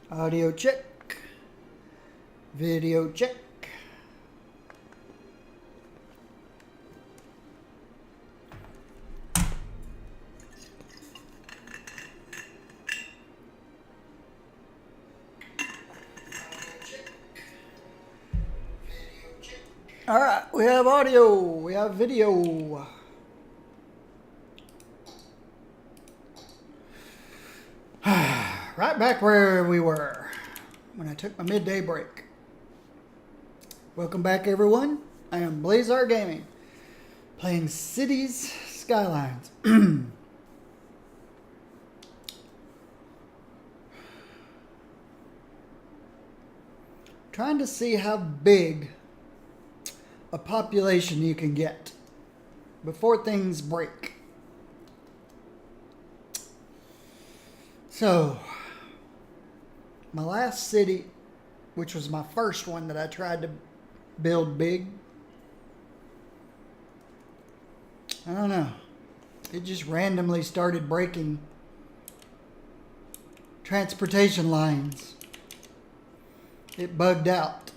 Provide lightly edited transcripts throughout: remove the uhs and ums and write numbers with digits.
Audio check. Video check. All right, we have audio, we have video. Right back where we were when I took my midday break. Welcome back, everyone. I am Blazar Gaming, playing Cities Skylines. Trying to see how big a population you can get before things break. So, my last city, which was my first one that I tried to build big, I don't know, it just randomly started breaking transportation lines. It bugged out.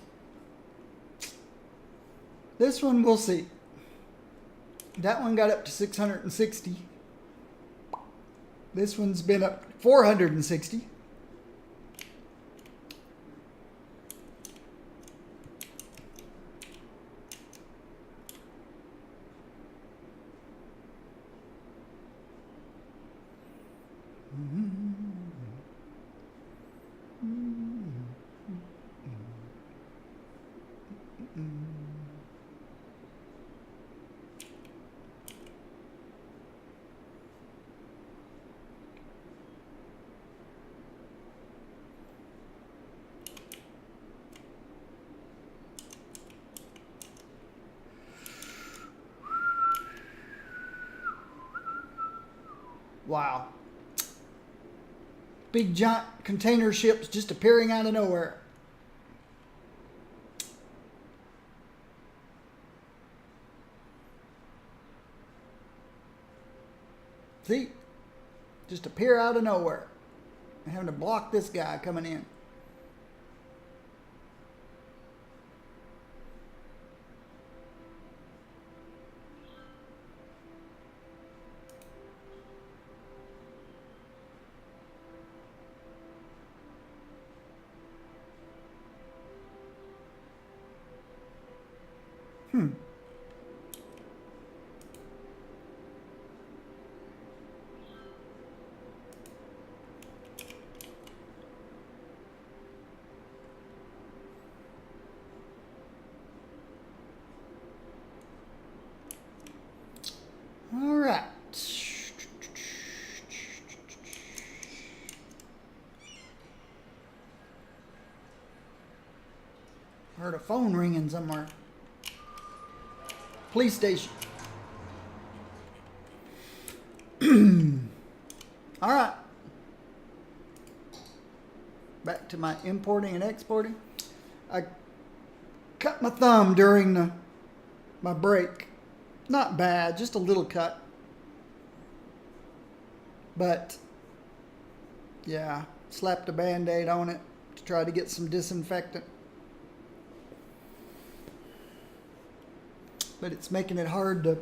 This one, we'll see. That one got up to 660. This one's been up to 460. Wow. Big giant container ships just appearing out of nowhere. See? Just appear out of nowhere. I'm having to block this guy coming in. All right. Heard a phone ringing somewhere. Police station. All right. Back to my importing and exporting. I cut my thumb during my break. Not bad, just a little cut. But, yeah, slapped a Band-Aid on it to try to get some disinfectant. But it's making it hard to...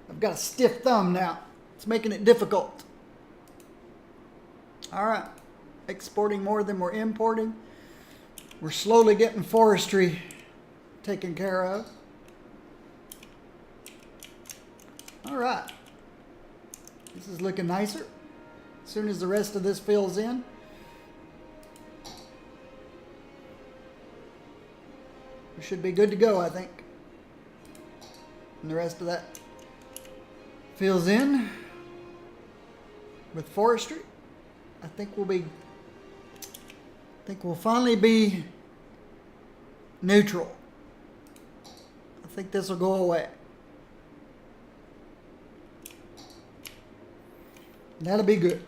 I've got a stiff thumb now. It's making it difficult. All right. Exporting more than we're importing. We're slowly getting forestry taken care of. All right. This is looking nicer. As soon as the rest of this fills in, we should be good to go, I think. And the rest of that fills in with forestry. I think we'll finally be neutral. I think this will go away. That'll be good.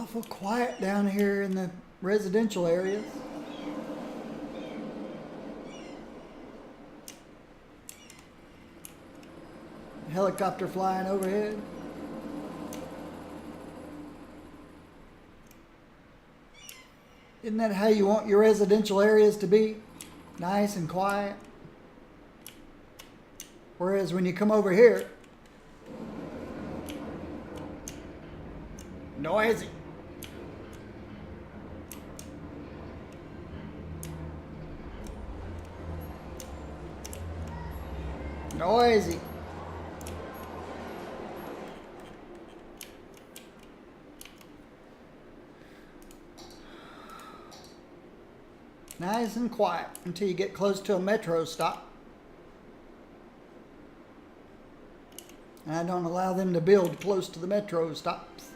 awful quiet down here in the residential areas. Helicopter flying overhead. Isn't that how you want your residential areas to be? Nice and quiet. Whereas when you come over here, noisy. Noisy. Nice and quiet until you get close to a metro stop. And I don't allow them to build close to the metro stops.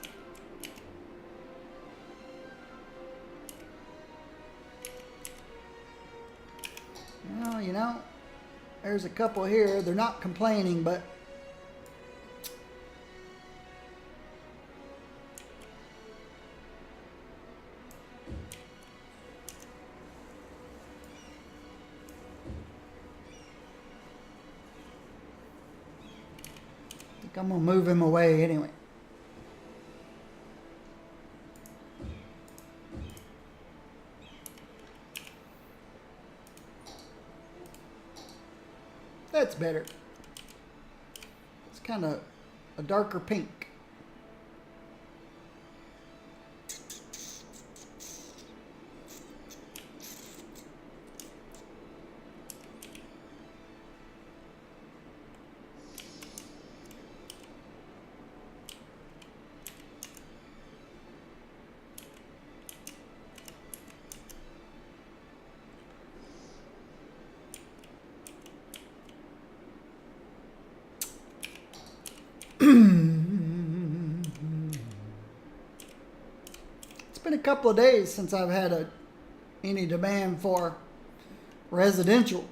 Well, you know, there's a couple here. They're not complaining, but I'm going to move him away anyway. That's better. It's kind of a darker pink. It's been a couple of days since I've had any demand for residential,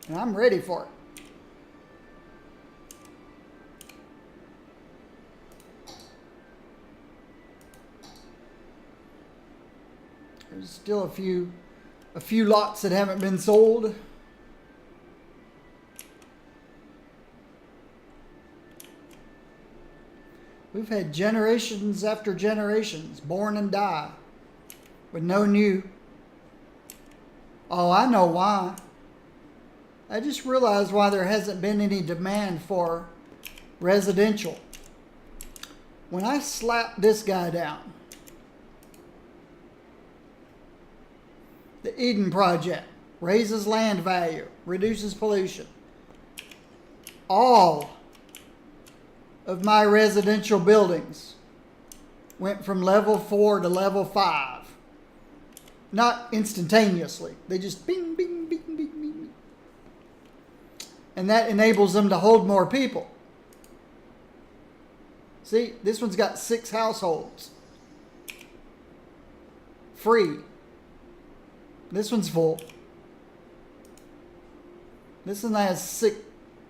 and I'm ready for it. There's still a few lots that haven't been sold. We've had generations after generations born and die with no new. Oh, I know why. I just realized why there hasn't been any demand for residential. When I slap this guy down, the Eden Project raises land value, reduces pollution. All of my residential buildings went from level 4 to level 5. Not instantaneously. They just bing, bing, bing, bing, bing. And that enables them to hold more people. See, this one's got 6 households. Free. This one's full. This one has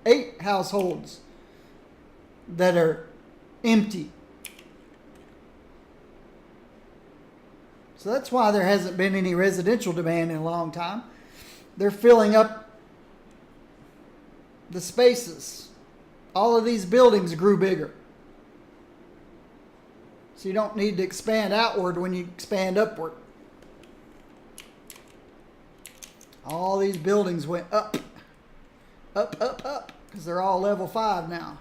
8 households that are empty. So that's why there hasn't been any residential demand in a long time. They're filling up the spaces. All of these buildings grew bigger. So you don't need to expand outward when you expand upward. All these buildings went up. Up, up, up. Because they're all level 5 now.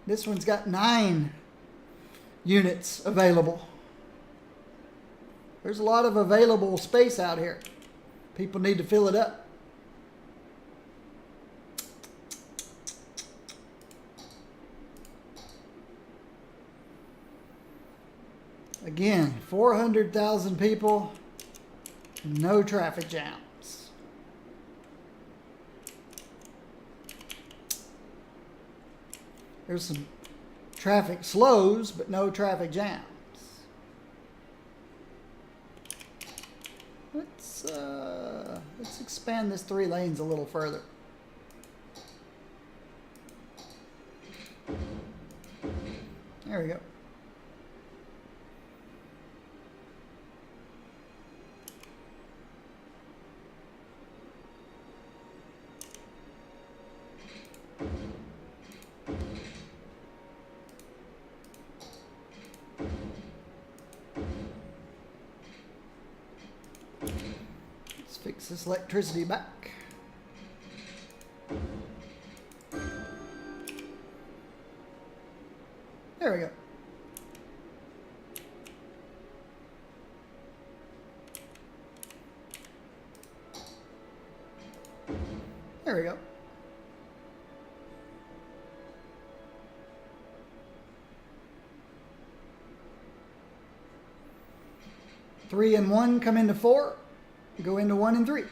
This one's got 9 units available. There's a lot of available space out here. People need to fill it up. Again, 400,000 people, no traffic jams. There's some traffic slows, but no traffic jams. Let's expand this 3 lanes a little further. There we go. Let's fix this electricity back. There we go. There we go. Three and one come into four, go into 1 and 3.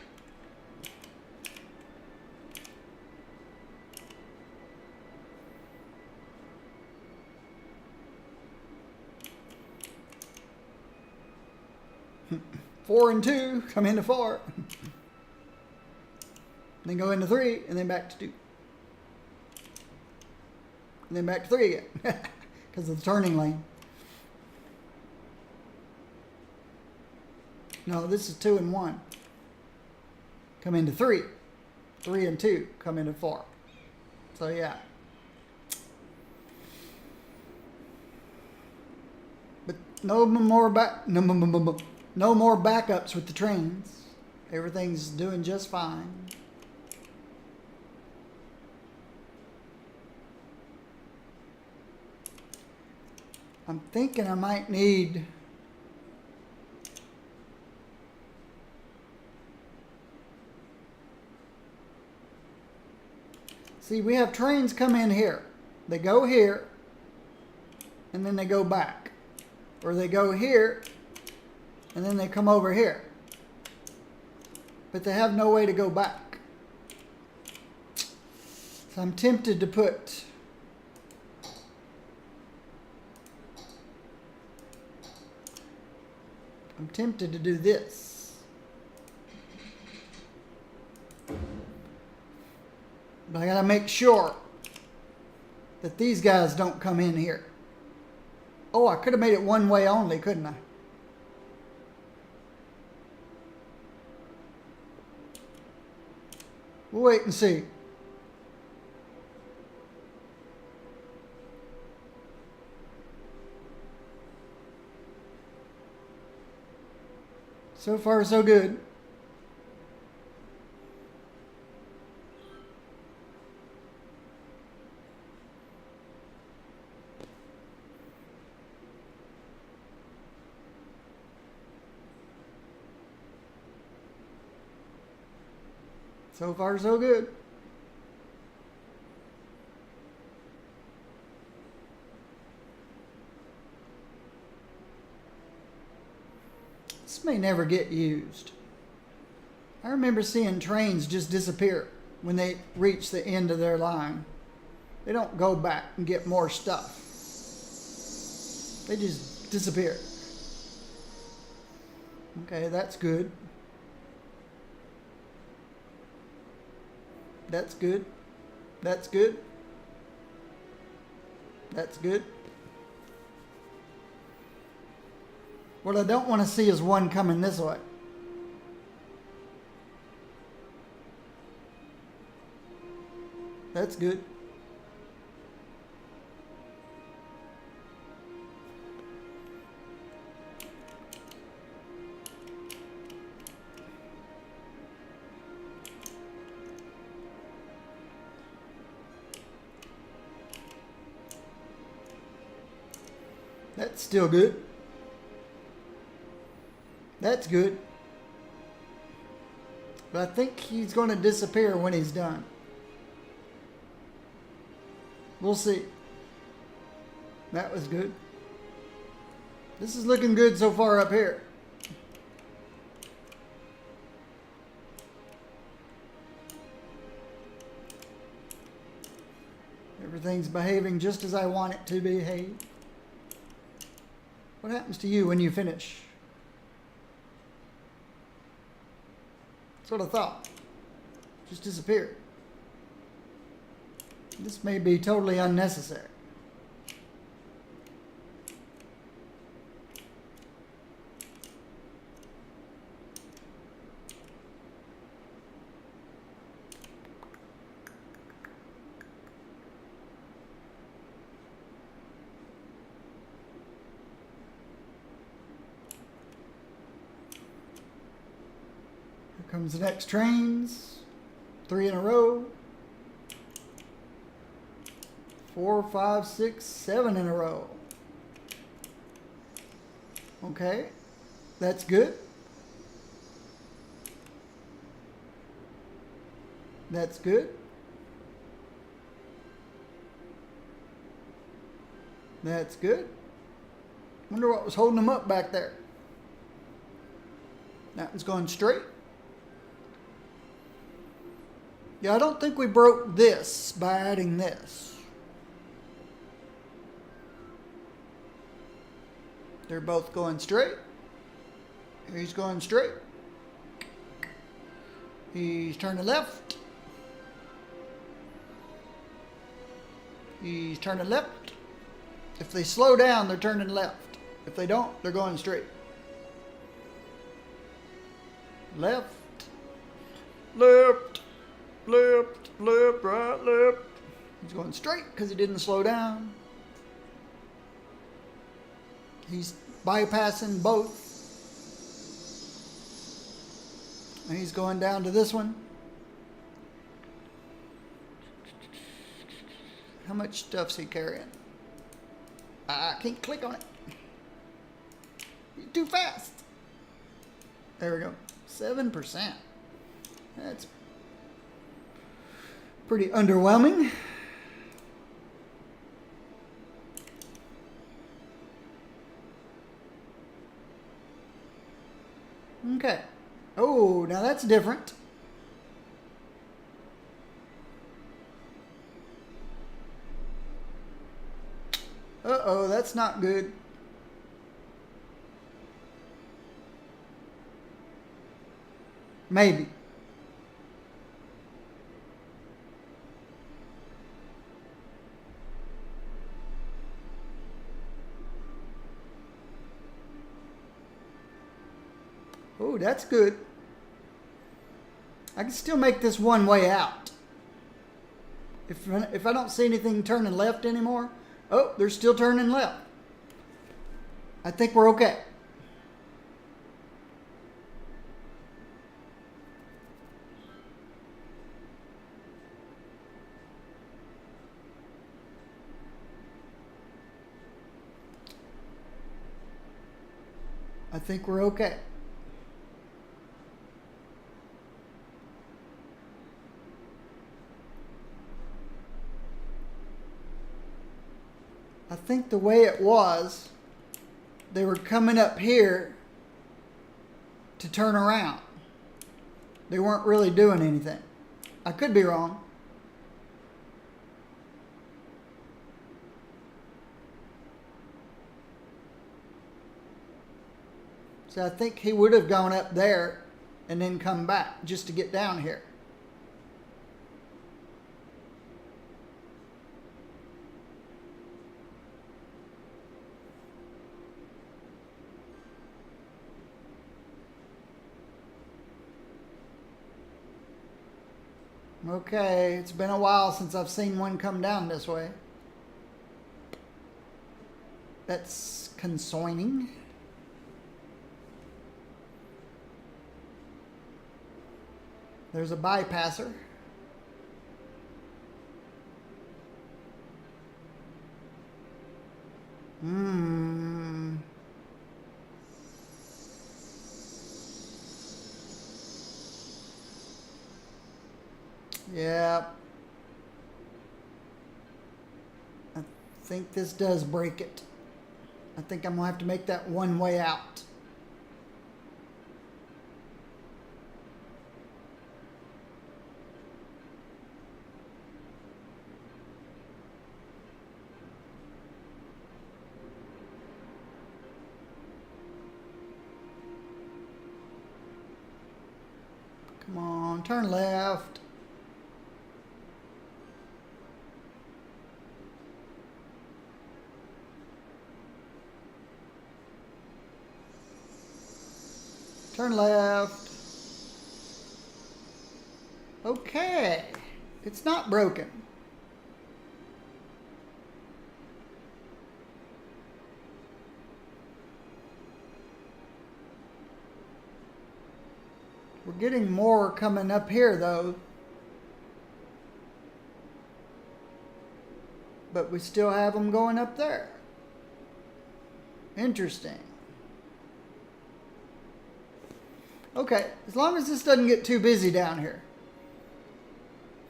Four and 2 come into 4. Then go into 3, and then back to 2. And then back to 3 again, because of the turning lane. No, this is 2 and 1. Come into 3. 3 and 2 come into 4. So yeah. But no more backups with the trains. Everything's doing just fine. I'm thinking I might need see, we have trains come in here. They go here, and then they go back. Or they go here, and then they come over here. But they have no way to go back. So I'm tempted to put do this. But I gotta make sure that these guys don't come in here. Oh, I could have made it one way only, couldn't I? We'll wait and see. So far, so good. So far, so good. This may never get used. I remember seeing trains just disappear when they reach the end of their line. They don't go back and get more stuff. They just disappear. Okay, that's good. That's good. That's good. That's good. What I don't want to see is one coming this way. That's good. That's still good. That's good. But I think he's going to disappear when he's done. We'll see. That was good. This is looking good so far up here. Everything's behaving just as I want it to behave. What happens to you when you finish? That's what I thought. Just disappeared. This may be totally unnecessary. Comes the next trains. 3 in a row. 4, 5, 6, 7 in a row. Okay, that's good. That's good. That's good. Wonder what was holding them up back there. That one's going straight. Yeah, I don't think we broke this by adding this. They're both going straight. He's going straight. He's turning left. He's turning left. If they slow down, they're turning left. If they don't, they're going straight. Left. Left. Left. Left. Right. Left. He's going straight because he didn't slow down. He's bypassing both. And he's going down to this one. How much stuff's he carrying? I can't click on it. You're too fast. There we go. 7%. That's pretty underwhelming. Okay. Oh, now that's different. Uh-oh, that's not good. Maybe. Oh, that's good. I can still make this one way out. If I don't see anything turning left anymore. Oh, they're still turning left. I think we're okay. I think we're okay. I think the way it was, they were coming up here to turn around. They weren't really doing anything. I could be wrong. So I think he would have gone up there and then come back just to get down here. Okay, it's been a while since I've seen one come down this way. That's concerning. There's a bypasser. Yeah. I think this does break it. I think I'm going to have to make that one way out. Come on, turn left. Turn left. Okay. It's not broken. We're getting more coming up here, though. But we still have them going up there. Interesting. Okay, as long as this doesn't get too busy down here.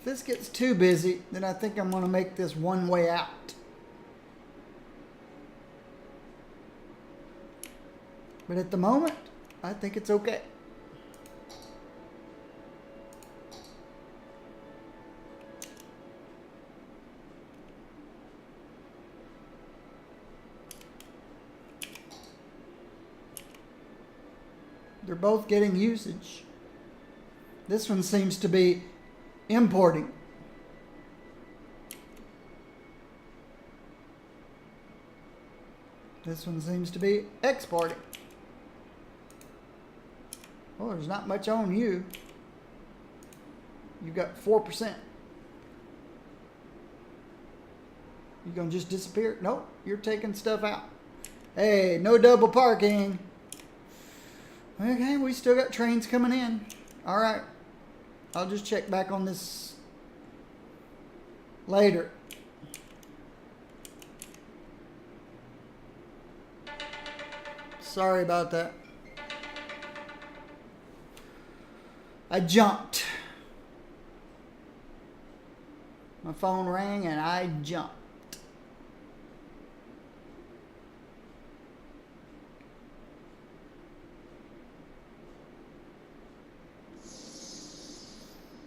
If this gets too busy, then I think I'm going to make this one way out. But at the moment, I think it's okay. They're both getting usage. This one seems to be importing. This one seems to be exporting. Well, there's not much on you. You got 4%. You gonna just disappear? Nope, you're taking stuff out. Hey, no double parking. Okay, we still got trains coming in. All right. I'll just check back on this later. Sorry about that. I jumped. My phone rang and I jumped.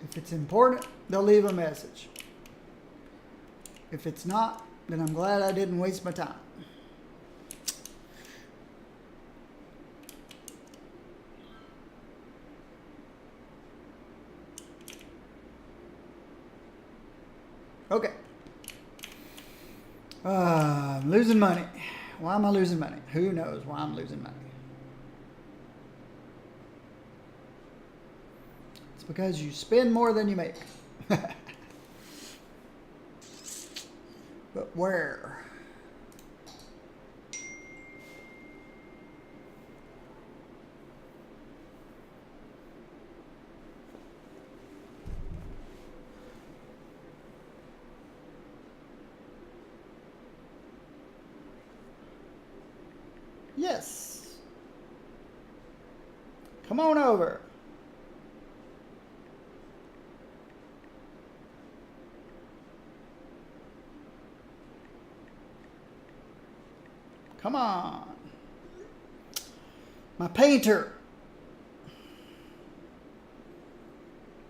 If it's important, they'll leave a message. If it's not, then I'm glad I didn't waste my time. Okay. I'm losing money. Why am I losing money? Who knows why I'm losing money? It's because you spend more than you make. But where? Yes. Come on over. Come on. My painter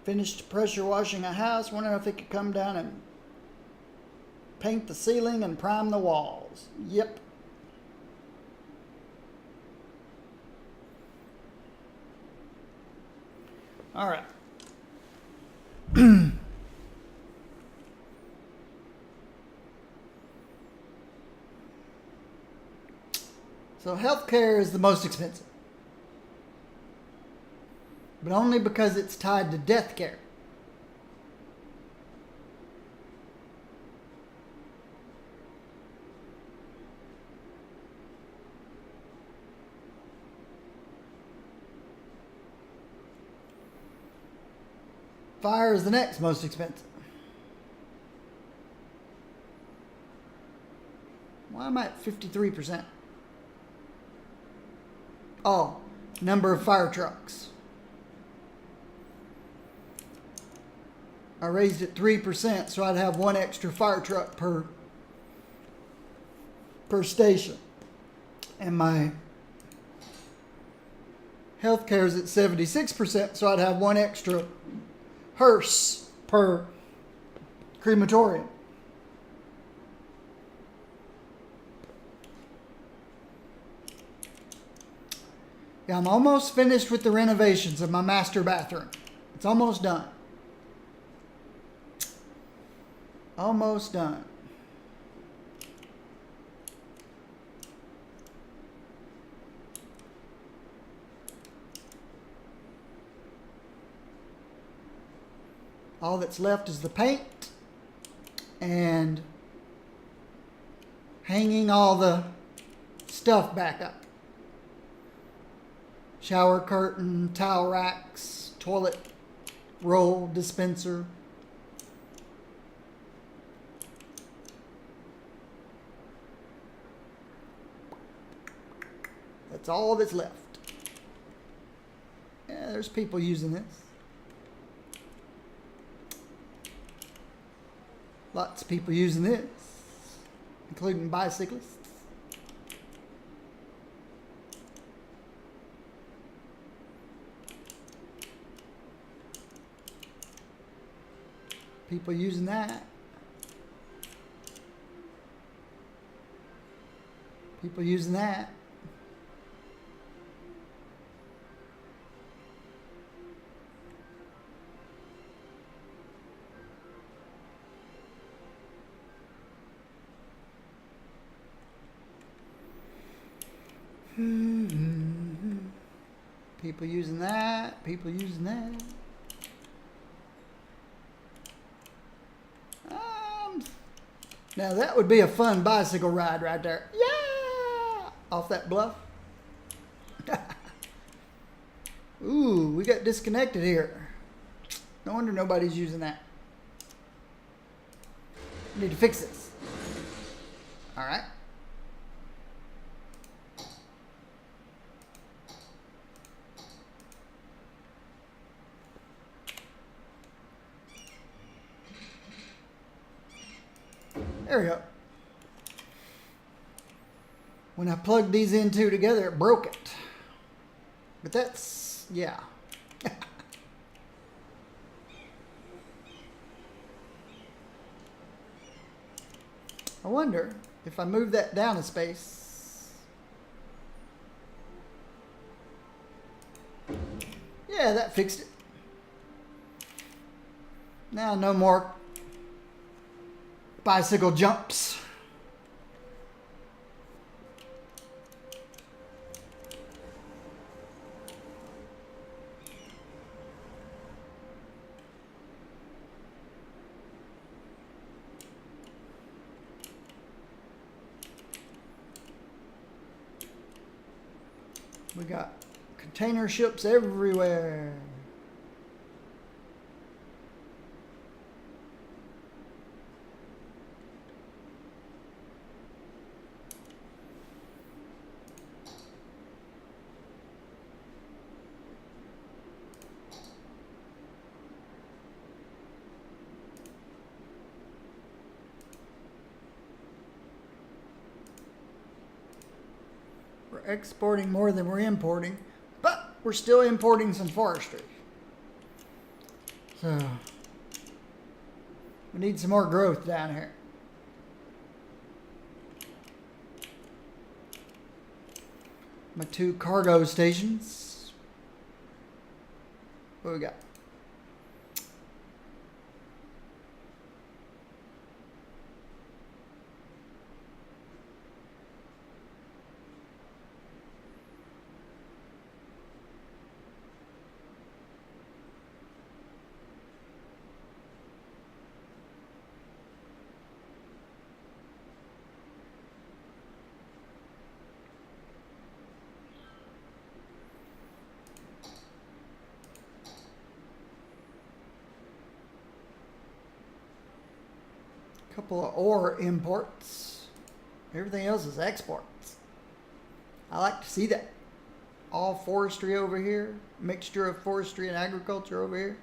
finished pressure washing a house. Wondering if he could come down and paint the ceiling and prime the walls. Yep. All right. So healthcare is the most expensive. But only because it's tied to death care. Fire is the next most expensive. Why am I at 53%? Oh, number of fire trucks. I raised it 3%, so I'd have one extra fire truck per station. And my healthcare is at 76%, so I'd have one extra hearse per crematorium. Yeah, I'm almost finished with the renovations of my master bathroom. It's almost done. Almost done. All that's left is the paint and hanging all the stuff back up. Shower curtain, towel racks, toilet roll dispenser. That's all that's left. Yeah, there's people using this. Lots of people using this, including bicyclists. People using that. People using that. People using that. People using that. Now that would be a fun bicycle ride right there. Yeah! Off that bluff. Ooh, we got disconnected here. No wonder nobody's using that. We need to fix this. All right. There we go. When I plugged these in two together, it broke it. But that's, yeah. I wonder if I move that down a space. Yeah, that fixed it. Now no more bicycle jumps. We got container ships everywhere. We're exporting more than we're importing, but we're still importing some forestry. So we need some more growth down here. My two cargo stations. What we got? Couple of ore imports. Everything else is exports. I like to see that. All forestry over here. Mixture of forestry and agriculture over here.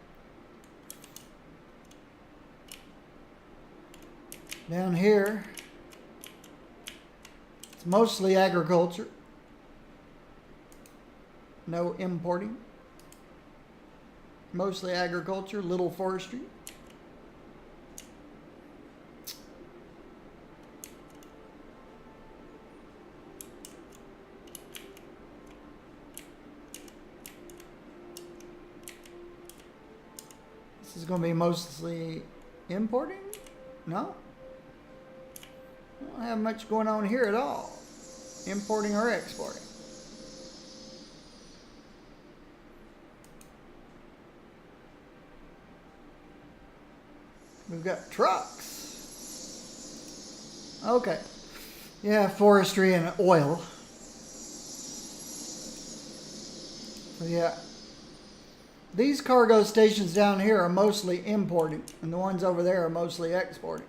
Down here, it's mostly agriculture. No importing. Mostly agriculture, little forestry. This is going to be mostly importing? No? We don't have much going on here at all. Importing or exporting. We've got trucks. Okay. Yeah, forestry and oil. So yeah. These cargo stations down here are mostly importing, and the ones over there are mostly exporting.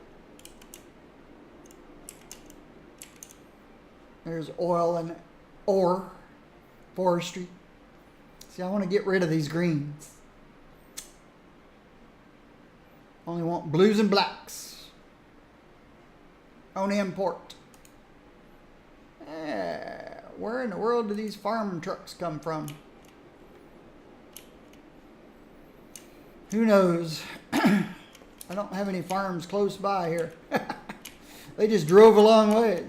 There's oil and ore, forestry. See, I want to get rid of these greens. Only want blues and blacks. On import. Where in the world do these farm trucks come from? Who knows? I don't have any farms close by here. They just drove a long ways.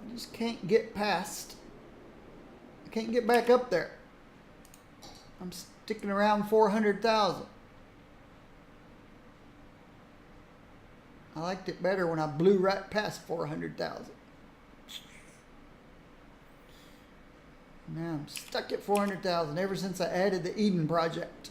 I just can't get past. I can't get back up there. I'm sticking around 400,000. I liked it better when I blew right past 400,000. Now I'm stuck at 400,000 ever since I added the Eden project.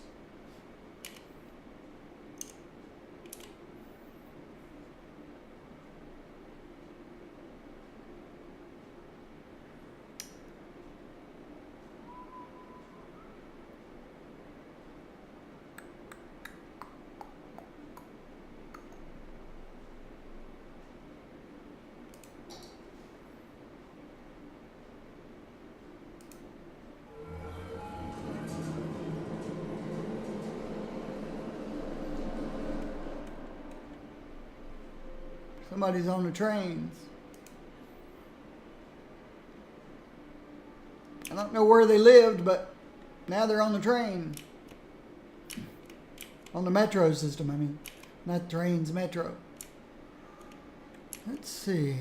Somebody's on the trains. I don't know where they lived, but now they're on the train. On the metro system, I mean. Not trains, metro. Let's see.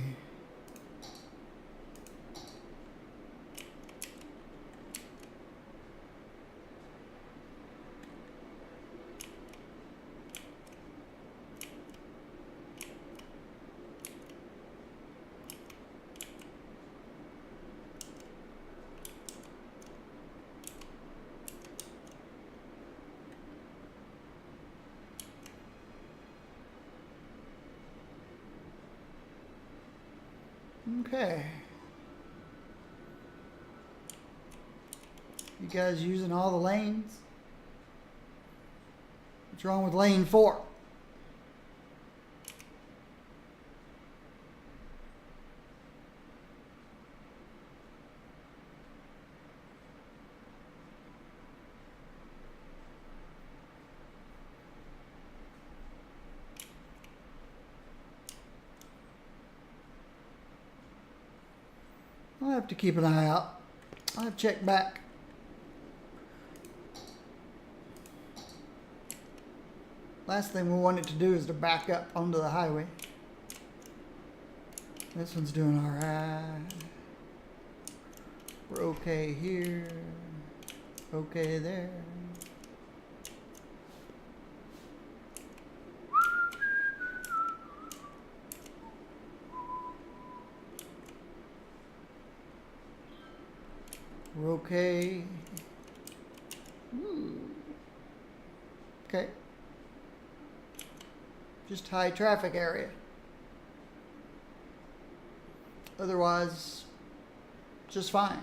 Okay. You guys using all the lanes? What's wrong with lane 4? I'll have to keep an eye out. I'll have to check back. Last thing we want it to do is to back up onto the highway. This one's doing all right. We're okay here. Okay there. We're okay. Ooh. Okay. Just high traffic area. Otherwise, just fine.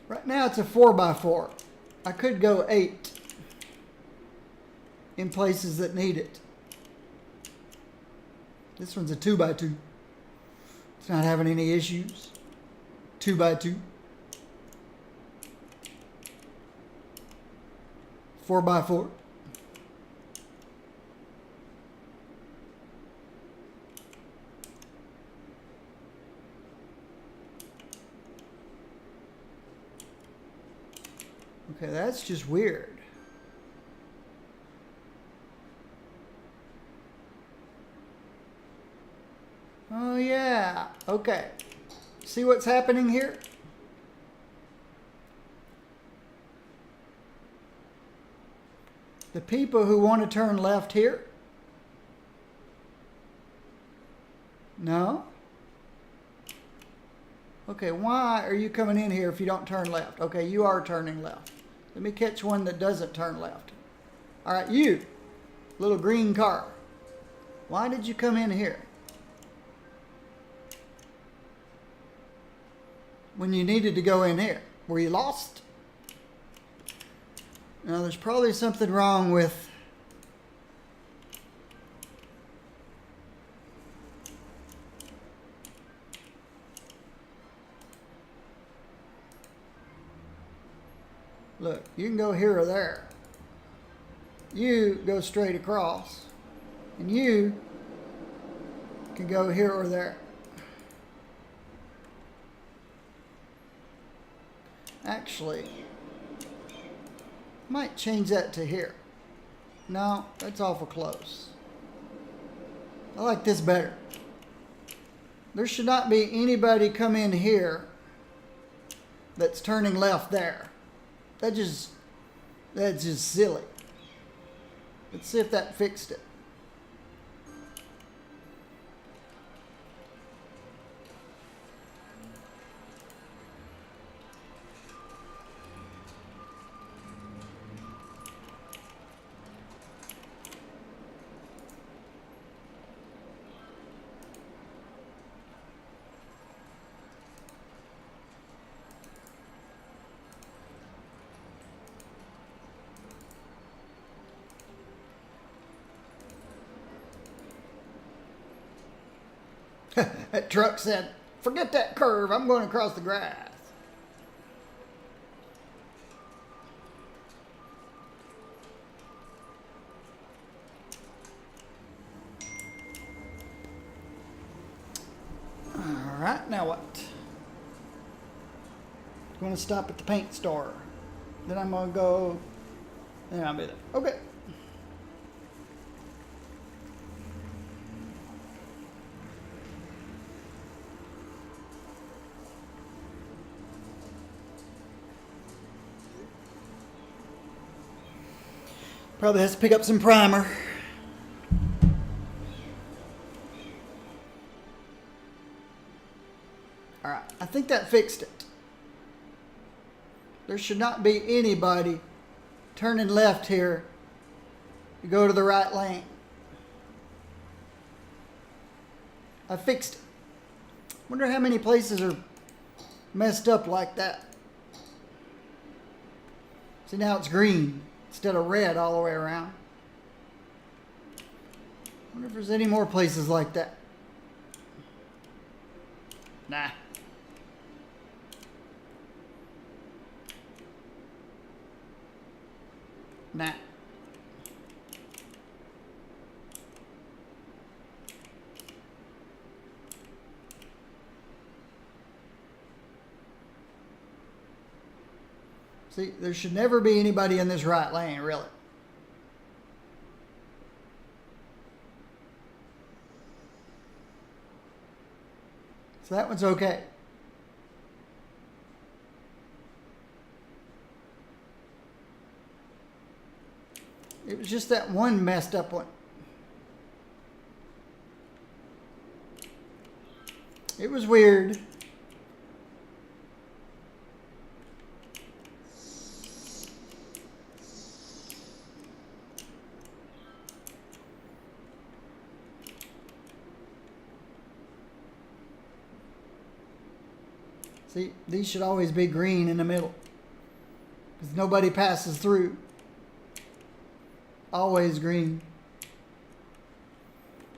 Right now it's a 4x4. I could go 8 in places that need it. This one's a 2x2. It's not having any issues. 2x2. 4x4. Okay, that's just weird. Oh yeah, okay. See what's happening here? The people who want to turn left here No? Okay, why are you coming in here if you don't turn left? Okay, you are turning left. Let me catch one that doesn't turn left. All right, you, little green car. Why did you come in here? When you needed to go in here. Were you lost? Now, there's probably something wrong with look, you can go here or there. You go straight across. And you can go here or there. Actually, might change that to here. No, that's awful close. I like this better. There should not be anybody come in here that's turning left there. That's just silly. Let's see if that fixed it. That truck said, forget that curve, I'm going across the grass. All right, now what? I'm going to stop at the paint store. Then I'm going to go, and I'll be there. Okay. Probably has to pick up some primer. All right, I think that fixed it. There should not be anybody turning left here to go to the right lane. I fixed it. Wonder how many places are messed up like that. See, now it's green instead of red all the way around. Wonder if there's any more places like that. Nah. Nah. See, there should never be anybody in this right lane, really. So that one's okay. It was just that one messed up one. It was weird. See, these should always be green in the middle, because nobody passes through. Always green.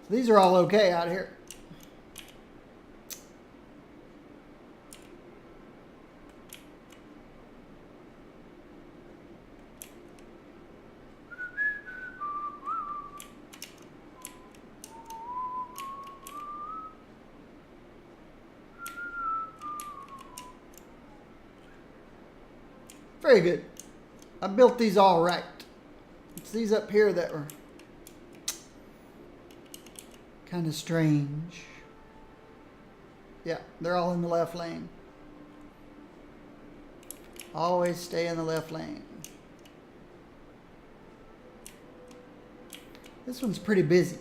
So these are all okay out here. Very good. I built these all right. It's these up here that were kind of strange. Yeah, they're all in the left lane. Always stay in the left lane. This one's pretty busy.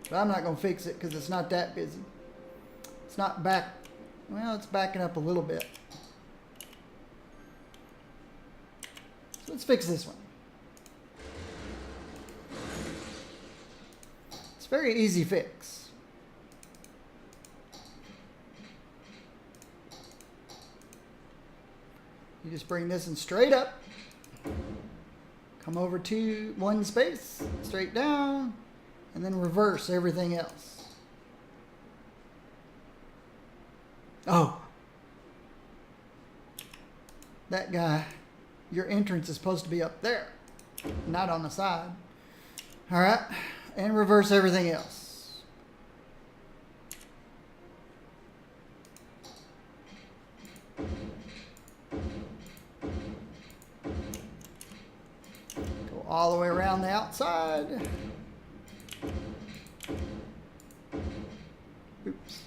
But I'm not going to fix it because it's not that busy. It's not back. Well, it's backing up a little bit. So let's fix this one. It's a very easy fix. You just bring this in straight up. Come over to one space, straight down, and then reverse everything else. Oh. That guy, your entrance is supposed to be up there, not on the side. All right, and reverse everything else. Go all the way around the outside. Oops.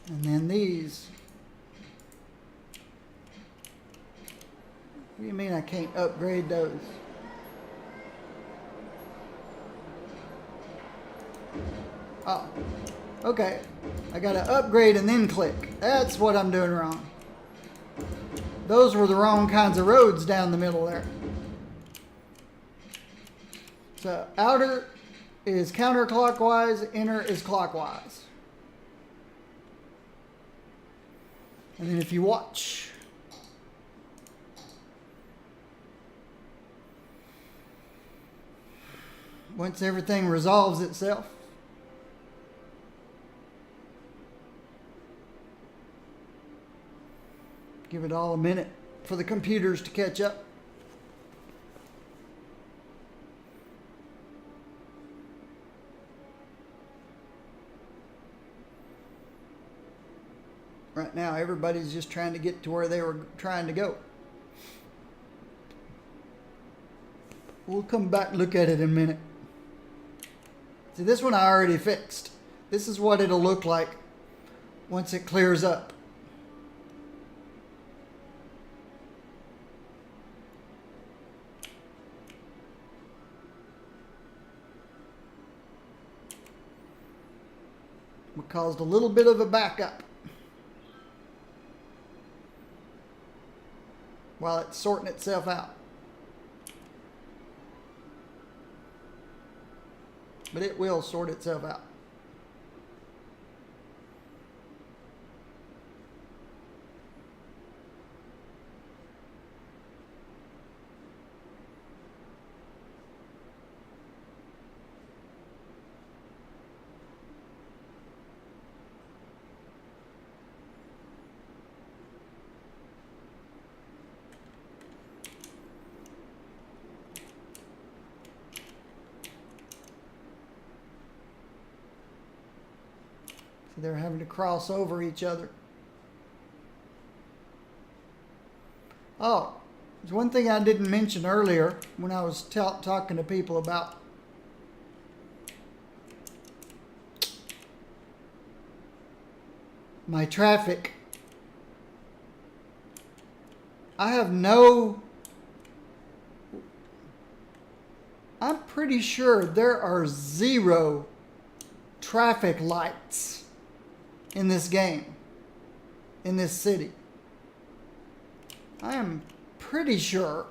And then these. What do you mean I can't upgrade those? Oh, okay. I gotta upgrade and then click. That's what I'm doing wrong. Those were the wrong kinds of roads down the middle there. So outer is counterclockwise, inner is clockwise. And then if you watch, once everything resolves itself, give it all a minute for the computers to catch up. Right now, everybody's just trying to get to where they were trying to go. We'll come back and look at it in a minute. See, this one I already fixed. This is what it'll look like once it clears up. It caused a little bit of a backup while it's sorting itself out. But it will sort itself out. So they're having to cross over each other. Oh, there's one thing I didn't mention earlier when I was talking to people about my traffic. I'm pretty sure there are 0 traffic lights in this game, in this city. I am pretty sure.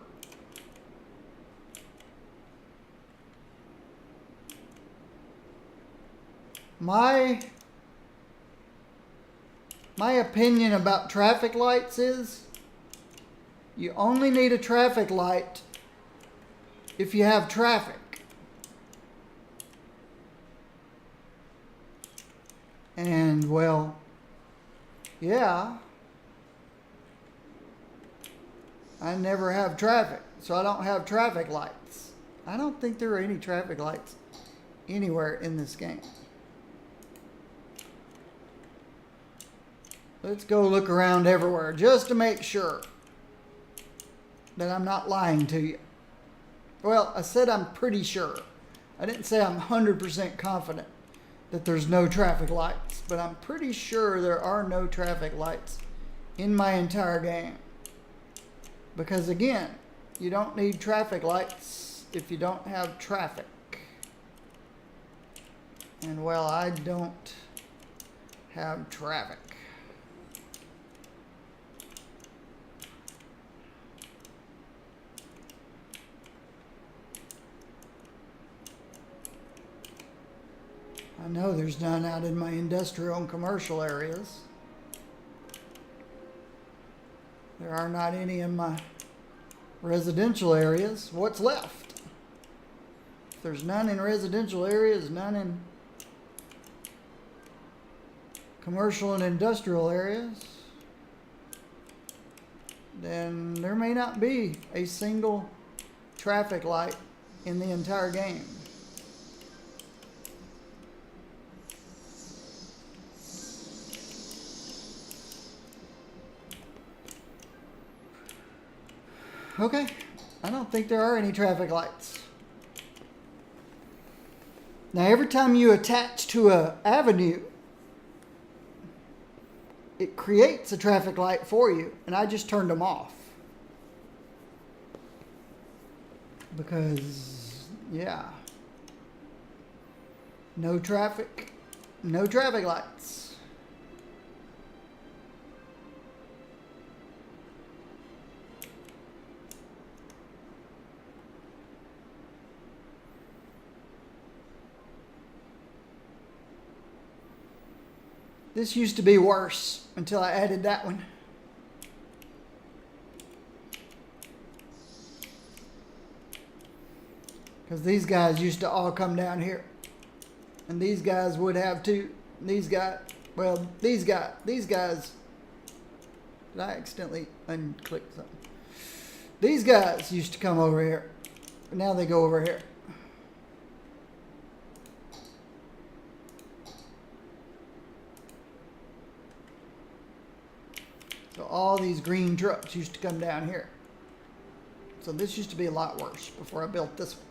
My opinion about traffic lights is you only need a traffic light if you have traffic. And, well, yeah, I never have traffic, so I don't have traffic lights. I don't think there are any traffic lights anywhere in this game. Let's go look around everywhere just to make sure that I'm not lying to you. Well, I said I'm pretty sure. I didn't say I'm 100% confident that there's no traffic lights, but I'm pretty sure there are no traffic lights in my entire game. Because again, you don't need traffic lights if you don't have traffic. And well, I don't have traffic. I know there's none out in my industrial and commercial areas. There are not any in my residential areas. What's left? If there's none in residential areas, none in commercial and industrial areas, then there may not be a single traffic light in the entire game. Okay, I don't think there are any traffic lights. Now, every time you attach to an avenue, it creates a traffic light for you, and I just turned them off. Because, yeah, no traffic lights. This used to be worse until I added that one. Because these guys used to all come down here. And these guys would have too. These guys, did I accidentally unclick something? These guys used to come over here. But now they go over here. So all these green trucks used to come down here. So this used to be a lot worse before I built this one.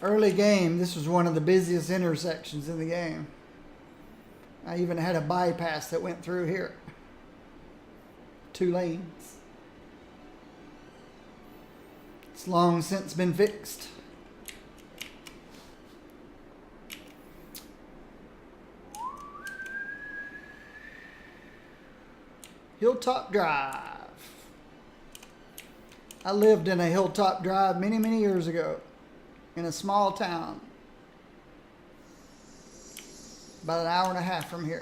Early game, this was one of the busiest intersections in the game. I even had a bypass that went through here. 2 lanes. It's long since been fixed. Hilltop Drive. I lived in a Hilltop Drive many, many years ago. In a small town, about an hour and a half from here.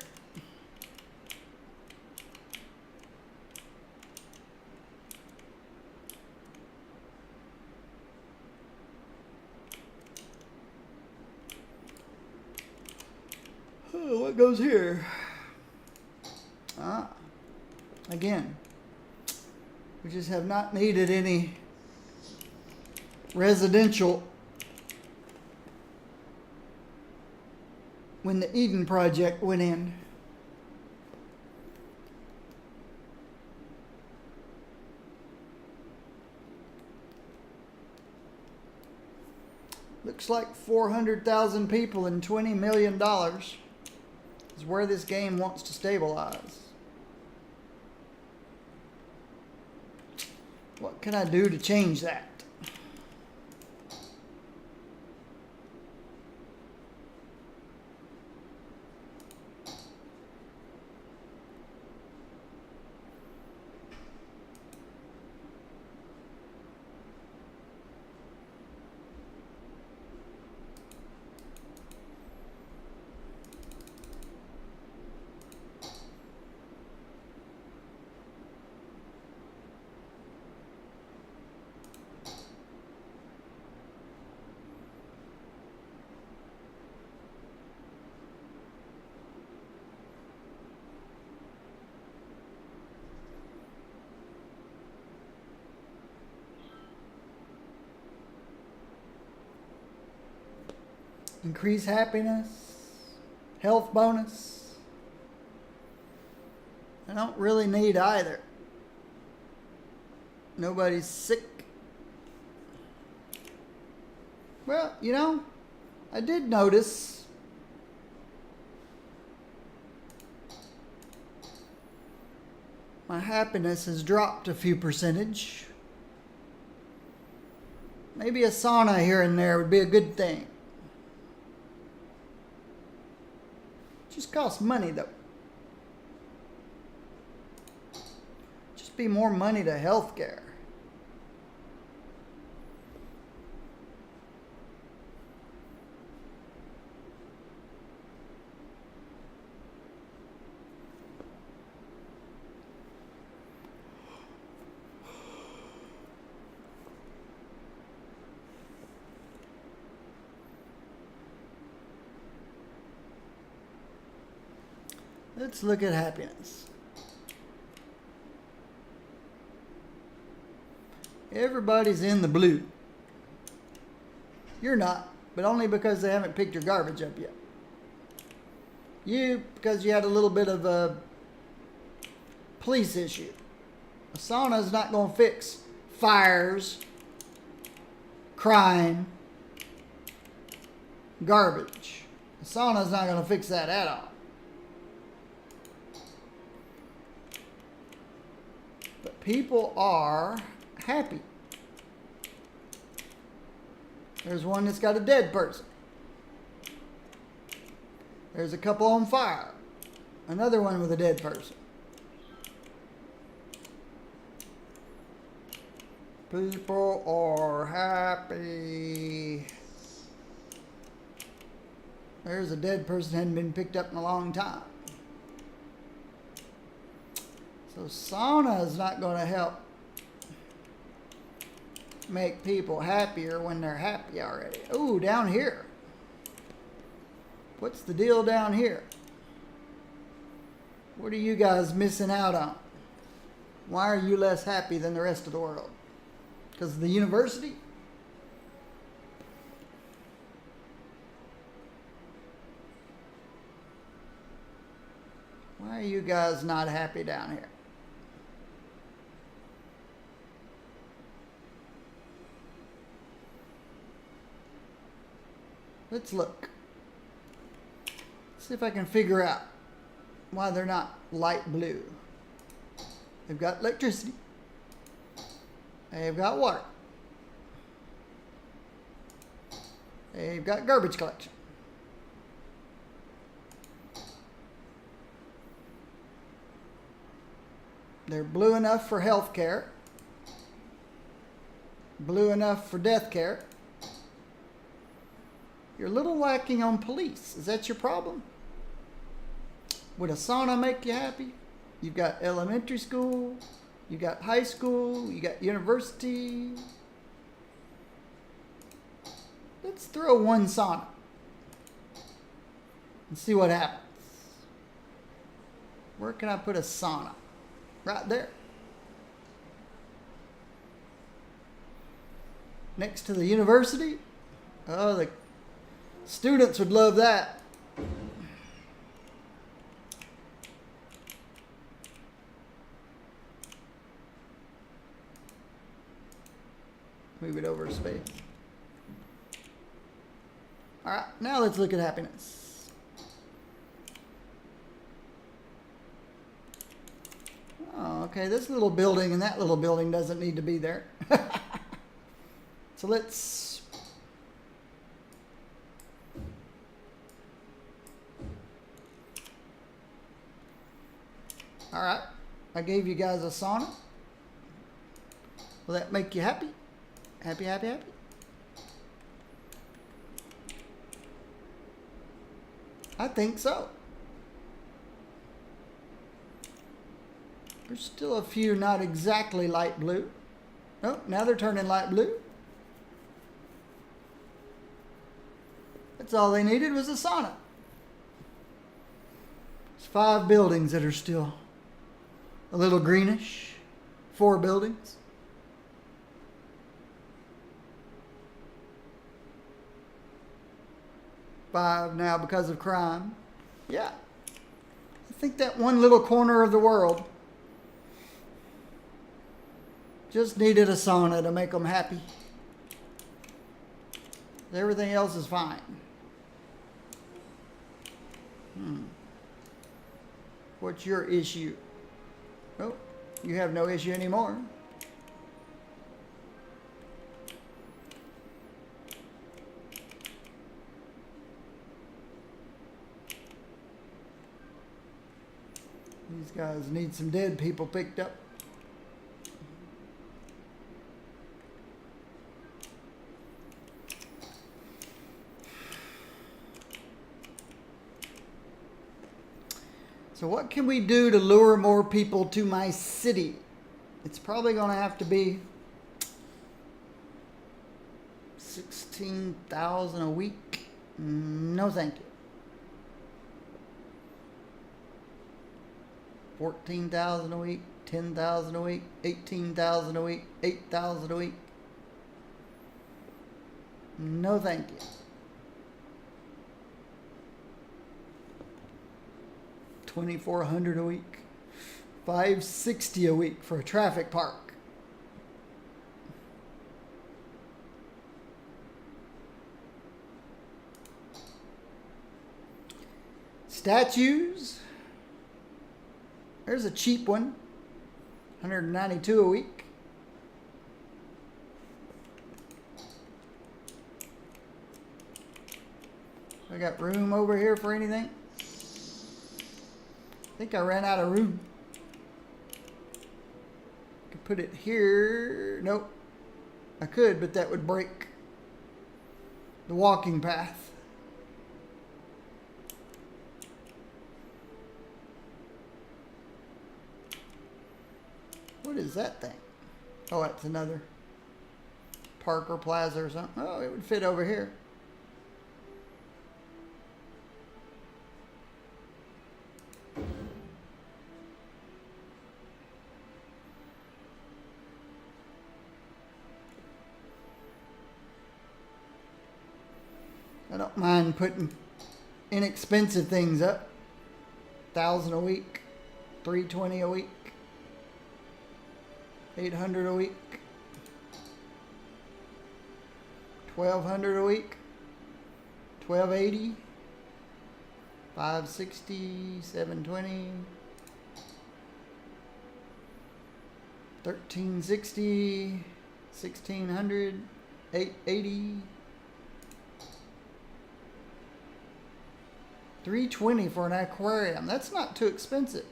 Oh, what goes here? Again, we just have not needed any residential when the Eden project went in. Looks like 400,000 people and $20 million is where this game wants to stabilize. What can I do to change that? increase happiness, health bonus. I don't really need either. Nobody's sick. Well, you know, I did notice my happiness has dropped a few percentage. Maybe a sauna here and there would be a good thing. Just costs money though. Just be more money to healthcare. Let's look at happiness. Everybody's in the blue. You're not, but only because they haven't picked your garbage up yet. You, because you had a little bit of a police issue. A sauna is not going to fix fires, crime, garbage. A sauna is not going to fix that at all. But people are happy. There's one that's got a dead person. There's a couple on fire. Another one with a dead person. People are happy. There's a dead person that hadn't been picked up in a long time. So sauna is not going to help make people happier when they're happy already. Ooh, down here. What's the deal down here? What are you guys missing out on? Why are you less happy than the rest of the world? Because of the university? Why are you guys not happy down here? Let's look. See if I can figure out why they're not light blue. They've got electricity. They've got water. They've got garbage collection. They're blue enough for health care. Blue enough for death care. You're a little lacking on police. Is that your problem? Would a sauna make you happy? You've got elementary school, you got high school, you got university. Let's throw one sauna and see what happens. Where can I put a sauna? Right there. Next to the university. Oh, the students would love that. Move it over a space. All right, now let's look at happiness. Oh, okay, this little building and that little building doesn't need to be there. So let's all right, I gave you guys a sauna. Will that make you happy? Happy, happy, happy? I think so. There's still a few not exactly light blue. Oh, now they're turning light blue. That's all they needed was a sauna. There's 5 buildings that are still a little greenish. 4 buildings. 5 now because of crime. Yeah. I think that one little corner of the world just needed a sauna to make them happy. Everything else is fine. What's your issue? Oh, you have no issue anymore. These guys need some dead people picked up. So what can we do to lure more people to my city? It's probably going to have to be 16,000 a week. No, thank you. 14,000 a week, 10,000 a week, 18,000 a week, 8,000 a week. No, thank you. 2,400 a week, 560 a week for a traffic park. Statues. There's a cheap one, 192 a week. I got room over here for anything? I think I ran out of room. Could put it here. Nope. I could, but that would break the walking path. What is that thing? Oh, that's another park or plaza or something. Oh, it would fit over here. I don't mind putting inexpensive things up. 1,000 a week, 320 a week, 800 a week, 1,200 a week, 1,280, 560, 720, 1,360, 1,600, 880. 320 for an aquarium. That's not too expensive.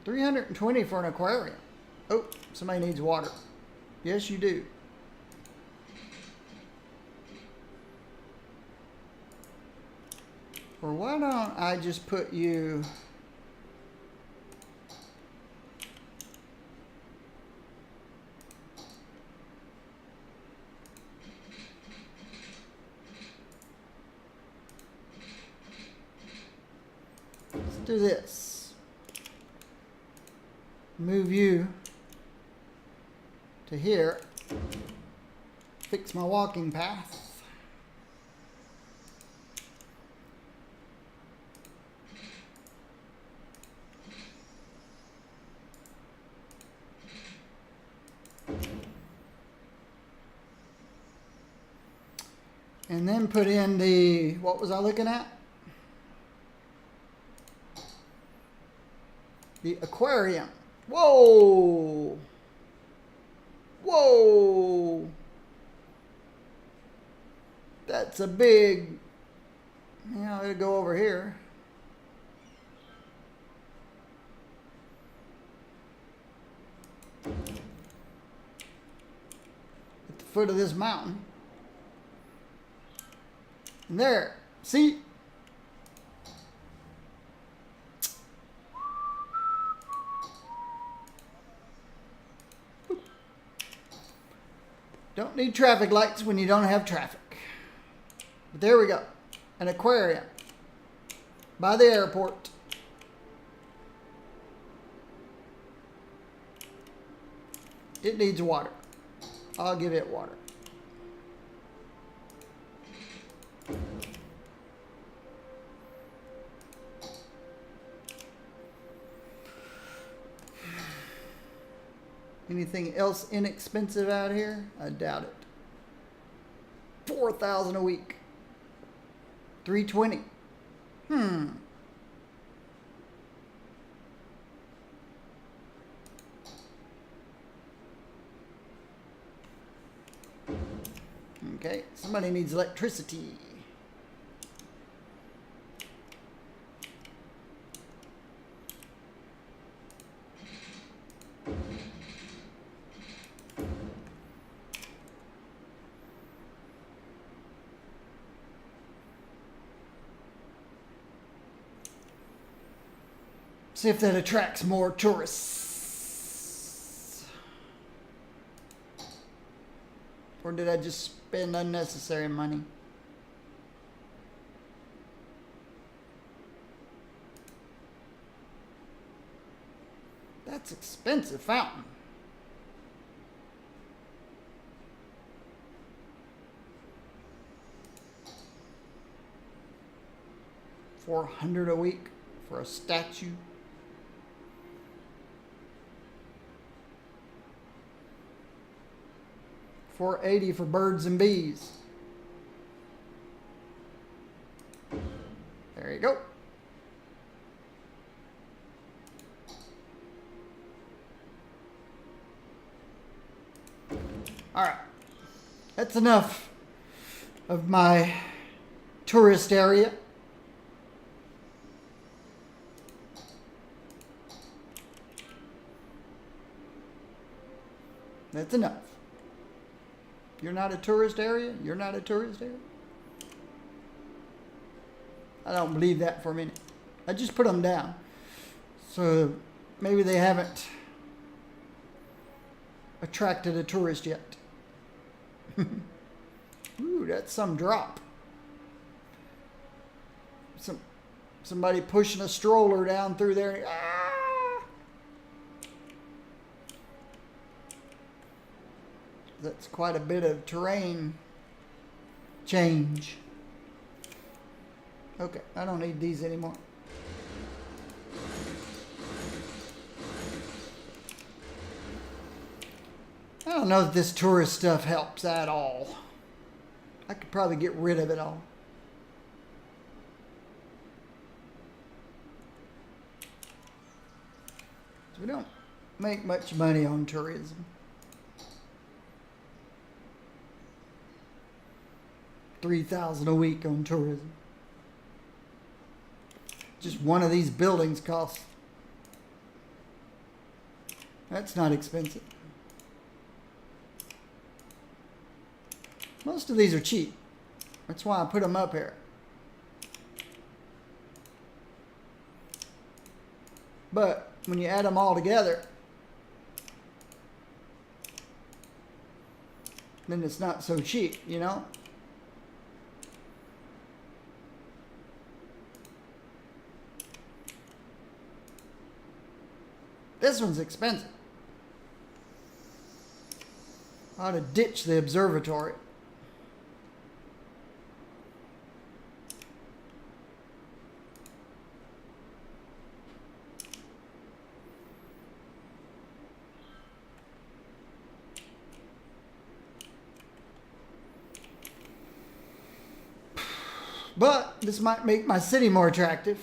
$320 for an aquarium. Oh, somebody needs water. Yes, you do. Or why don't I just put you... do this. Move you to here. Fix my walking path. And then put in the, what was I looking at? The aquarium. Whoa! Whoa! That's a big... Yeah, it'll go over here. At the foot of this mountain. And there. See? Don't need traffic lights when you don't have traffic. But there we go. An aquarium. By the airport. It needs water. I'll give it water. Anything else inexpensive out here? I doubt it. 4,000 a week. 320. Okay, somebody needs electricity. See if that attracts more tourists. Or did I just spend unnecessary money? That's expensive fountain. $400 a week for a statue. $480 for birds and bees. There you go. All right. That's enough of my tourist area. That's enough. You're not a tourist area? You're not a tourist area? I don't believe that for a minute. I just put them down. So maybe they haven't attracted a tourist yet. Ooh, that's some drop. Somebody pushing a stroller down through there. Ah! That's quite a bit of terrain change. Okay, I don't need these anymore. I don't know if this tourist stuff helps at all. I could probably get rid of it all. So we don't make much money on tourism. $3,000 a week on tourism. Just one of these buildings costs. That's not expensive. Most of these are cheap. That's why I put them up here. But when you add them all together, then it's not so cheap, you know? This one's expensive. I ought to ditch the observatory. But this might make my city more attractive.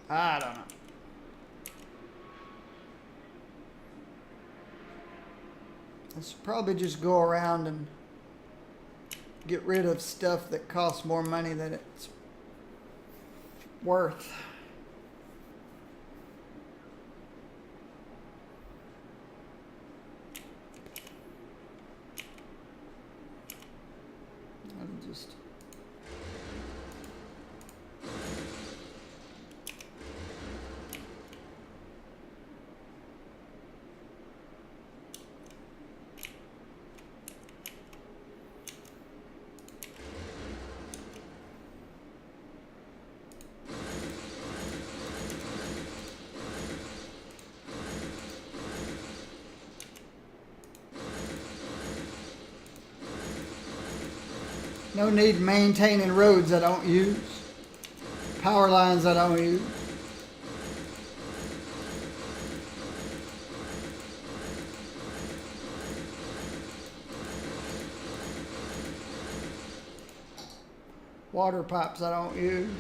I don't know. I should probably just go around and get rid of stuff that costs more money than it's worth. I'll just... No need maintaining roads I don't use. Power lines I don't use. Water pipes I don't use.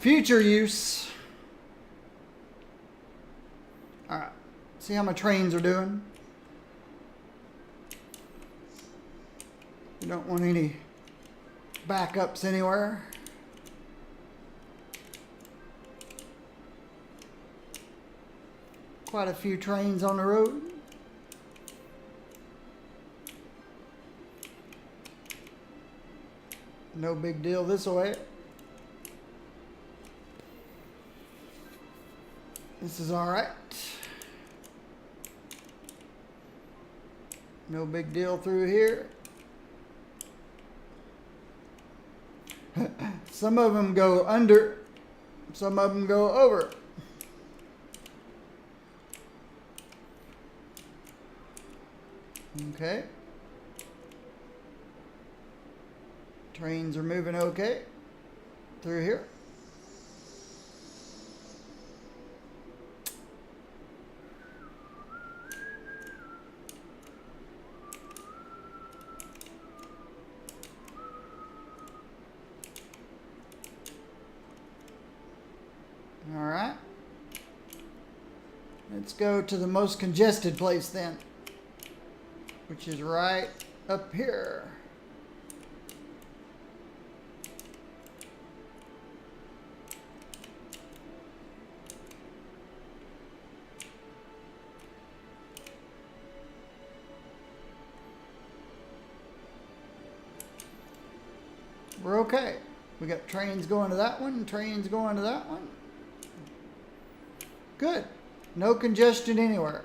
Future use. Alright. See how my trains are doing? You don't want any backups anywhere. Quite a few trains on the road. No big deal this way. This is all right. No big deal through here. Some of them go under, some of them go over. Okay. Trains are moving okay through here. All right. Let's go to the most congested place then, which is right up here. We're okay. We got trains going to that one, trains going to that one. Good. No congestion anywhere.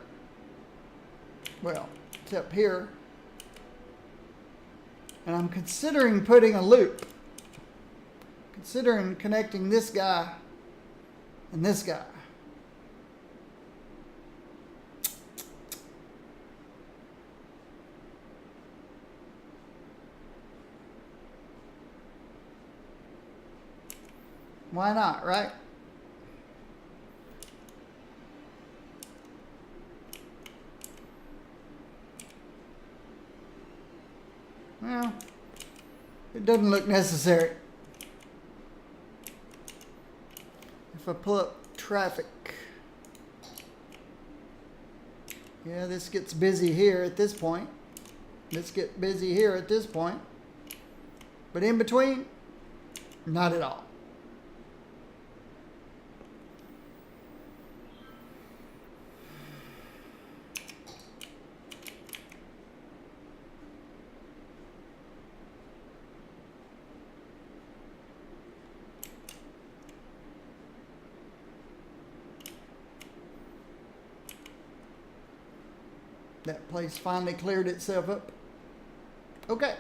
Well, except here. And I'm considering putting a loop. Considering connecting this guy and this guy. Why not, right? Well, it doesn't look necessary. If I pull up traffic, yeah, this gets busy here at this point. This gets busy here at this point. But in between, not at all. That place finally cleared itself up. Okay.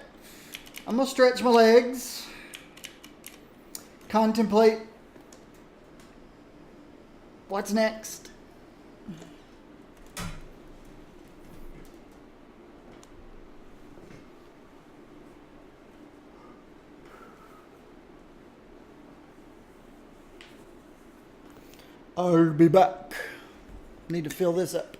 I'm going to stretch my legs. Contemplate what's next. I'll be back. Need to fill this up.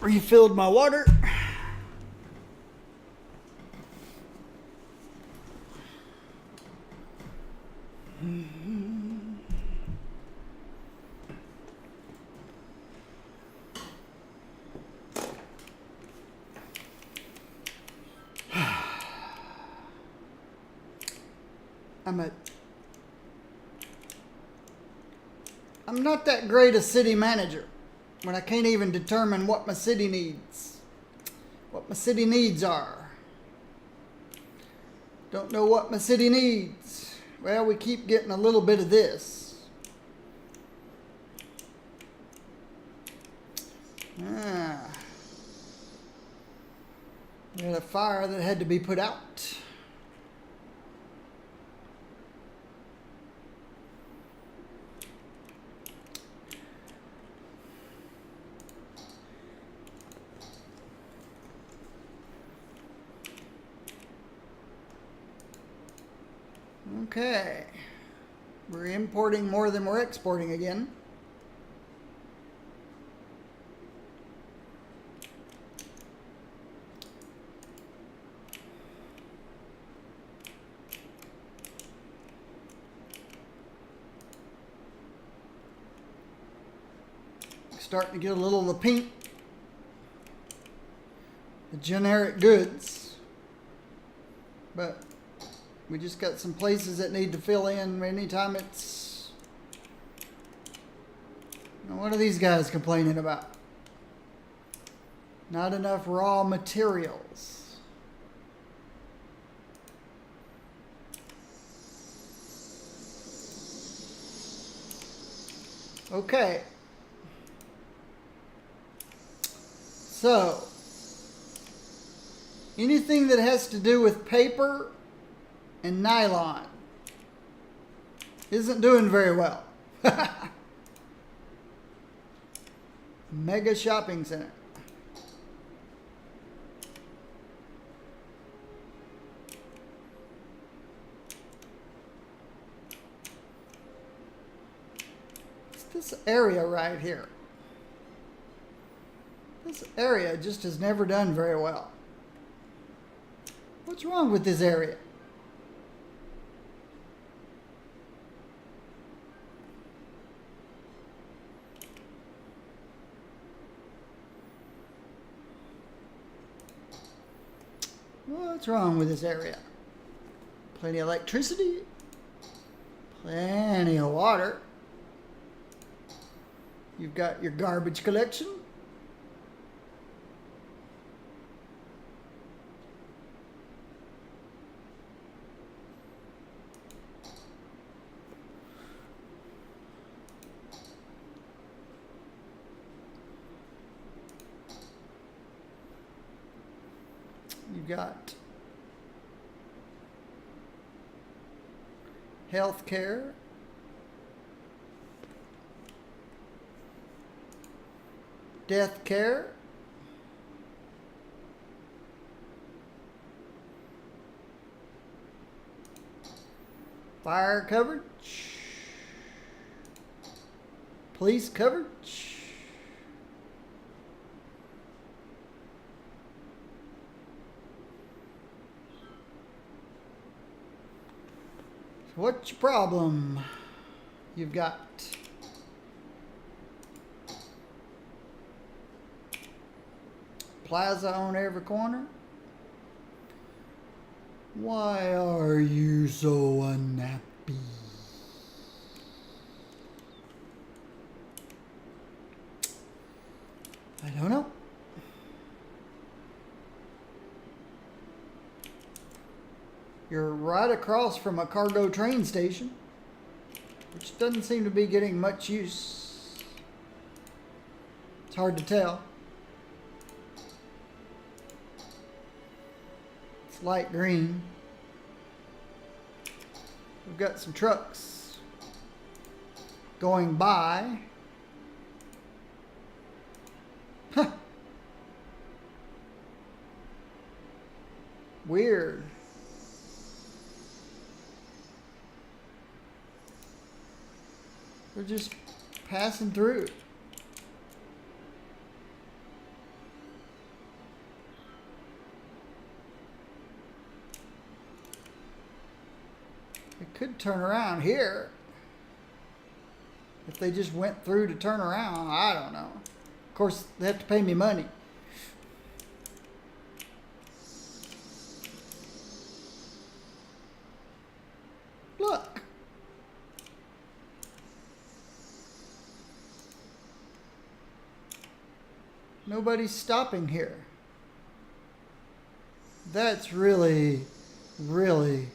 refilled my water. I'm not that great a city manager when I can't even determine what my city needs. What my city needs are. Don't know what my city needs. Well, we keep getting a little bit of this. We had a fire that had to be put out. Okay, we're importing more than we're exporting again. Starting to get a little of the pink, the generic goods, but we just got some places that need to fill in anytime it's... Now, what are these guys complaining about? Not enough raw materials. Okay. So, anything that has to do with paper and nylon isn't doing very well. Mega shopping center. It's this area right here. This area just has never done very well. What's wrong with this area? What's wrong with this area? Plenty of electricity, plenty of water. You've got your garbage collection. You've got health care, death care, fire coverage, police coverage. What's your problem? You've got plaza on every corner. Why are you so unhappy? I don't know. You're right across from a cargo train station, which doesn't seem to be getting much use. It's hard to tell. It's light green. We've got some trucks going by. Huh. Weird. We're just passing through. Could turn around here. If they just went through to turn around, I don't know. Of course, they have to pay me money. Look. Nobody's stopping here. That's really, really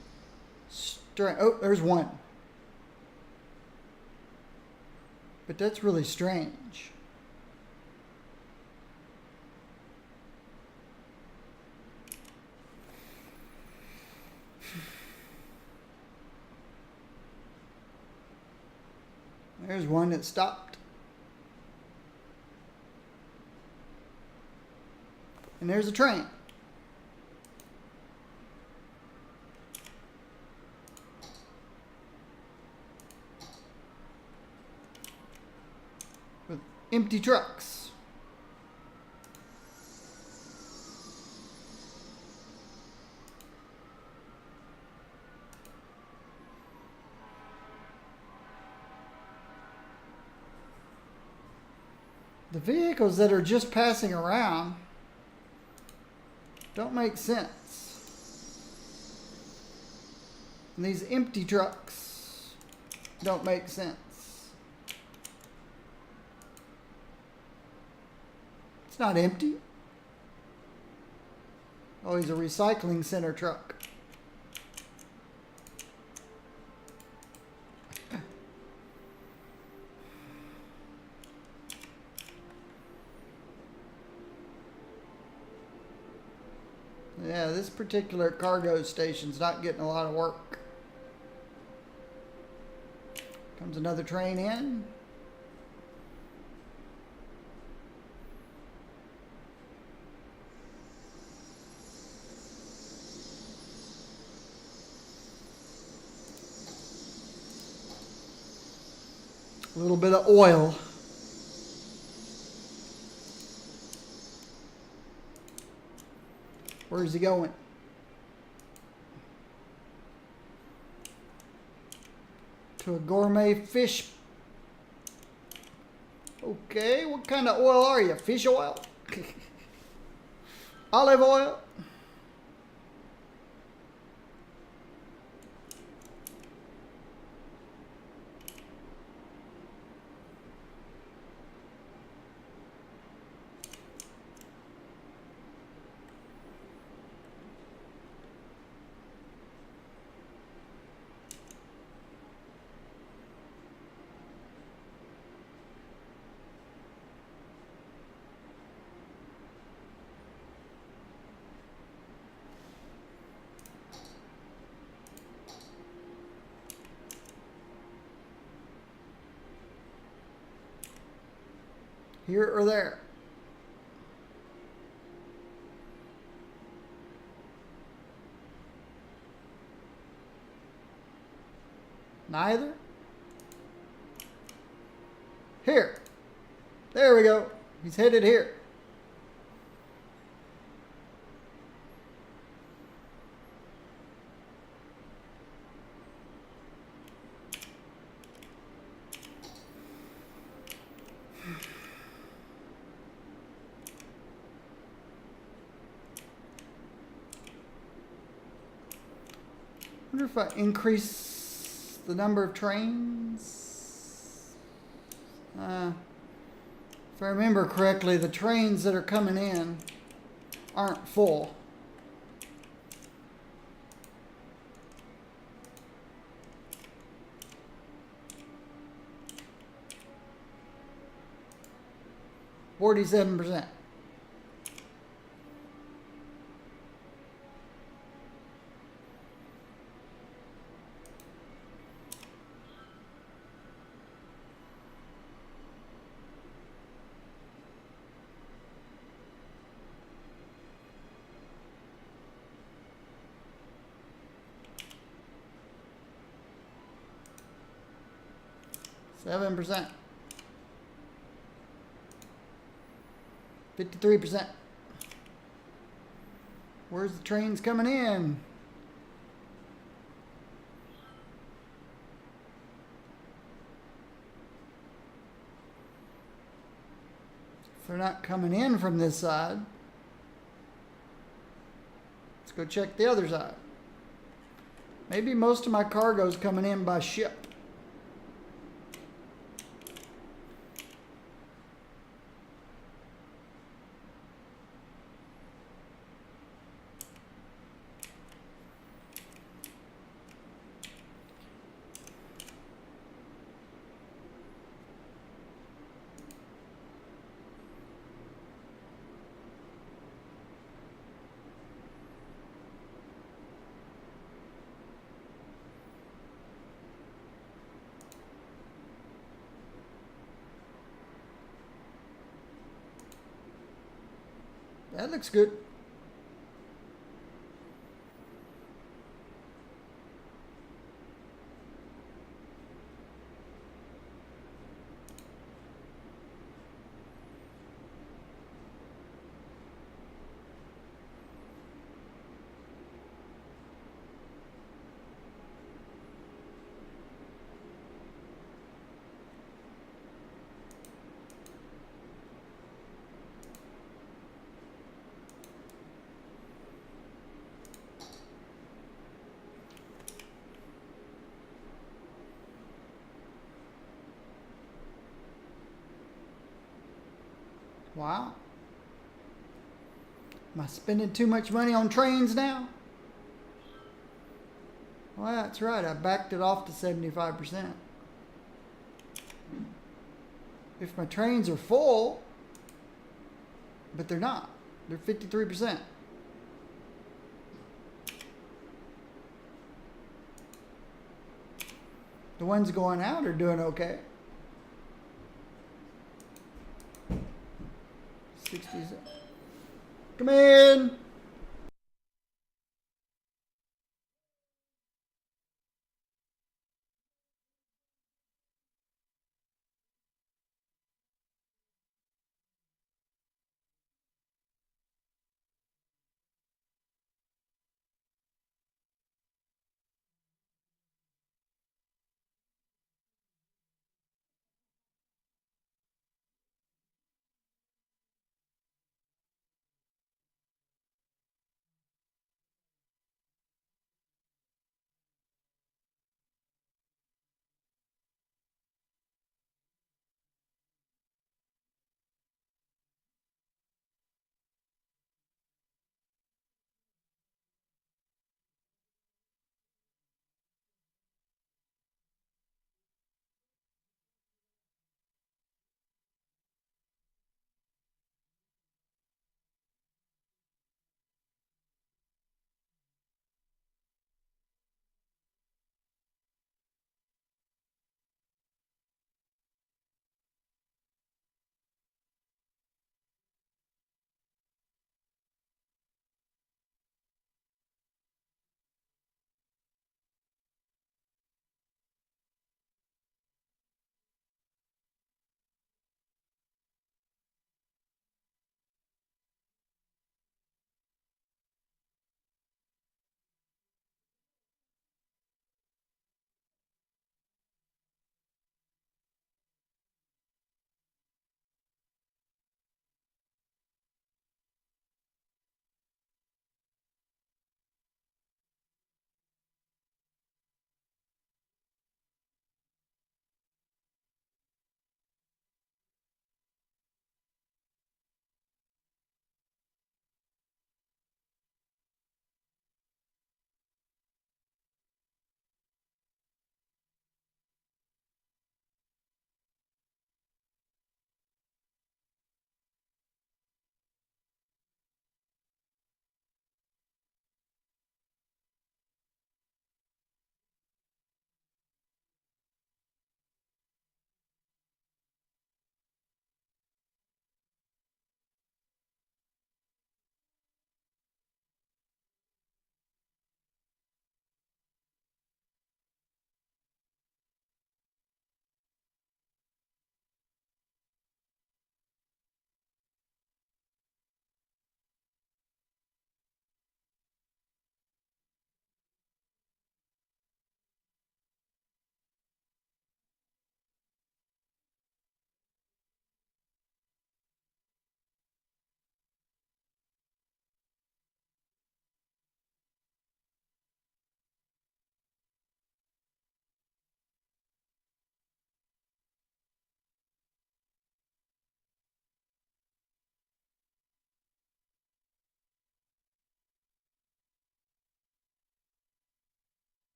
strange. Oh, there's one. But that's really strange. There's one that stopped. And there's a train. With empty trucks. The vehicles that are just passing around don't make sense. And these empty trucks don't make sense. It's not empty. Oh, he's a recycling center truck. Yeah, this particular cargo station's not getting a lot of work. Comes another train in. A little bit of oil. Where's he going? To a gourmet fish. Okay, what kind of oil are you? Fish oil? Olive oil? Here or there? Neither? Here. There we go. He's headed here. I wonder if I increase the number of trains. If I remember correctly, the trains that are coming in aren't full. %47. %7. 53%. Where's the trains coming in? they're not coming in from this side. Let's go check the other side. Maybe most of my cargo is coming in by ship. That looks good. Wow. Am I spending too much money on trains now? Well, that's right. I backed it off to 75%. If my trains are full, but they're not. They're 53%. The ones going out are doing okay. 60s. Come in.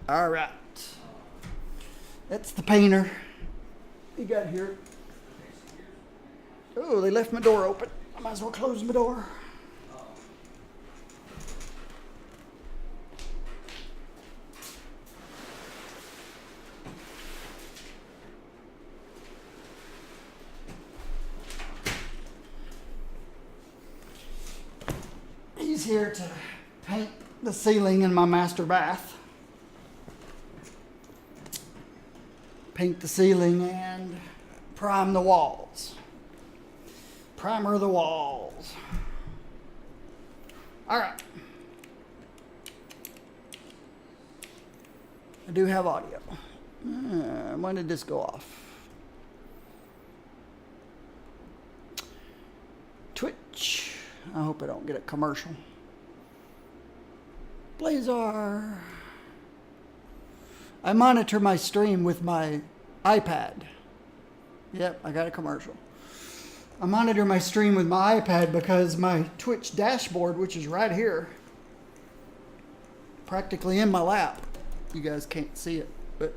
All right. That's the painter. He got here. Oh, they left my door open. I might as well close my door. He's here to paint the ceiling in my master bath. Paint the ceiling and prime the walls. Primer the walls. All right. I do have audio. When did this go off? Twitch. I hope I don't get a commercial. Blazar. I monitor my stream with my iPad. Yep, I got a commercial. I monitor my stream with my iPad because my Twitch dashboard, which is right here, practically in my lap. You guys can't see it, but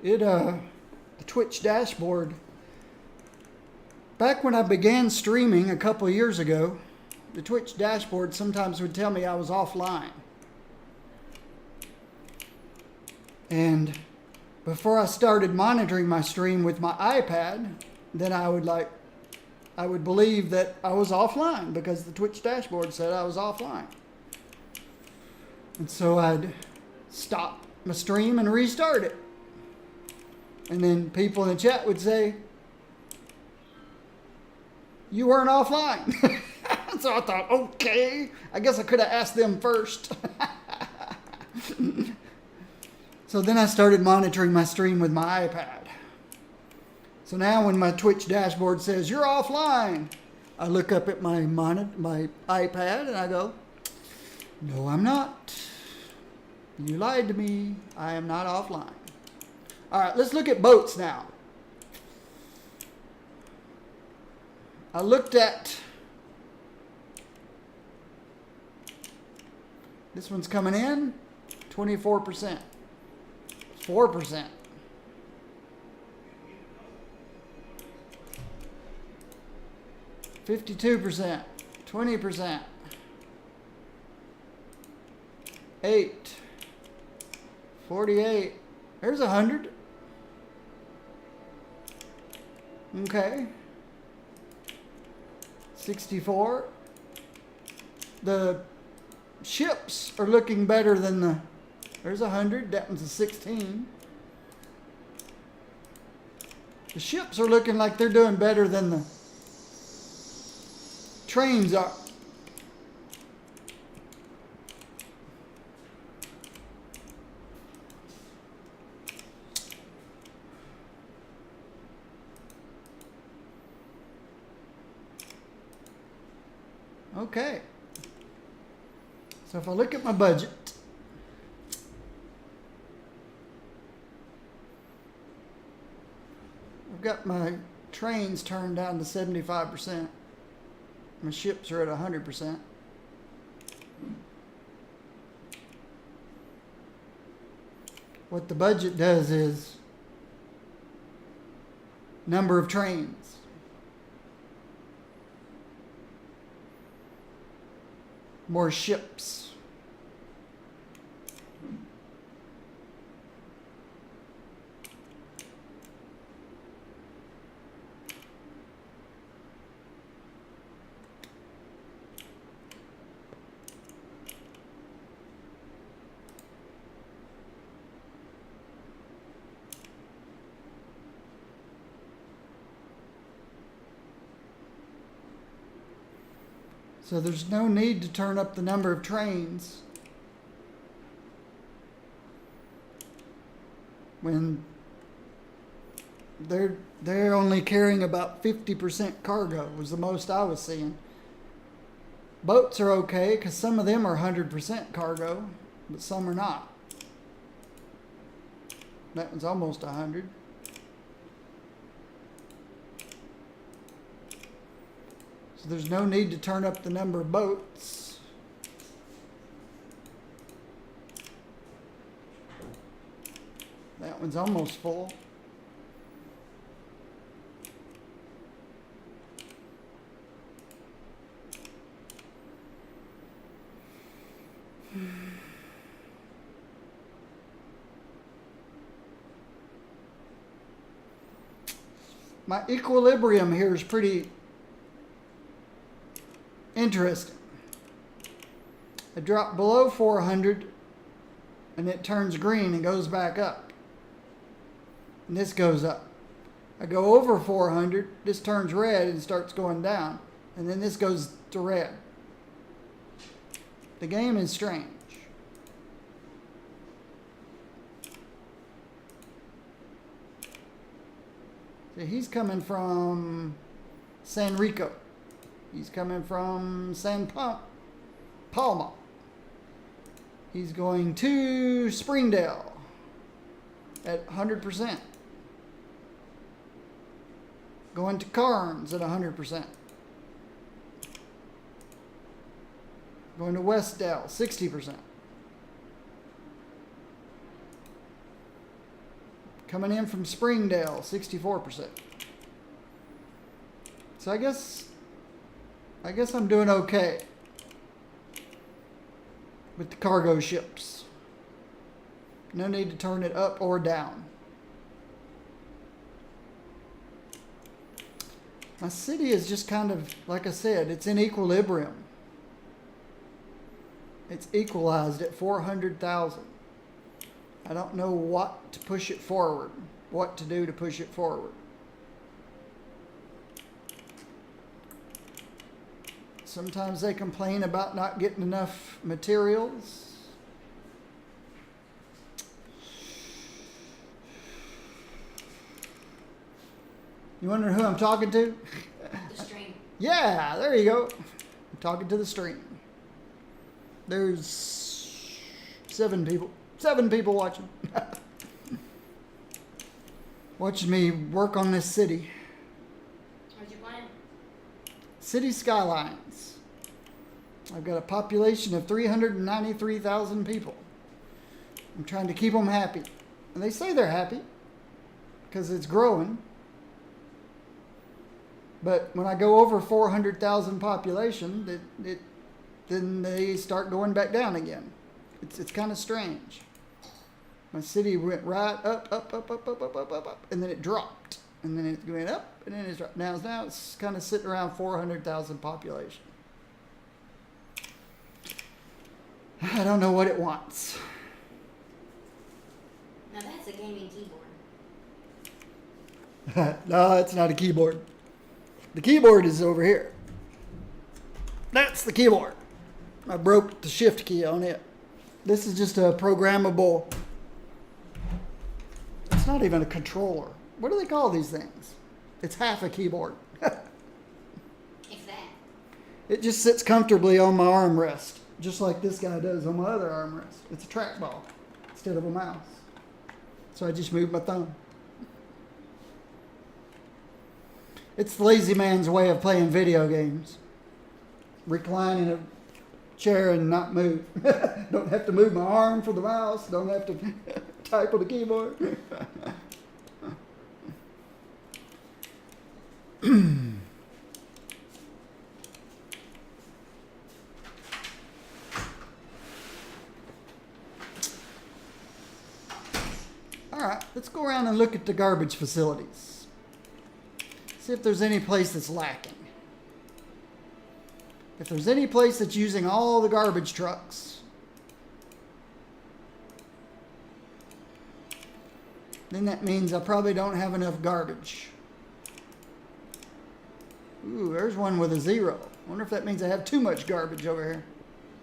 the Twitch dashboard, back when I began streaming a couple of years ago, the Twitch dashboard sometimes would tell me I was offline. And before I started monitoring my stream with my iPad, then I would believe that I was offline because the Twitch dashboard said I was offline. And so I'd stop my stream and restart it. And then people in the chat would say, "You weren't offline." So I thought, okay, I guess I could have asked them first. So then I started monitoring my stream with my iPad. So now when my Twitch dashboard says, "You're offline," I look up at my iPad and I go, "No, I'm not. You lied to me. I am not offline." All right, let's look at boats now. I looked at, this one's coming in, 24%, 4%. 52%, 20%, 8, 48, there's 100. Okay. 64. The ships are looking better than there's 100, that one's a 16. The ships are looking like they're doing better than the trains are. Okay. So if I look at my budget, I've got my trains turned down to 75%. My ships are at 100%. What the budget does is number of trains. More ships. So there's no need to turn up the number of trains when they're only carrying about 50% cargo was the most I was seeing. Boats are okay because some of them are 100% cargo, but some are not. That one's almost 100. So there's no need to turn up the number of boats. That one's almost full. My equilibrium here is pretty interesting. I drop below 400 and it turns green and goes back up. And this goes up. I go over 400, this turns red and starts going down. And then this goes to red. The game is strange. See, he's coming from San Rico. He's coming from Palma. He's going to Springdale at 100%. Going to Carnes at 100%. Going to Westdale, 60%. Coming in from Springdale, 64%. So I guess I'm doing okay with the cargo ships. No need to turn it up or down. My city is just kind of, like I said, it's in equilibrium. It's equalized at 400,000. I don't know what to push it forward, what to do to push it forward. Sometimes they complain about not getting enough materials. You wondering who I'm talking to? The stream. Yeah, there you go. I'm talking to the stream. There's 7 people. 7 people watching. Watching me work on this city. What you playing? City Skylines. I've got a population of 393,000 people. I'm trying to keep them happy. And they say they're happy because it's growing. But when I go over 400,000 population, then they start going back down again. It's kind of strange. My city went right up, and then it dropped. And then it went up, and then it dropped. Now it's kind of sitting around 400,000 population. I don't know what it wants. Now that's a gaming keyboard. No, it's not a keyboard. The keyboard is over here. That's the keyboard. I broke the shift key on it. This is just a programmable. It's not even a controller. What do they call these things? It's half a keyboard. It's that. It just sits comfortably on my armrest, just like this guy does on my other armrest. It's a trackball instead of a mouse. So I just move my thumb. It's the lazy man's way of playing video games. Recline in a chair and not move. Don't have to move my arm for the mouse. Don't have to type on the keyboard. All right, let's go around and look at the garbage facilities. See if there's any place that's lacking. If there's any place that's using all the garbage trucks, then that means I probably don't have enough garbage. Ooh, there's one with a 0. I wonder if that means I have too much garbage over here.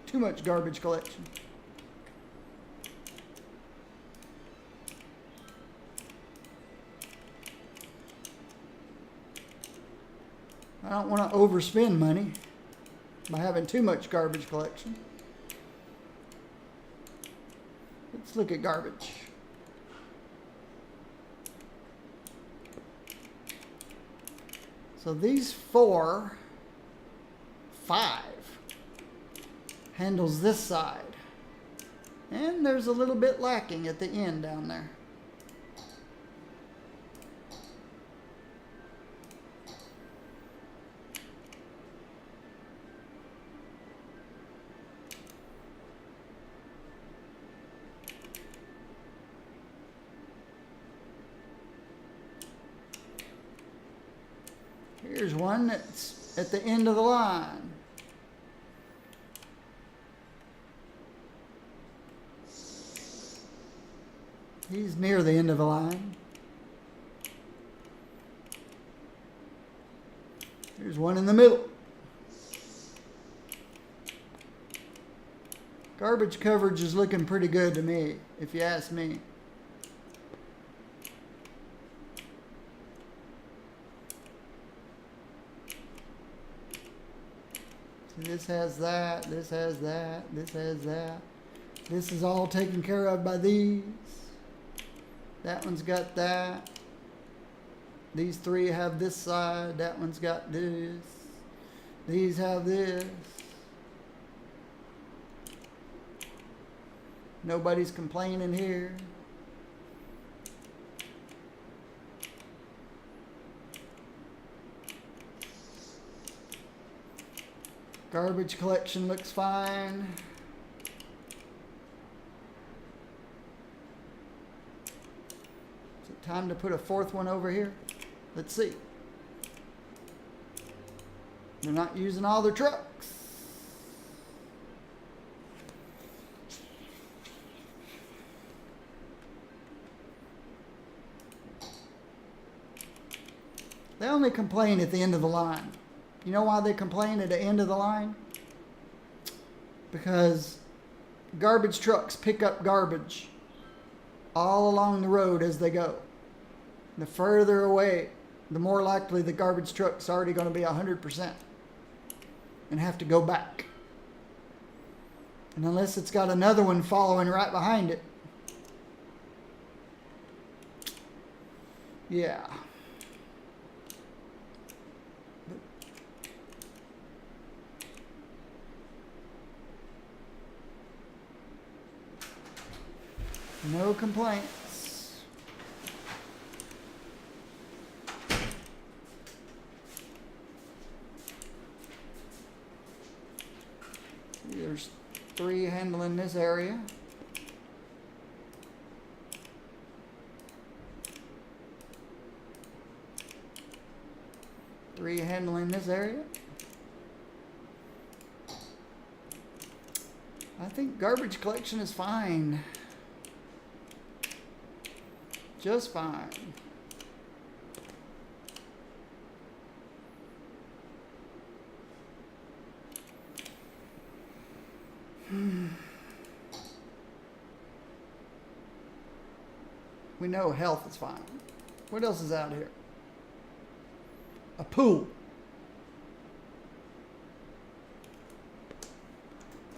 Too much garbage collection. I don't want to overspend money by having too much garbage collection. Let's look at garbage. So these 5 handles this side. And there's a little bit lacking at the end down there. Here's one that's at the end of the line. He's near the end of the line. Here's one in the middle. Garbage coverage is looking pretty good to me, if you ask me. So this has that, this has that, this has that. This is all taken care of by these. That one's got that. These three have this side. That one's got this. These have this. Nobody's complaining here. Garbage collection looks fine. Is it time to put a fourth one over here? Let's see. They're not using all their trucks. They only complain at the end of the line. You know why they complain at the end of the line? Because garbage trucks pick up garbage all along the road as they go. The further away, the more likely the garbage truck's already going to be 100% and have to go back. And unless it's got another one following right behind it. Yeah. No complaints. There's 3 handling this area. Three handling this area. I think garbage collection is fine. Just fine. We know health is fine. What else is out here? A pool.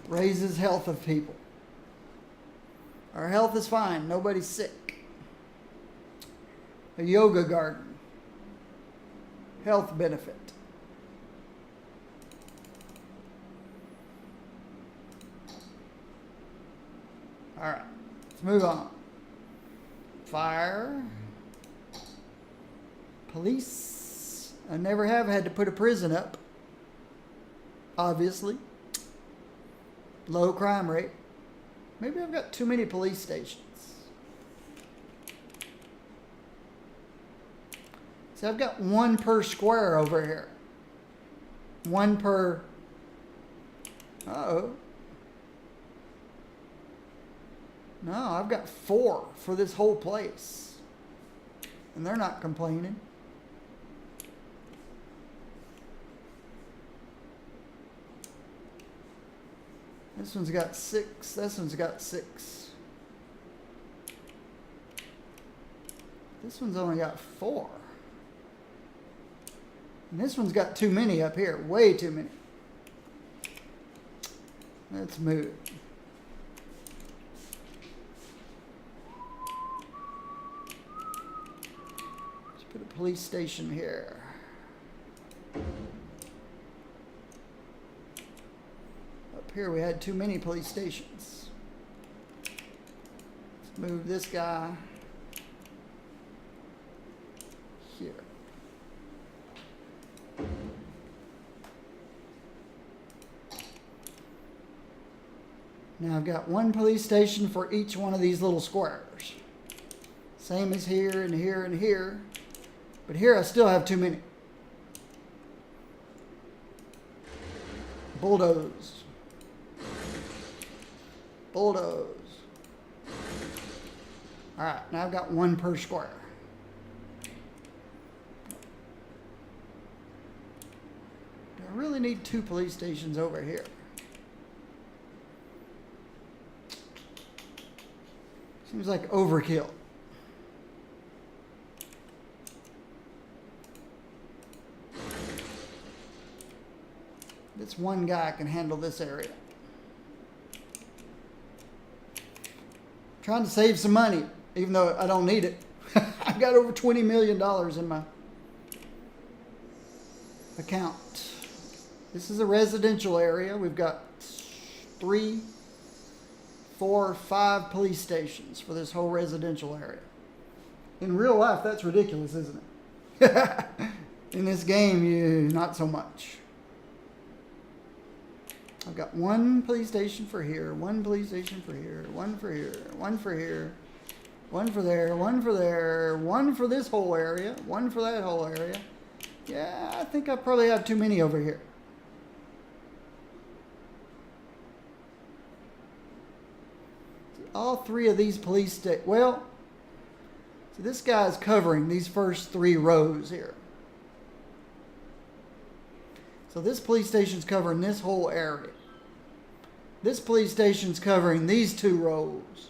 Raises health of people. Our health is fine. Nobody's sick. A yoga garden. Health benefit. All right, let's move on. Fire. Police. I never have had to put a prison up. Obviously. Low crime rate. Maybe I've got too many police stations. See, I've got 1 per square over here. 1 per... Uh-oh. No, I've got 4 for this whole place. And they're not complaining. This one's got 6. This one's got 6. This one's only got 4. And this one's got too many up here. Way too many. Let's move. Let's put a police station here. Up here we had too many police stations. Let's move this guy here. Now I've got 1 police station for each one of these little squares. Same as here and here and here. But here I still have too many. Bulldoze. Bulldoze. Alright, now I've got one per square. Do I really need 2 police stations over here? Seems like overkill. This one guy can handle this area. Trying to save some money, even though I don't need it. I've got over $20 million in my account. This is a residential area. We've got 3, 4, 5 police stations for this whole residential area. In real life, that's ridiculous, isn't it? In this game, not so much. I've got 1 police station for here, 1 police station for here, 1 for here, 1 for here, 1 for there, 1 for there, 1 for this whole area, 1 for that whole area. Yeah, I think I probably have too many over here. All 3 of these police stations, well, so this guy's covering these first 3 rows here. So this police station's covering this whole area. This police station's covering these 2 rows,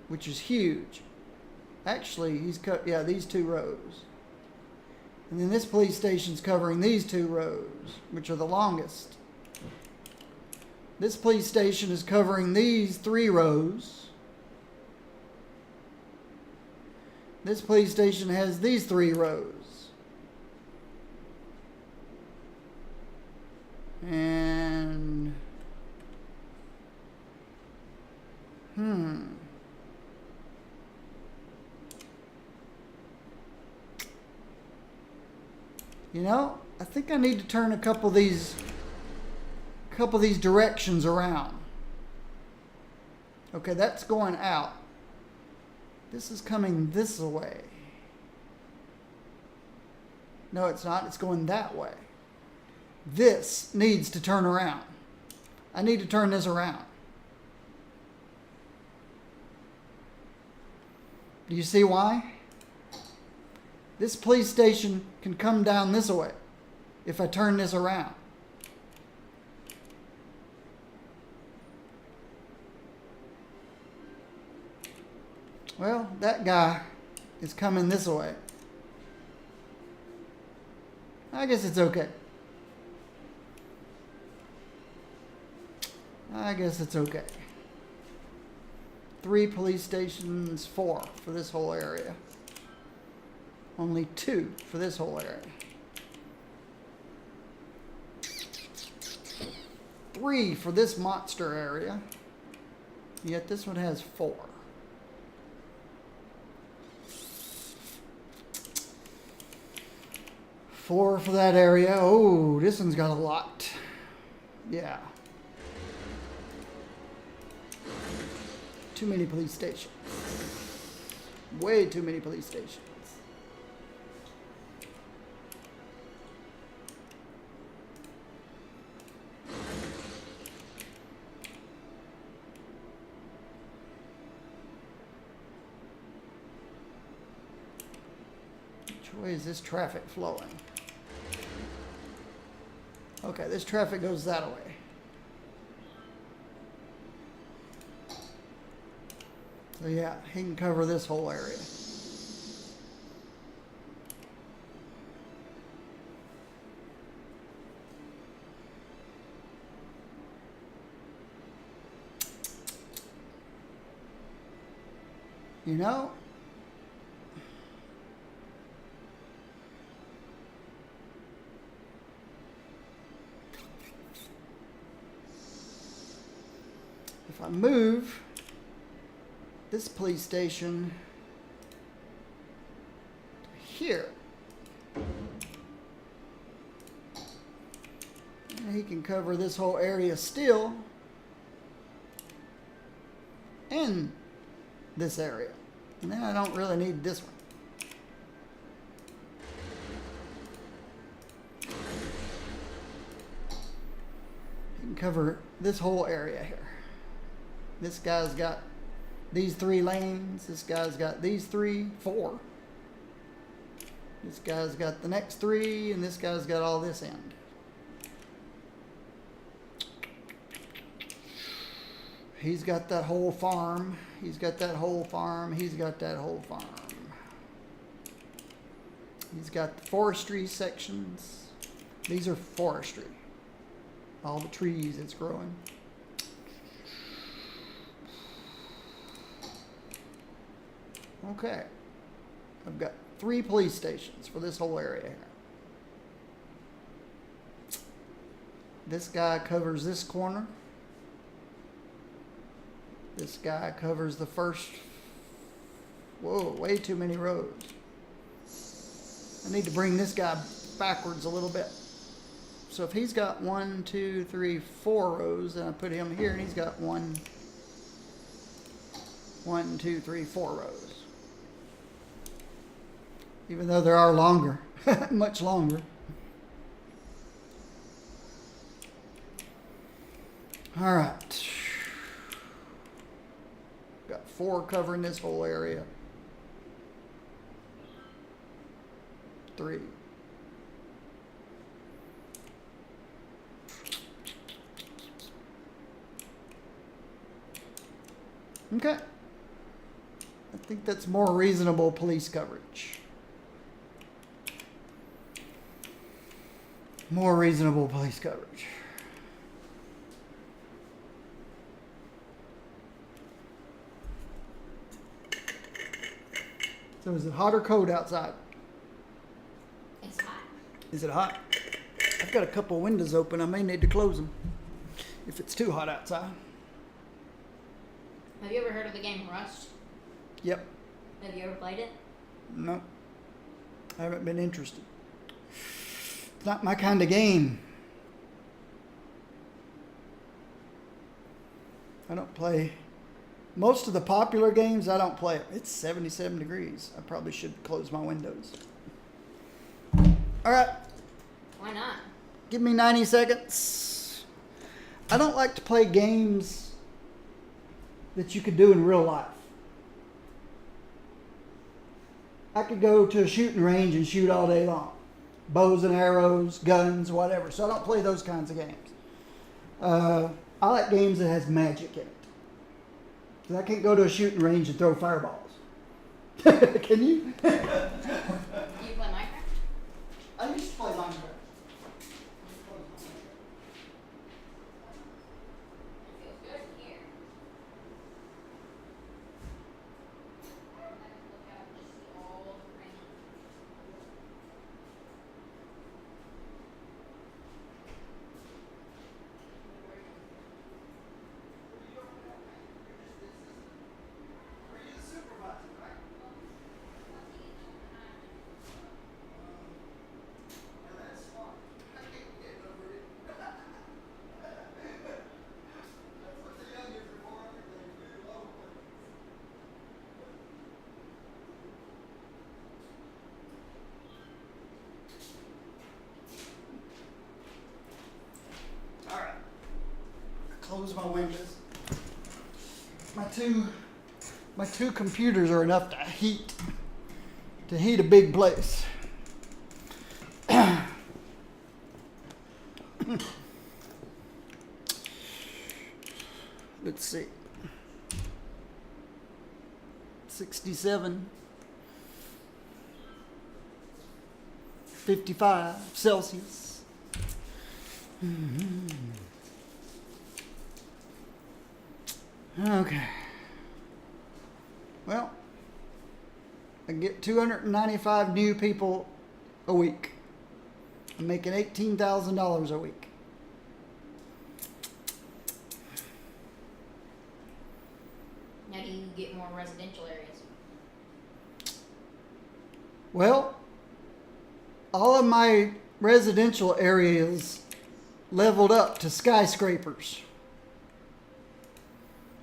which is huge. Actually, these 2 rows. And then this police station's covering these 2 rows, which are the longest. This police station is covering these 3 rows. This police station has these 3 rows. And you know, I think I need to turn a couple of these directions around. Okay, that's going out. This is coming this way. No, it's not. It's going that way. This needs to turn around. I need to turn this around. Do you see why? This police station can come down this way if I turn this around. Well, that guy is coming this way. I guess it's okay. I guess it's okay. 3 police stations, 4 for this whole area. Only 2 for this whole area. 3 for this monster area. Yet this one has 4. Four for that area. Oh, this one's got a lot. Yeah. Too many police stations. Way too many police stations. Which way is this traffic flowing? Okay, this traffic goes that way. So yeah, he can cover this whole area. You know, if I move this police station to here, and he can cover this whole area still, and this area. And then I don't really need this one. cover this whole area here. This guy's got these 3 lanes. This guy's got these 4. This guy's got the next 3, and this guy's got all this end. He's got that whole farm. He's got that whole farm. He's got that whole farm. He's got the forestry sections. These are forestry. All the trees it's growing. Okay. I've got 3 police stations for this whole area here. This guy covers this corner. This guy covers the first. Whoa, way too many rows. I need to bring this guy backwards a little bit. So if he's got 1, 2, 3, 4 rows, then I put him here, and he's got 1, 2, 3, 4 rows. Even though there are longer, much longer. All right. Got 4 covering this whole area. 3. Okay. I think that's more reasonable police coverage. More reasonable police coverage. So is it hot or cold outside? It's hot. Is it hot? I've got a couple of windows open. I may need to close them if it's too hot outside. Have you ever heard of the game Rust? Yep. Have you ever played it? No. I haven't been interested. It's not my kind of game. I don't play. Most of the popular games, I don't play. It's 77 degrees. I probably should close my windows. All right. Why not? Give me 90 seconds. I don't like to play games that you could do in real life. I could go to a shooting range and shoot all day long. Bows and arrows, guns, whatever. So I don't play those kinds of games. I like games that has magic in it. 'Cause I can't go to a shooting range and throw fireballs. Can you? You play Minecraft? I used to play Minecraft. It feels good in here. Look out and just see all the rain. Close my windows. My two computers are enough to heat a big place. Let's see. 67, 55 Celsius. Okay. Well, I get 295 new people a week. I'm making $18,000 a week. Now do you get more residential areas? Well, all of my residential areas leveled up to skyscrapers.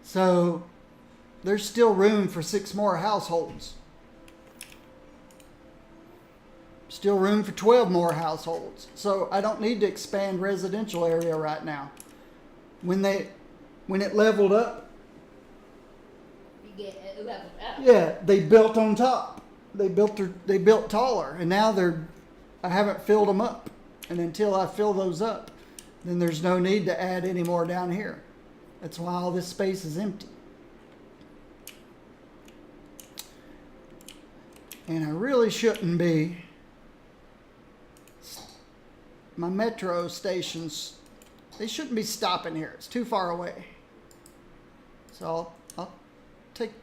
So there's still room for 6 more households. Still room for 12 more households. So I don't need to expand residential area right now. when it leveled up, You get it leveled up. yeah, they built on top. They built taller, and now I haven't filled them up. And until I fill those up, then there's no need to add any more down here. That's why all this space is empty. And I really shouldn't be. My metro stations, they shouldn't be stopping here. It's too far away. So I'll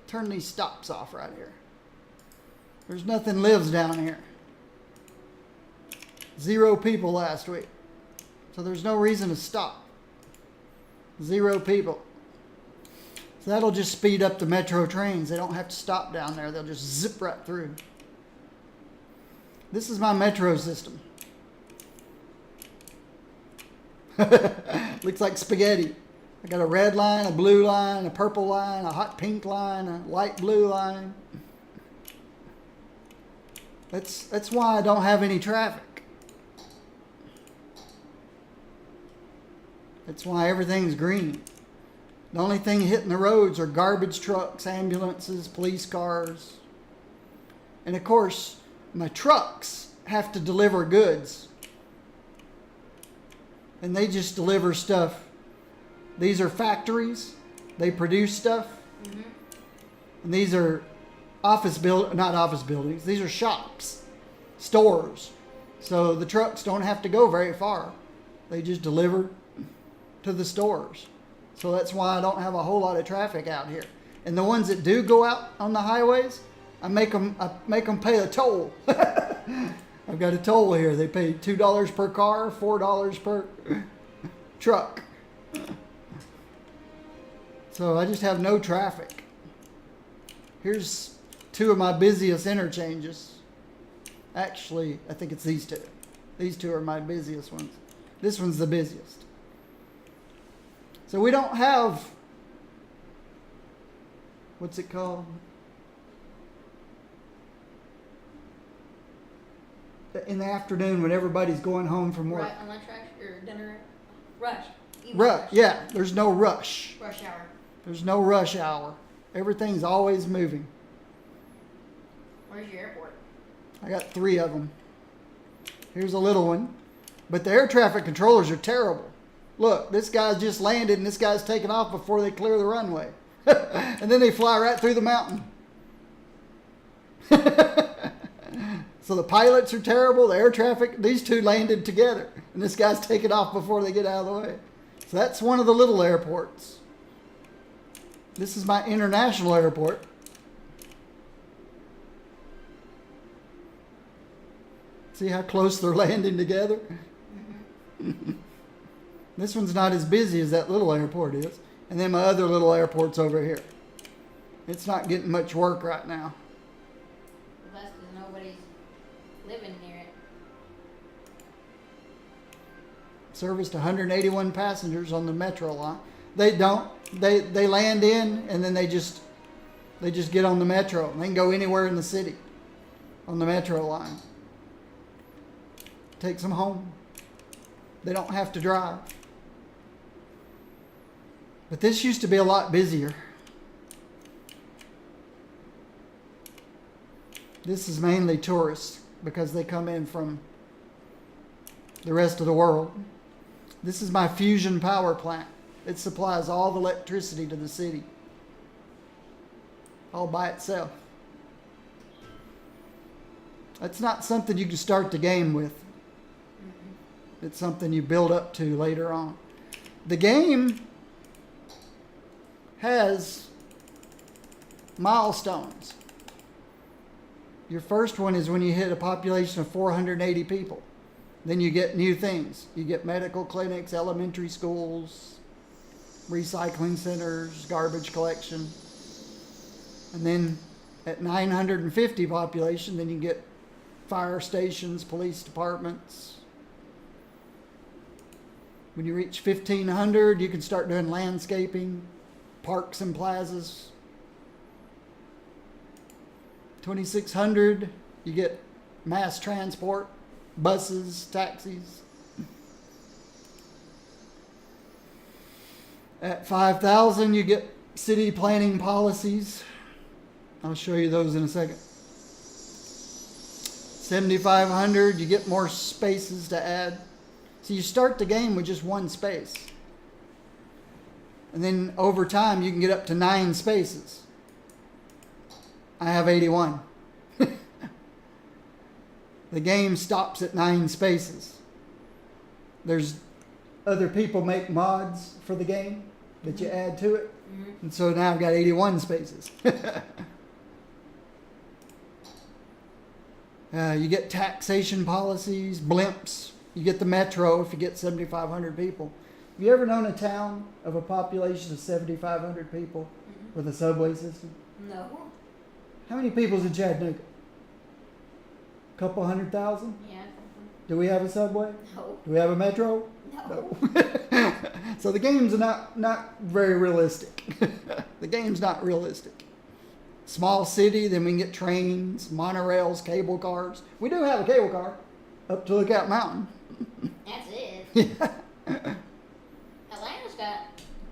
turn these stops off right here. There's nothing lives down here. 0 people last week. So there's no reason to stop. 0 people. So that'll just speed up the metro trains. They don't have to stop down there. They'll just zip right through. This is my metro system. Looks like spaghetti. I got a red line, a blue line, a purple line, a hot pink line, a light blue line. That's why I don't have any traffic. That's why everything's green. The only thing hitting the roads are garbage trucks, ambulances, police cars. And of course, my trucks have to deliver goods. And they just deliver stuff. These are factories. They produce stuff. Mm-hmm. And these are not office buildings. These are shops, stores. So the trucks don't have to go very far. They just deliver to the stores. So that's why I don't have a whole lot of traffic out here. And the ones that do go out on the highways, I make them pay a toll. I've got a toll here. They pay $2 per car, $4 per truck. So I just have no traffic. Here's 2 of my busiest interchanges. Actually, I think it's these 2. These 2 are my busiest ones. This one's the busiest. So we don't have, what's it called? In the afternoon when everybody's going home from work. Right, lunch or dinner. Rush. Rush. Yeah, there's no rush. Rush hour. There's no rush hour. Everything's always moving. Where's your airport? I got 3 of them. Here's a little one. But the air traffic controllers are terrible. Look, this guy's just landed and this guy's taking off before they clear the runway. And then they fly right through the mountain. So the pilots are terrible, the air traffic, these 2 landed together. And this guy's taking off before they get out of the way. So that's one of the little airports. This is my international airport. See how close they're landing together? Mm-hmm. This one's not as busy as that little airport is. And then my other little airport's over here. It's not getting much work right now. That's because nobody's living near it. Serviced 181 passengers on the metro line. They don't. They land in and then they just get on the metro. They can go anywhere in the city on the metro line. Takes them home. They don't have to drive. But this used to be a lot busier. This is mainly tourists because they come in from the rest of the world. This is my fusion power plant. It supplies all the electricity to the city. All by itself. That's not something you can start the game with. It's something you build up to later on. The game has milestones. Your first one is when you hit a population of 480 people. Then you get new things. You get medical clinics, elementary schools, recycling centers, garbage collection. And then at 950 population, then you get fire stations, police departments. When you reach 1,500, you can start doing landscaping, parks and plazas. 2,600, you get mass transport, buses, taxis. At 5,000, you get city planning policies. I'll show you those in a second. 7,500, you get more spaces to add. So you start the game with just one space. And then over time, you can get up to 9 spaces. I have 81. The game stops at 9 spaces. There's other people make mods for the game that you add to it. Mm-hmm. And so now I've got 81 spaces. You get taxation policies, blimps. You get the metro if you get 7,500 people. Have you ever known a town of a population of 7,500 people with a subway system? No. How many people's in Chattanooga? A couple 100,000? Yeah. Do we have a subway? No. Do we have a metro? No. So the game's not very realistic. The game's not realistic. Small city, then we can get trains, monorails, cable cars. We do have a cable car up to Lookout Mountain. That's it. Yeah. Atlanta's got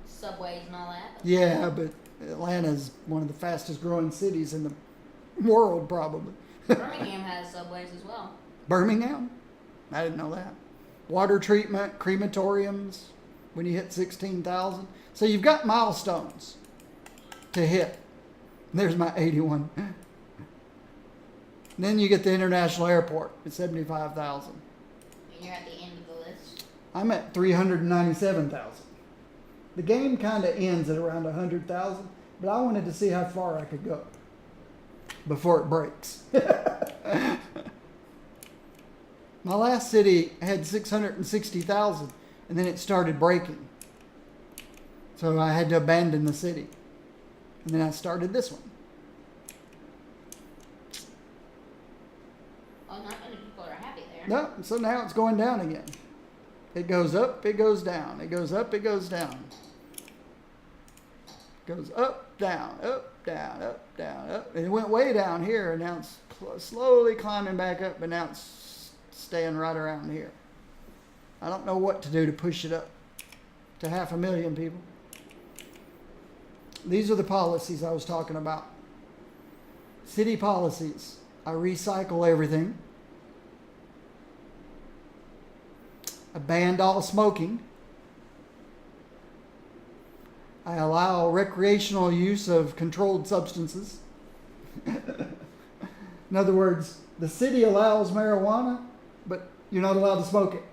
subways and all that. Yeah, but Atlanta's one of the fastest growing cities in the world, probably. Birmingham has subways as well. Birmingham? I didn't know that. Water treatment, crematoriums, when you hit 16,000. So you've got milestones to hit. There's my 81. Then you get the international airport at 75,000. And you're at the end of the list. I'm at 397,000. The game kind of ends at around 100,000, but I wanted to see how far I could go before it breaks. My last city had 660,000, and then it started breaking. So I had to abandon the city. And then I started this one. Well, not many people are happy there. No, so now it's going down again. It goes up, it goes down. It goes up, it goes down. Goes up, down, up, down, up, down, up. And it went way down here, and now it's slowly climbing back up, but now it's staying right around here. I don't know what to do to push it up to 500,000 people. These are the policies I was talking about. City policies. I recycle everything. I banned all smoking. I allow recreational use of controlled substances. In other words, the city allows marijuana, but you're not allowed to smoke it.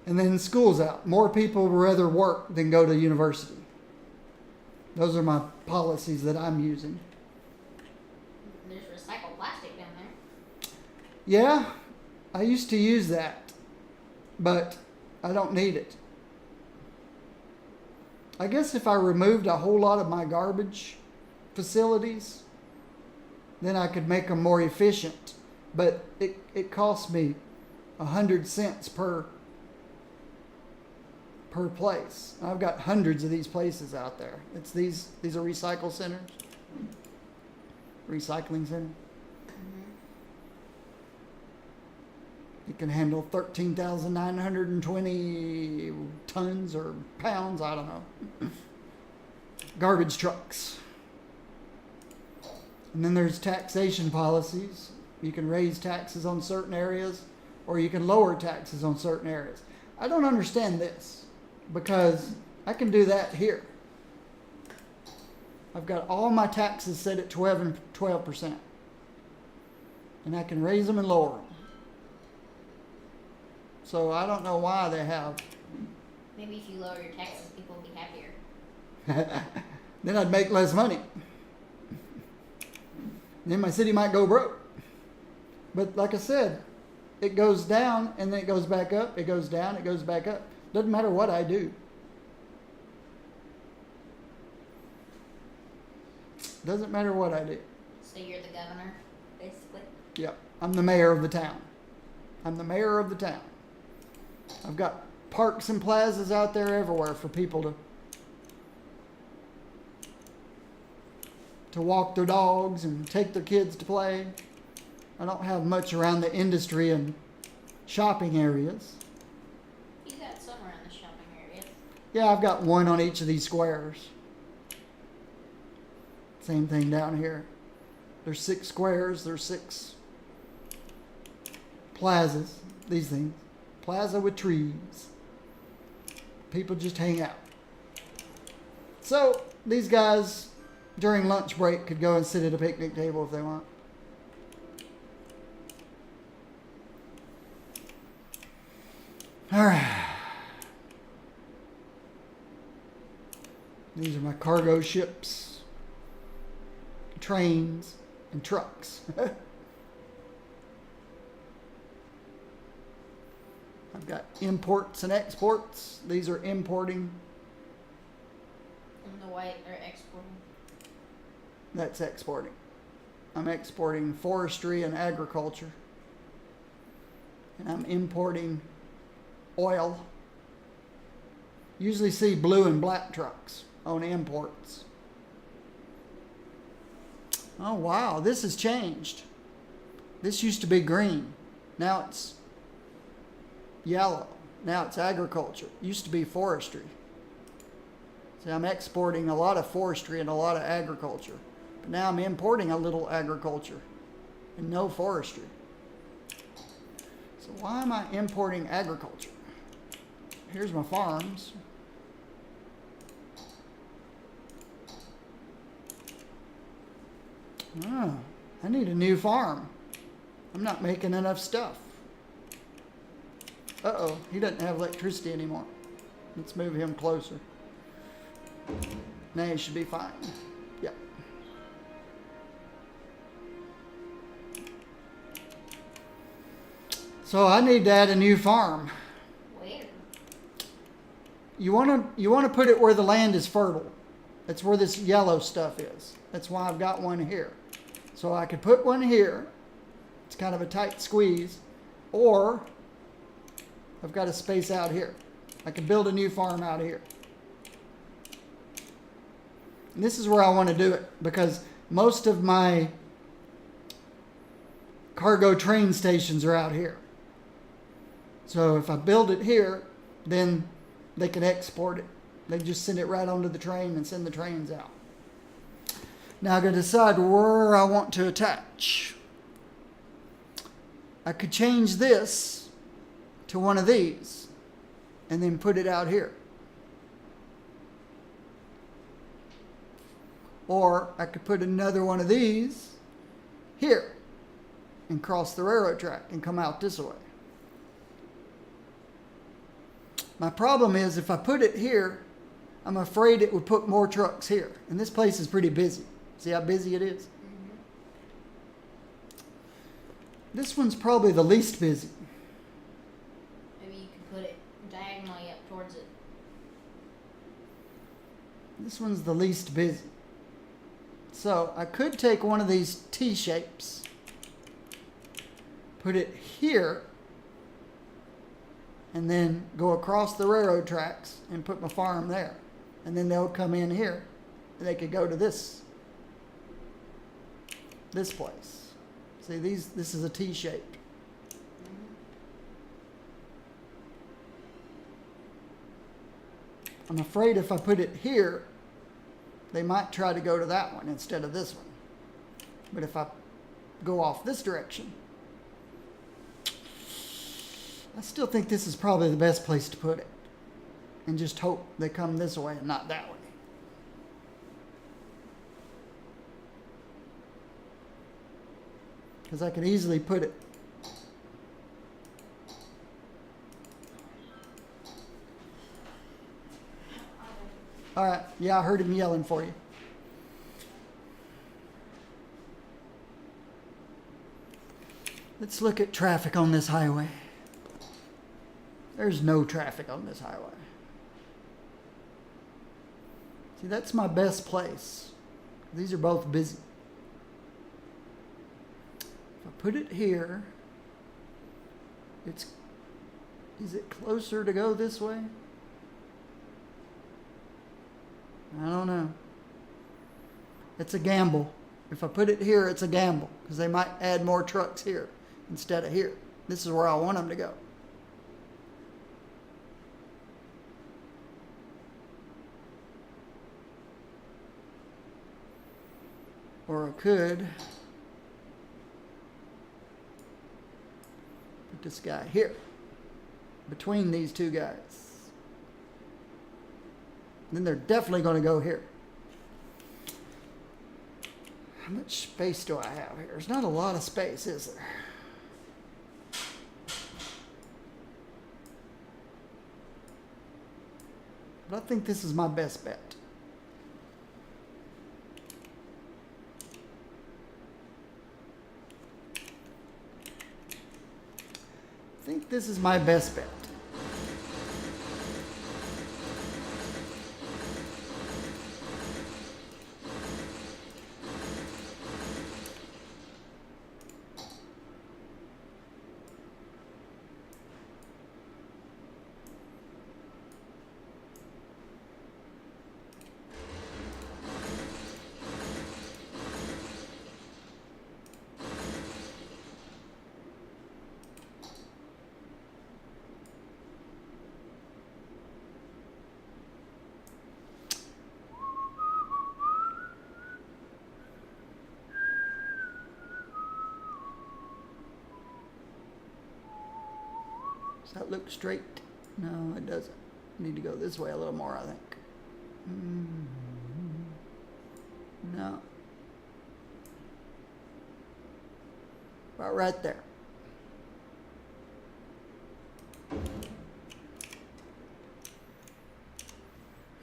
And then school's out. More people would rather work than go to university. Those are my policies that I'm using. There's recycled plastic down there. Yeah, I used to use that, but I don't need it. I guess if I removed a whole lot of my garbage facilities, then I could make them more efficient. But it costs me 100 cents per place. I've got hundreds of these places out there. These are recycle centers. Recycling center. You can handle 13,920 tons or pounds, I don't know. Garbage trucks. And then there's taxation policies. You can raise taxes on certain areas, or you can lower taxes on certain areas. I don't understand this, because I can do that here. I've got all my taxes set at 12%. And I can raise them and lower them. So I don't know why they have. Maybe if you lower your taxes, people will be happier. Then I'd make less money. Then my city might go broke. But like I said, it goes down and then it goes back up. It goes down, it goes back up. Doesn't matter what I do. Doesn't matter what I do. So you're the governor, basically? Yep. I'm the mayor of the town. I'm the mayor of the town. I've got parks and plazas out there everywhere for people to walk their dogs and take their kids to play. I don't have much around the industry and shopping areas. You got some around the Yeah, I've got one on each of these squares. Same thing down here. There's 6 squares. There's 6 plazas. These things. Plaza with trees. People just hang out. So these guys, during lunch break, could go and sit at a picnic table if they want. All right. These are my cargo ships, trains, and trucks. I've got imports and exports. These are importing. And the white are exporting. That's exporting. I'm exporting forestry and agriculture. And I'm importing oil. Usually see blue and black trucks on imports. Oh wow, this has changed. This used to be green. Now it's yellow. Now it's agriculture. Used to be forestry. See, I'm exporting a lot of forestry and a lot of agriculture. But now I'm importing a little agriculture and no forestry. So why am I importing agriculture? Here's my farms. Oh, I need a new farm. I'm not making enough stuff. Uh-oh, he doesn't have electricity anymore. Let's move him closer. Now he should be fine. Yep. So I need to add a new farm. Where? You want to put it where the land is fertile. That's where this yellow stuff is. That's why I've got one here. So I could put one here. It's kind of a tight squeeze. Or I've got a space out here. I could build a new farm out here. And this is where I want to do it because most of my cargo train stations are out here. So if I build it here, then they can export it. They just send it right onto the train and send the trains out. Now I've got to decide where I want to attach. I could change this to one of these and then put it out here. Or I could put another one of these here and cross the railroad track and come out this way. My problem is if I put it here, I'm afraid it would put more trucks here. And this place is pretty busy. See how busy it is? Mm-hmm. This one's probably the least busy. Maybe you could put it diagonally up towards it. This one's the least busy. So I could take one of these T-shapes, put it here, and then go across the railroad tracks and put my farm there. And then they'll come in here and they could go to this place. See, this is a T-shape. I'm afraid if I put it here, they might try to go to that one instead of this one. But if I go off this direction, I still think this is probably the best place to put it. And just hope they come this way and not that way. Because I could easily put it all right. Yeah, I heard him yelling for you. Let's look at traffic on this highway. There's no traffic on this highway. See, that's my best place. These are both busy. If I put it here, is it closer to go this way? I don't know. It's a gamble. If I put it here, it's a gamble because they might add more trucks here instead of here. This is where I want them to go. Or I could put this guy here, between these two guys. Then they're definitely going to go here. How much space do I have here? There's not a lot of space, is there? But I think this is my best bet. I think this is my best bet. Does that look straight? No, it doesn't. Need to go this way a little more, I think. No. About right there.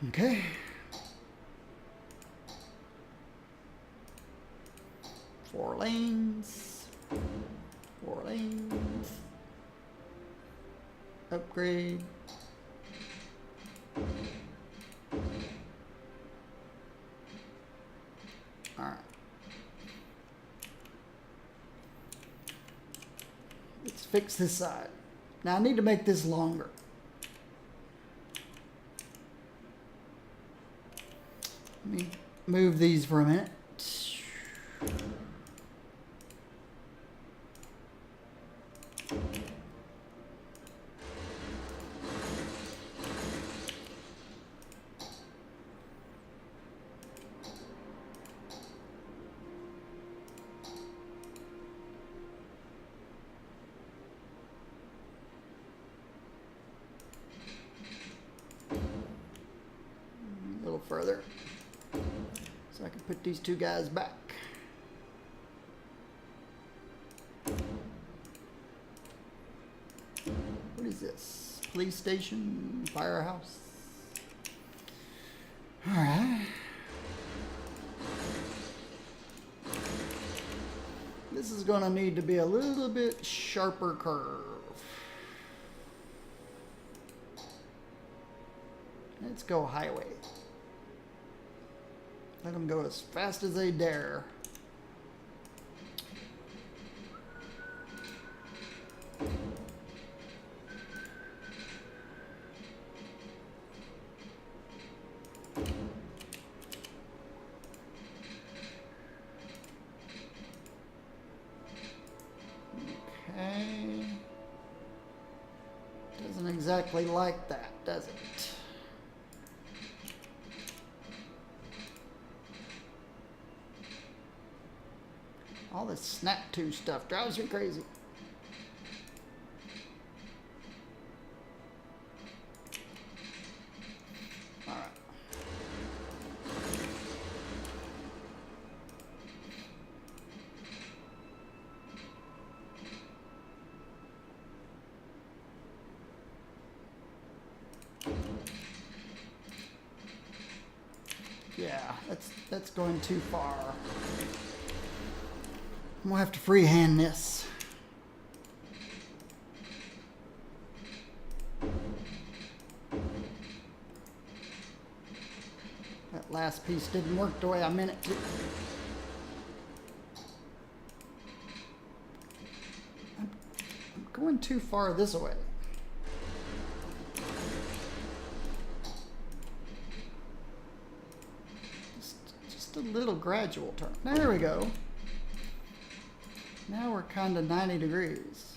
Okay. 4 lanes. 4 lanes. Upgrade. All right. Let's fix this side. Now I need to make this longer. Let me move these for a minute. Further so I can put these two guys back. What is this? Police station? Firehouse? All right. This is going to need to be a little bit sharper curve. Let's go highway. Let them go as fast as they dare. Okay. Doesn't exactly like that, does it? All this snap to stuff drives me crazy. All right. Yeah, that's going too far. I'm gonna have to freehand this. That last piece didn't work the way I meant it to. I'm going too far this way. Just a little gradual turn. There we go. Now we're kind of 90 degrees.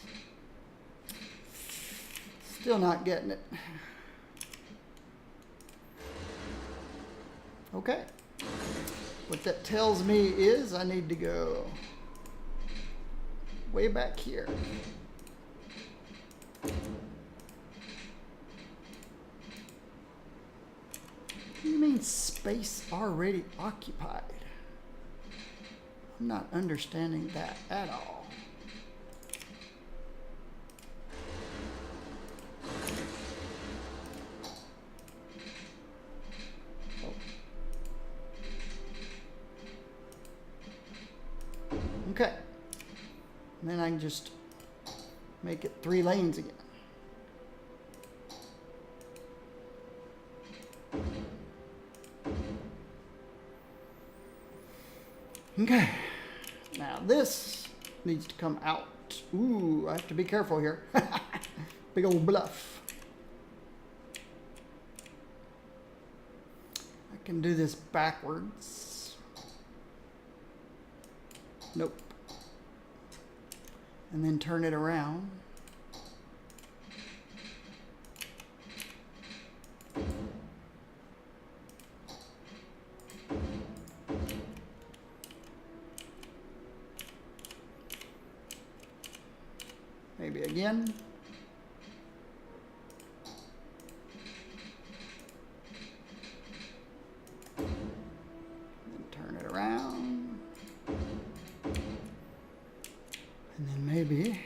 Still not getting it. Okay. What that tells me is I need to go way back here. What do you mean space already occupied? I'm not understanding that at all. Okay. And then I can just make it 3 lanes again. Okay. Now this needs to come out. Ooh, I have to be careful here. Big old bluff. I can do this backwards. Nope. And then turn it around. Maybe again. Then turn it around. And then maybe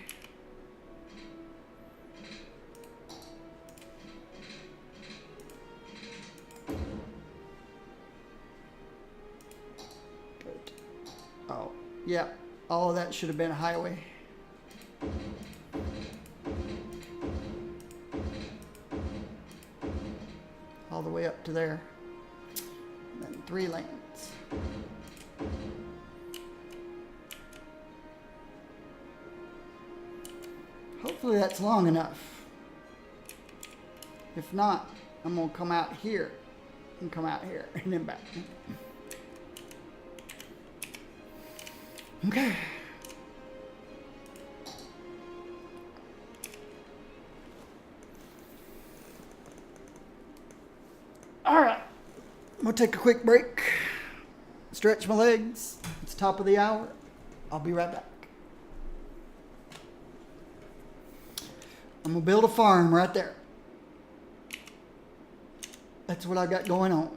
good. Oh, yeah. All of that should have been a highway. All the way up to there. And then 3 lanes. Hopefully that's long enough. If not, I'm going to come out here and come out here and then back. Okay. All right. I'm going to take a quick break, stretch my legs. It's top of the hour. I'll be right back. I'm going to build a farm right there. That's what I got going on.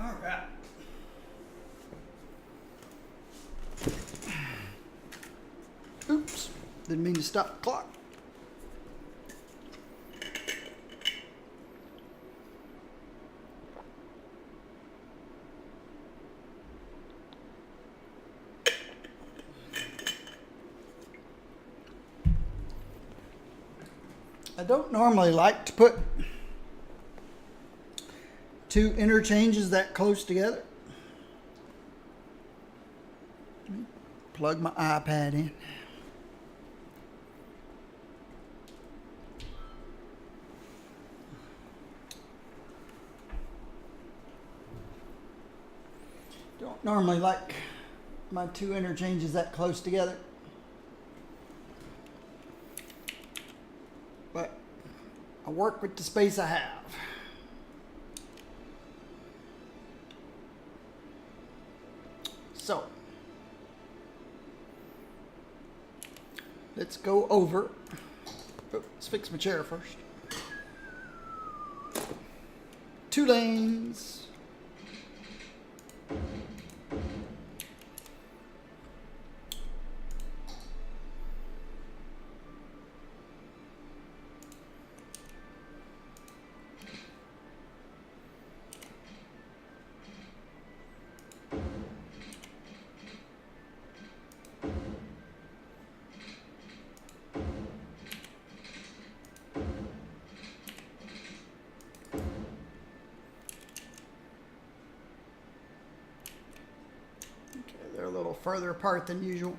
All right. Oops, didn't mean to stop the clock. I don't normally like to put 2 interchanges that close together. Plug my iPad in. Don't normally like my 2 interchanges that close together. But I'll work with the space I have. So, let's go over. Oh, let's fix my chair first. 2 lanes. They're a little further apart than usual.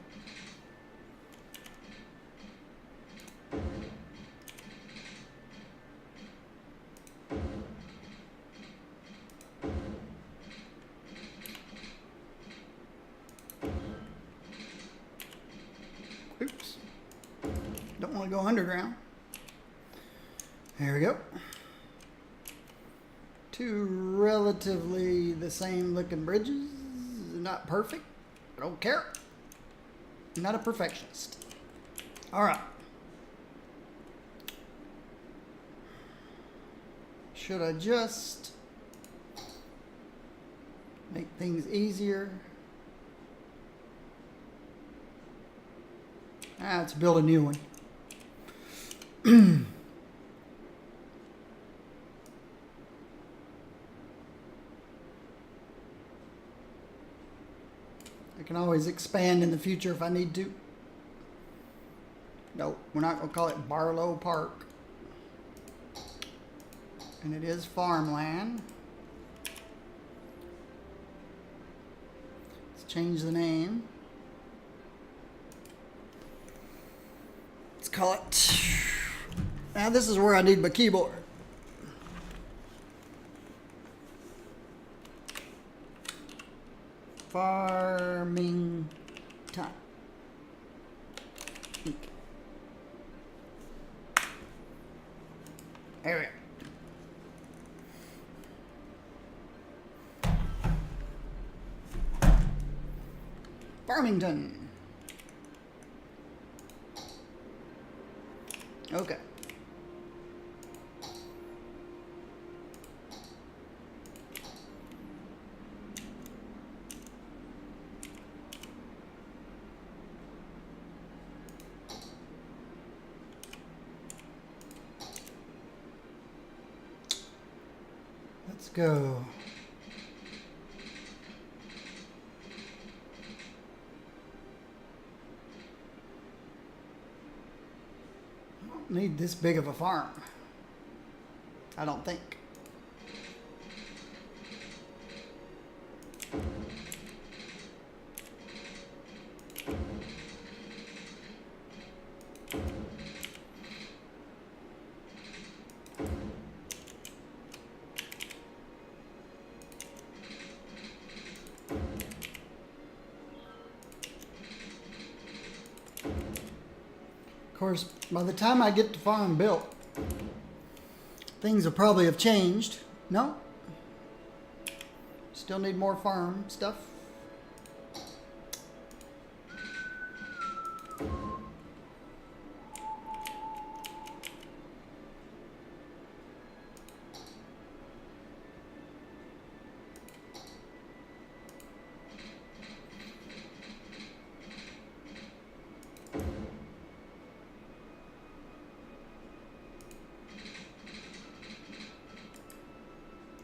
Oops. Don't want to go underground. There we go. 2 relatively the same looking bridges. Not perfect. I don't care. I'm not a perfectionist. All right. Should I just make things easier? Let's build a new one. I can always expand in the future if I need to. No, we're not going to call it Barlow Park. And it is farmland. Let's change the name. Let's call it... Now this is where I need my keyboard. Farming time. There we go. Farmington. Okay. Let's go. I don't need this big of a farm. I don't think. Of course, by the time I get the farm built, things will probably have changed. No? Still need more farm stuff.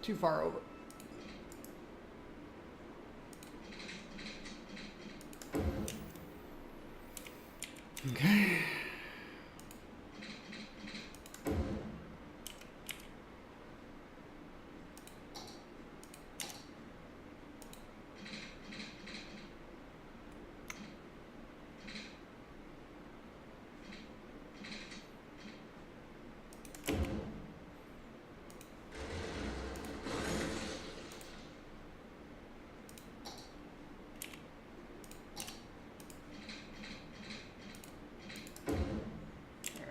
Too far over. Okay.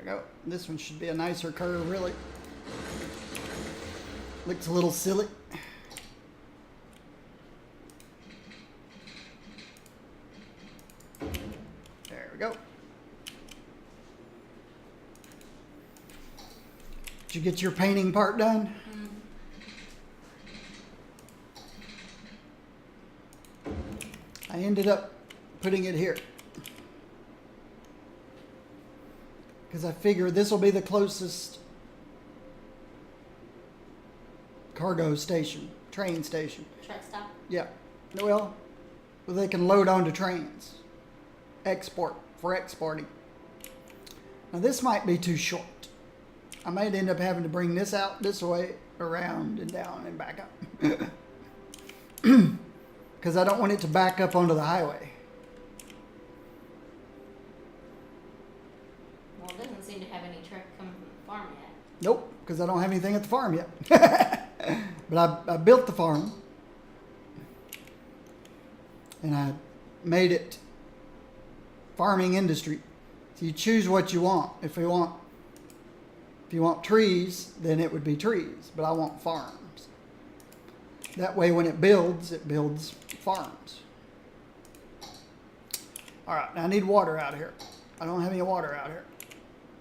Go. This one should be a nicer curve, really. Looks a little silly. There we go. Did you get your painting part done? I ended up putting it here because I figure this will be the closest cargo station, train station. Truck stop. Yeah. Well, they can load onto trains. For exporting. Now this might be too short. I might end up having to bring this out this way, around and down and back up. Because I don't want it to back up onto the highway. Well, it doesn't seem to have any truck coming from the farm yet. Nope, because I don't have anything at the farm yet. But I built the farm. And I made it farming industry. So you choose what you want. If you want trees, then it would be trees. But I want farms. That way when it builds farms. Alright, now I need water out here. I don't have any water out here.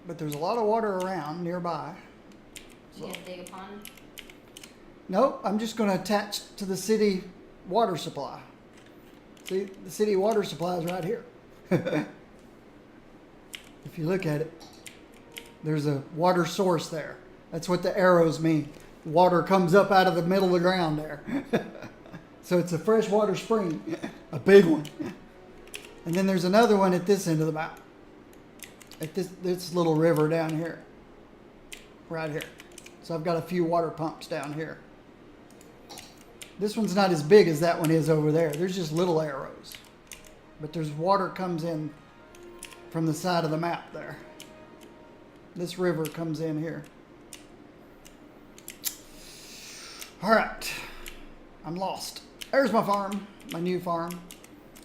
But there's a lot of water around nearby. You gonna dig a pond? Nope, I'm just going to attach to the city water supply. See, the city water supply is right here. If you look at it, there's a water source there. That's what the arrows mean. Water comes up out of the middle of the ground there. So it's a freshwater spring, a big one. And then there's another one at this end of the map. At this little river down here. Right here. So I've got a few water pumps down here. This one's not as big as that one is over there. There's just little arrows. But there's water comes in from the side of the map there. This river comes in here. Alright. I'm lost. There's my farm. My new farm.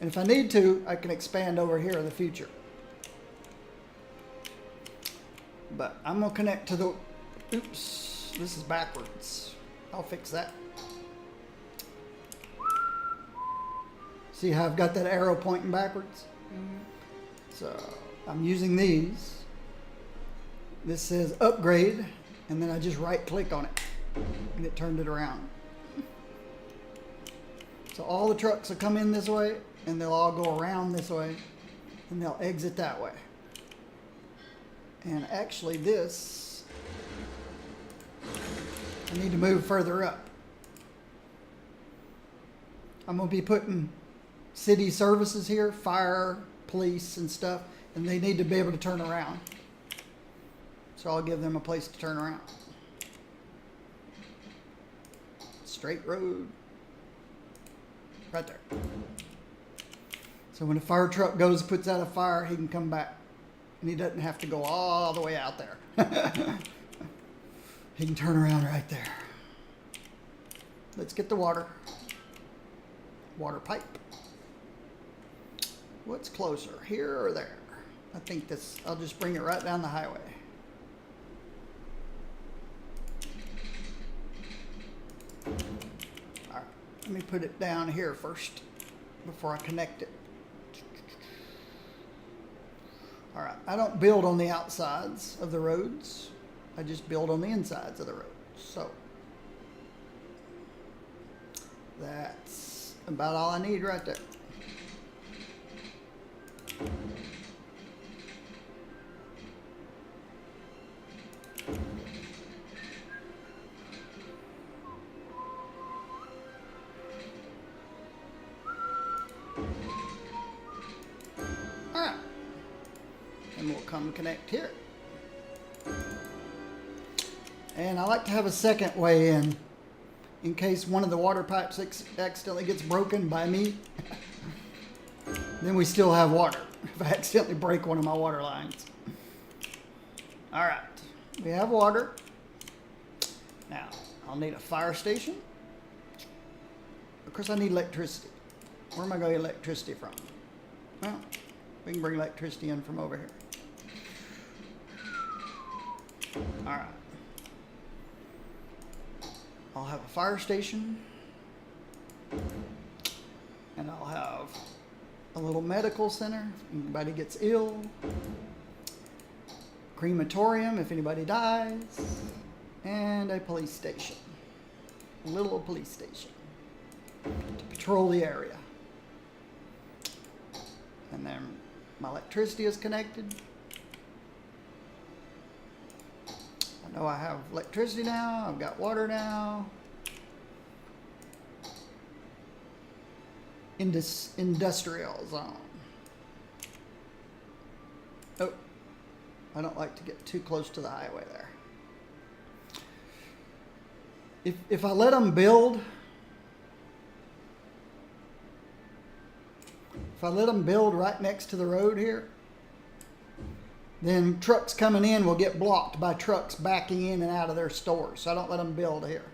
And if I need to, I can expand over here in the future. But I'm going to connect to the... Oops. This is backwards. I'll fix that. See how I've got that arrow pointing backwards? Mm-hmm. So I'm using these. This says upgrade, and then I just right click on it, and it turned it around. So all the trucks will come in this way, and they'll all go around this way, and they'll exit that way. And actually this, I need to move further up. I'm going to be putting city services here, fire, police, and stuff, and they need to be able to turn around. So I'll give them a place to turn around. Straight road. Right there. So when a fire truck goes, puts out a fire, he can come back. And he doesn't have to go all the way out there. He can turn around right there. Let's get the water. Water pipe. What's closer, here or there? I think this, I'll just bring it right down the highway. All right, let me put it down here first before I connect it. All right, I don't build on the outsides of the roads. I just build on the insides of the roads. So that's about all I need right there. Alright. And we'll come connect here. And I like to have a second way in case one of the water pipes accidentally gets broken by me. Then we still have water if I accidentally break one of my water lines. Alright, we have water. Now, I'll need a fire station. Of course, I need electricity. Where am I going to get electricity from? Well, we can bring electricity in from over here. Alright. I'll have a fire station. And I'll have a little medical center if anybody gets ill. Crematorium if anybody dies. And a police station. A little police station. To patrol the area. And then my electricity is connected. I know I have electricity now. I've got water now. Industrial zone. Oh, I don't like to get too close to the highway there. If I let them build, right next to the road here, then trucks coming in will get blocked by trucks backing in and out of their stores. So I don't let them build here.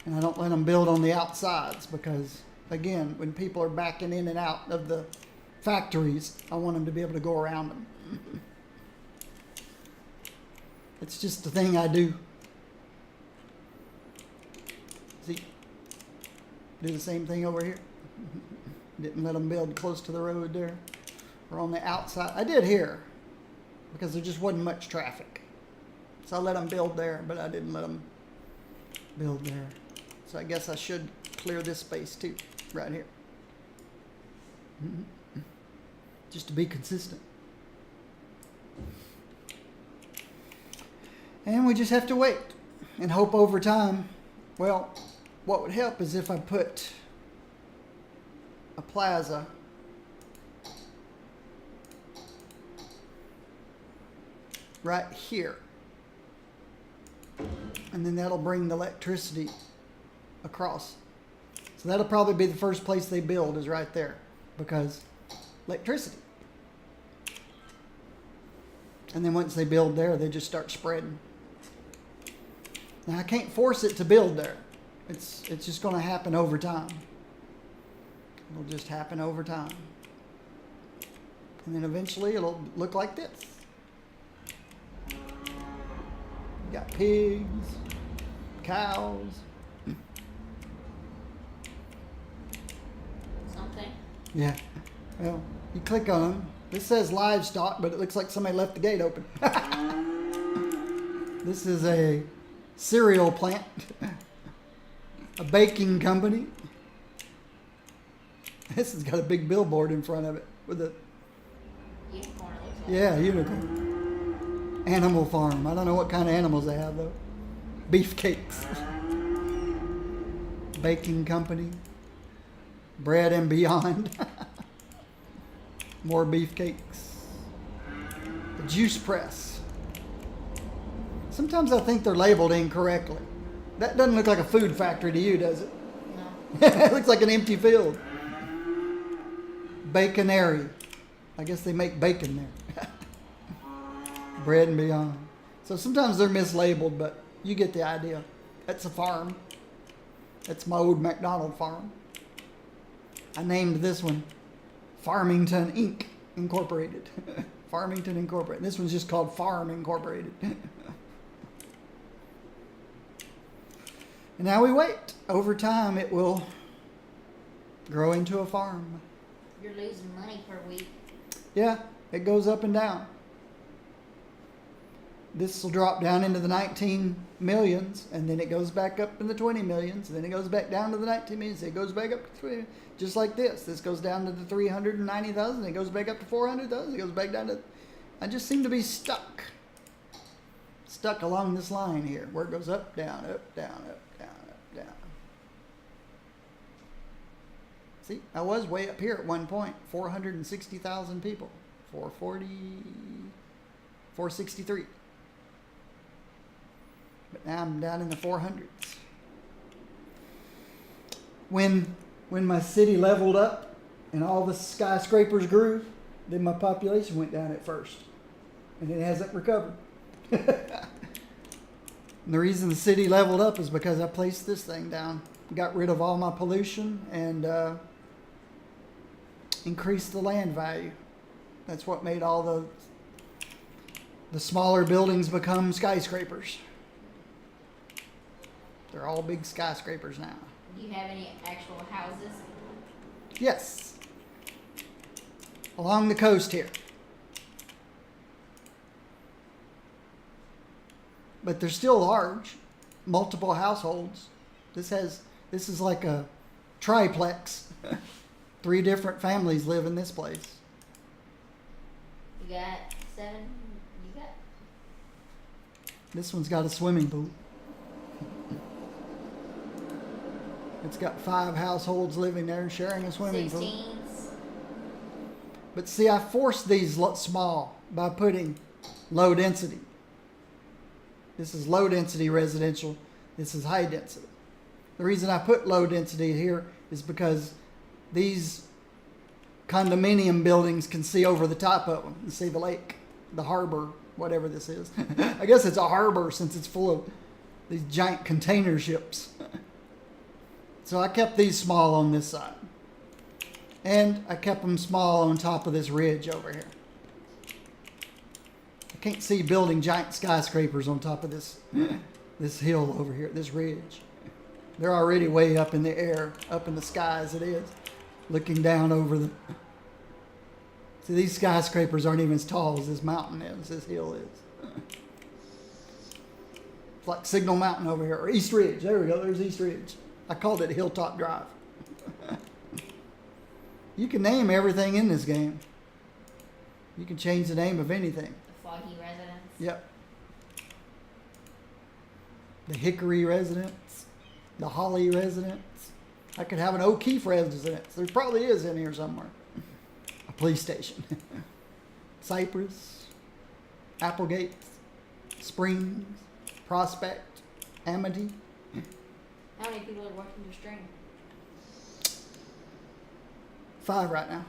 And I don't let them build on the outsides because, again, when people are backing in and out of the factories, I want them to be able to go around them. It's just the thing I do. See? Do the same thing over here. Didn't let them build close to the road there. Or on the outside. I did here because there just wasn't much traffic. So I let them build there, but I didn't let them build there. So I guess I should clear this space too, right here. Just to be consistent. And we just have to wait and hope over time. Well, what would help is if I put a plaza right here. And then that'll bring the electricity across. So that'll probably be the first place they build is right there because electricity. And then once they build there, they just start spreading. Now I can't force it to build there. It's just going to happen over time. It'll just happen over time. And then eventually it'll look like this. You got pigs, cows. Something. Yeah. Well, you click on them. This says livestock, but it looks like somebody left the gate open. This is a cereal plant. A baking company. This has got a big billboard in front of it with a Unicorn, it looks like. yeah, unicorn. Animal farm. I don't know what kind of animals they have though. Beefcakes. Baking company. Bread and beyond. More beefcakes. A juice press. Sometimes I think they're labeled incorrectly. That doesn't look like a food factory to you, does it? No. It looks like an empty field. Baconary. I guess they make bacon there. Bread and beyond. So sometimes they're mislabeled, but you get the idea. That's a farm. That's my old McDonald farm. I named this one Farmington Inc. Incorporated. Farmington Incorporated. This one's just called Farm Incorporated. And now we wait. Over time, it will grow into a farm. You're losing money per week. Yeah, it goes up and down. This will drop down into the 19 millions, and then it goes back up in the 20 millions, and then it goes back down to the 19 millions, it goes back up to 20, just like this. This goes down to the 390,000, it goes back up to 400,000, it goes back down to... I just seem to be stuck. Stuck along this line here, where it goes up, down, up, down, up, down, up, down. See, I was way up here at one point, 460,000 people. 440, 463. But now I'm down in the 400s. When my city leveled up and all the skyscrapers grew, then my population went down at first. And it hasn't recovered. And the reason the city leveled up is because I placed this thing down. Got rid of all my pollution and increased the land value. That's what made all the smaller buildings become skyscrapers. They're all big skyscrapers now. Do you have any actual houses? Yes. Along the coast here. But they're still large. Multiple households. This is like a triplex. 3 different families live in this place. You got 7. You got. This one's got a swimming pool. It's got 5 households living there sharing a swimming pool. 16s. But see, I forced these small by putting low density. This is low density residential. This is high density. The reason I put low density here is because these condominium buildings can see over the top of them and see the lake, the harbor, whatever this is. I guess it's a harbor since it's full of these giant container ships. So I kept these small on this side. And I kept them small on top of this ridge over here. I can't see building giant skyscrapers on top of this hill over here, this ridge. They're already way up in the air, up in the sky as it is, looking down over the... See, these skyscrapers aren't even as tall as this mountain is, this hill is. It's like Signal Mountain over here, or East Ridge. There we go, there's East Ridge. I called it Hilltop Drive. You can name everything in this game. You can change the name of anything. The Foggy Residence. Yep. The Hickory Residence. The Holly Residence. I could have an O'Keefe Residence. There probably is in here somewhere. A police station. Cypress. Applegate. Springs. Prospect. Amity. How many people are watching your stream? 5 right now.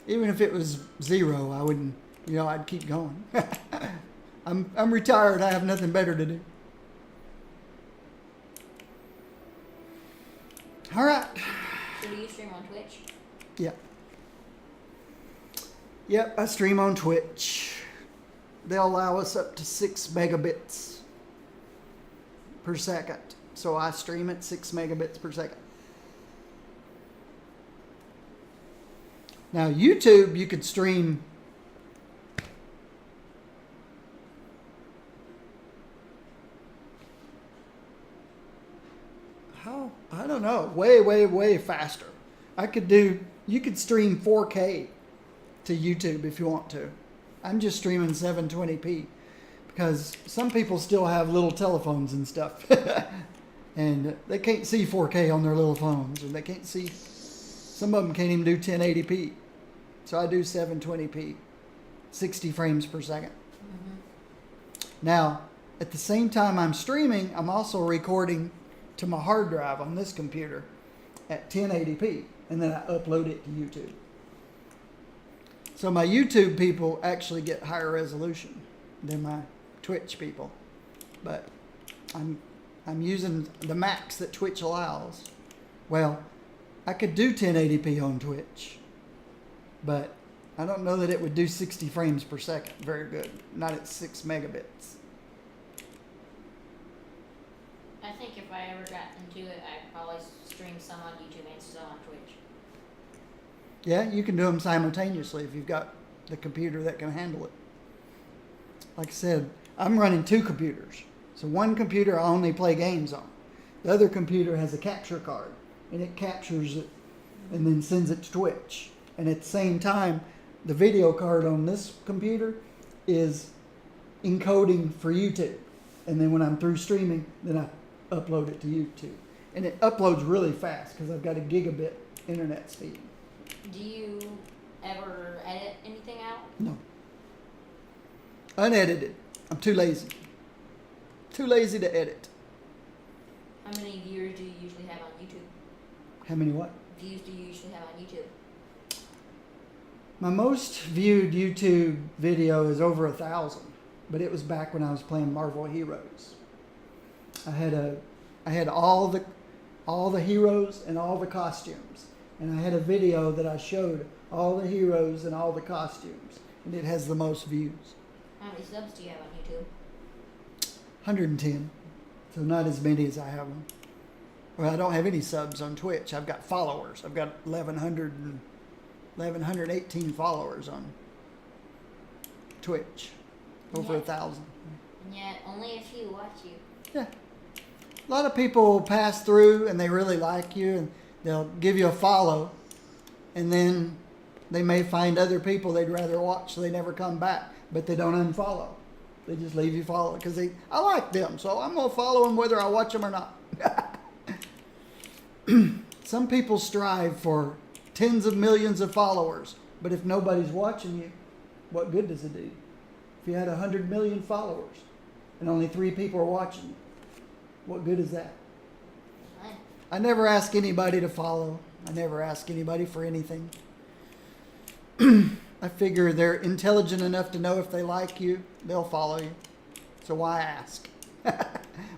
Even if it was 0, I wouldn't, I'd keep going. I'm retired. I have nothing better to do. All right. So do you stream on Twitch? Yeah. Yep, I stream on Twitch. They'll allow us up to 6 megabits per second. So I stream at 6 megabits per second. Now YouTube, you could stream I don't know, way faster. You could stream 4K to YouTube if you want to. I'm just streaming 720p because some people still have little telephones and stuff. And they can't see 4K on their little phones, or they can't see, some of them can't even do 1080p. So I do 720p, 60 frames per second. Mm-hmm. Now, at the same time I'm streaming, I'm also recording to my hard drive on this computer at 1080p, and then I upload it to YouTube. So my YouTube people actually get higher resolution than my Twitch people, but I'm using the max that Twitch allows. Well, I could do 1080p on Twitch, but I don't know that it would do 60 frames per second very good. Not at 6 megabits. I think if I ever got into it, I'd probably stream some on YouTube and some on Twitch. Yeah, you can do them simultaneously if you've got the computer that can handle it. Like I said, I'm running 2 computers. So one computer I only play games on. The other computer has a capture card, and it captures it and then sends it to Twitch. And at the same time, the video card on this computer is encoding for YouTube. And then when I'm through streaming, then I upload it to YouTube. And it uploads really fast because I've got a gigabit internet speed. Do you ever edit anything out? No. Unedited. I'm too lazy. Too lazy to edit. How many viewers do you usually have on YouTube? How many what? Views do you usually have on YouTube? My most viewed YouTube video is over 1,000, but it was back when I was playing Marvel Heroes. I had all the heroes and all the costumes, and I had a video that I showed all the heroes and all the costumes, and it has the most views. How many subs do you have on YouTube? 110. So not as many as I have them. Well, I don't have any subs on Twitch. I've got followers. I've got 1,118 followers on Twitch. Over 1,000. And yet, only a few watch you. Yeah. A lot of people pass through and they really like you and they'll give you a follow. And then they may find other people they'd rather watch so they never come back. But they don't unfollow. They just leave you follow because I like them. So I'm going to follow them whether I watch them or not. Some people strive for tens of millions of followers. But if nobody's watching you, what good does it do? If you had 100 million followers and only 3 people are watching you, what good is that? I never ask anybody to follow. I never ask anybody for anything. I figure they're intelligent enough to know if they like you, they'll follow you. So why ask?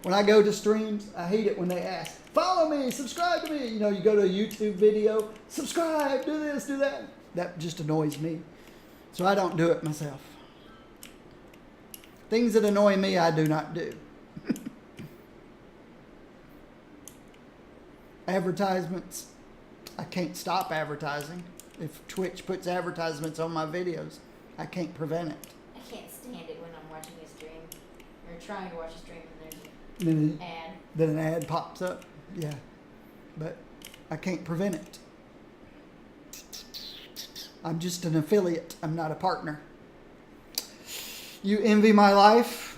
When I go to streams, I hate it when they ask, follow me, subscribe to me. You know, you go to a YouTube video, subscribe, do this, do that. That just annoys me. So I don't do it myself. Things that annoy me, I do not do. Advertisements, I can't stop advertising. If Twitch puts advertisements on my videos, I can't prevent it. I can't stand it when I'm watching a stream or trying to watch a stream and Then there's an ad. Then an ad pops up. Yeah. But I can't prevent it. I'm just an affiliate. I'm not a partner. You envy my life?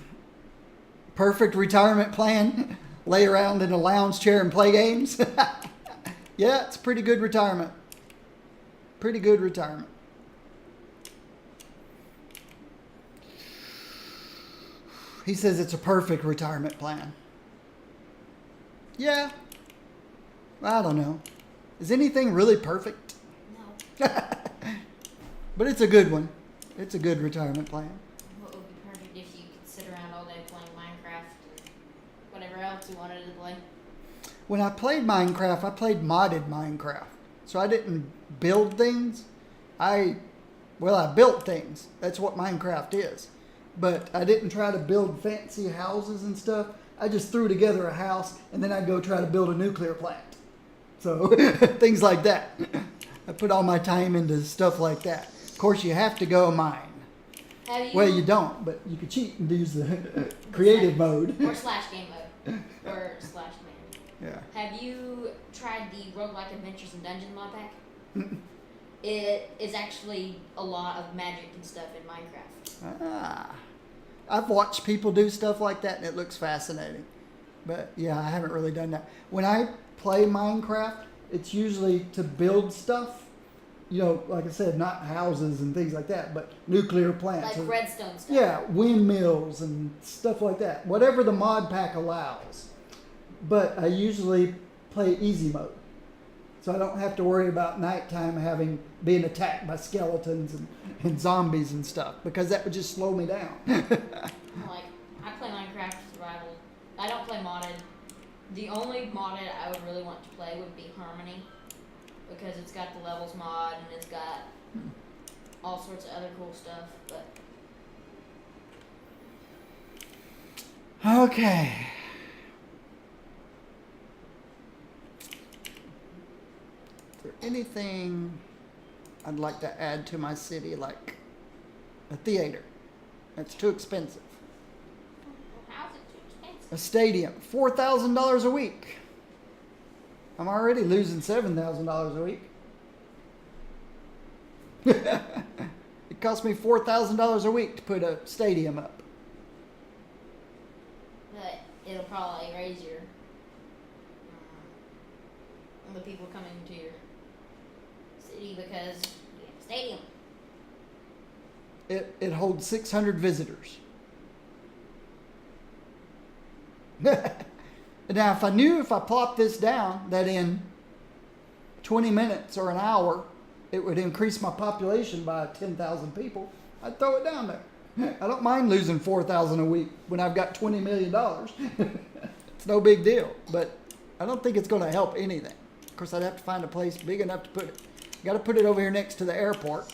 Perfect retirement plan? Lay around in a lounge chair and play games? Yeah, it's pretty good retirement. Pretty good retirement. He says it's a perfect retirement plan. Yeah. I don't know. Is anything really perfect? No. But it's a good one. It's a good retirement plan. What would be perfect if you could sit around all day playing Minecraft and whatever else you wanted to play? When I played Minecraft, I played modded Minecraft. So I didn't build things. I built things. That's what Minecraft is. But I didn't try to build fancy houses and stuff. I just threw together a house and then I'd go try to build a nuclear plant. So things like that. I put all my time into stuff like that. Of course, you have to go mine. Well, you don't, but you could cheat and use the creative mode. Or slash game mode. Or slash man. Yeah. Have you tried the Roguelike Adventures and Dungeons mod pack? It is actually a lot of magic and stuff in Minecraft. I've watched people do stuff like that and it looks fascinating. But yeah, I haven't really done that. When I play Minecraft, it's usually to build stuff. You know, like I said, not houses and things like that, but nuclear plants. Like redstone stuff. Yeah, windmills and stuff like that. Whatever the mod pack allows. But I usually play easy mode. So I don't have to worry about nighttime being attacked by skeletons and zombies and stuff, because that would just slow me down. Like, I play Minecraft survival. I don't play modded. The only modded I would really want to play would be Harmony, because it's got the levels mod and it's got all sorts of other cool stuff. But Okay. Is there anything I'd like to add to my city, like a theater? That's too expensive. how's it too expensive? A stadium, $4,000 a week. I'm already losing $7,000 a week. It cost me $4,000 a week to put a stadium up. But it'll probably raise your the people coming to your city because you have a stadium. It holds 600 visitors. Now, if I plop this down, that in 20 minutes or an hour, it would increase my population by 10,000 people, I'd throw it down there. I don't mind losing $4,000 a week when I've got $20 million. It's no big deal, but I don't think it's going to help anything. Of course, I'd have to find a place big enough to put it. Got to put it over here next to the airport.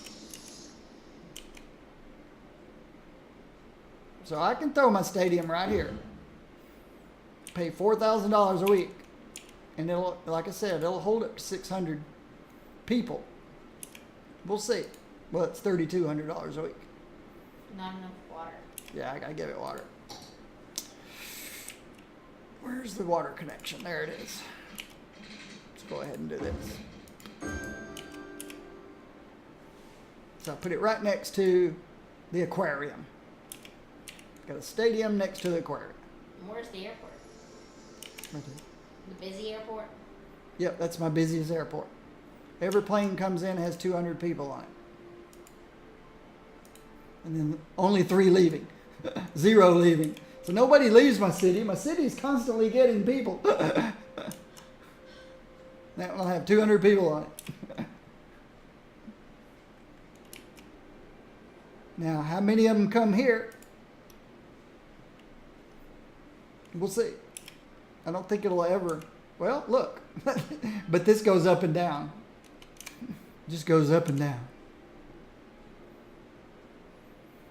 So I can throw my stadium right here. pay $4,000 a week, and it'll, like I said, it'll hold up to 600 people. We'll see. Well, it's $3,200 a week. Not enough water. Yeah, I gotta give it water. Where's the water connection? There it is. Let's go ahead and do this. So I put it right next to the aquarium. Got a stadium next to the aquarium. And where's the airport? Right there. The busy airport? Yep, that's my busiest airport. Every plane comes in has 200 people on it. And then only 3 leaving. 0 leaving. So nobody leaves my city. My city is constantly getting people. That one will have 200 people on it. Now, how many of them come here? We'll see. I don't think it'll ever. Well, look. But this goes up and down. Just goes up and down.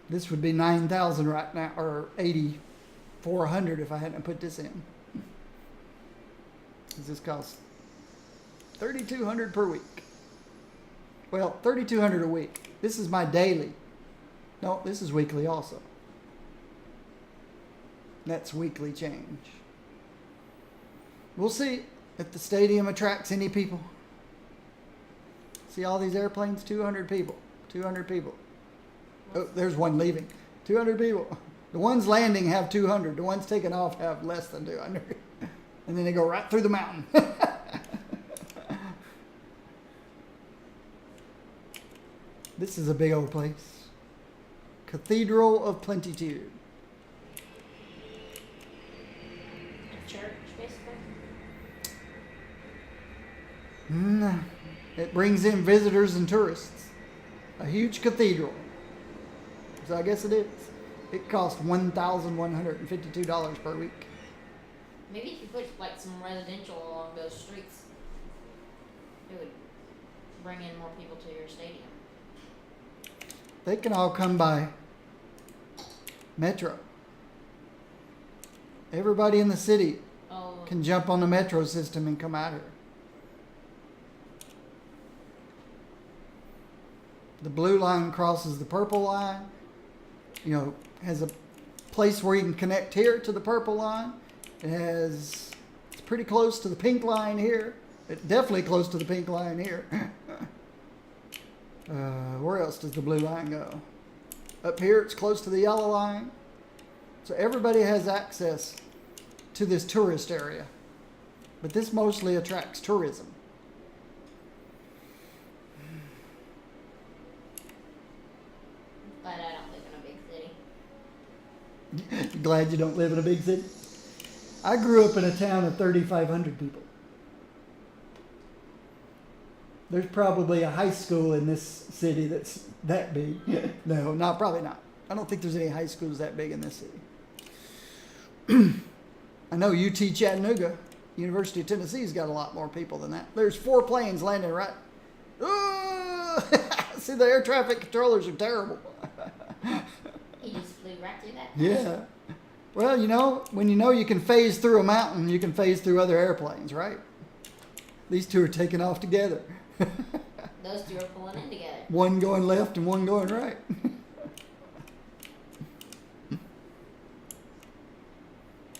This would be 9,000 right now, or 8,400 if I hadn't put this in. This costs $3,200 per week. Well, $3,200 a week. This is my daily. No, this is weekly also. That's weekly change. We'll see if the stadium attracts any people. See all these airplanes? 200 people. 200 people. Oh, there's one leaving. 200 people. The ones landing have 200. The ones taking off have less than 200. And then they go right through the mountain. This is a big old place. Cathedral of Plenitude. A church, basically? It brings in visitors and tourists. A huge cathedral. So I guess it is. It costs $1,152 per week. Maybe if you put like some residential along those streets, it would bring in more people to your stadium. They can all come by metro. Everybody in the city can jump on the metro system and come out here. The blue line crosses the purple line. You know, has a place where you can connect here to the purple line. It's pretty close to the pink line here. It's definitely close to the pink line here. Where else does the blue line go? Up here, it's close to the yellow line. So everybody has access to this tourist area. But this mostly attracts tourism. But I don't live in a big city. Glad you don't live in a big city? I grew up in a town of 3,500 people. There's probably a high school in this city that's that big. No, probably not. I don't think there's any high schools that big in this city. I know UT Chattanooga, University of Tennessee's got a lot more people than that. There's 4 planes landing right. See, the air traffic controllers are terrible. He just flew right through that. Yeah. Well, you know, when you know you can phase through a mountain, you can phase through other airplanes, right? These 2 are taking off together. Those 2 are pulling in together. One going left and one going right.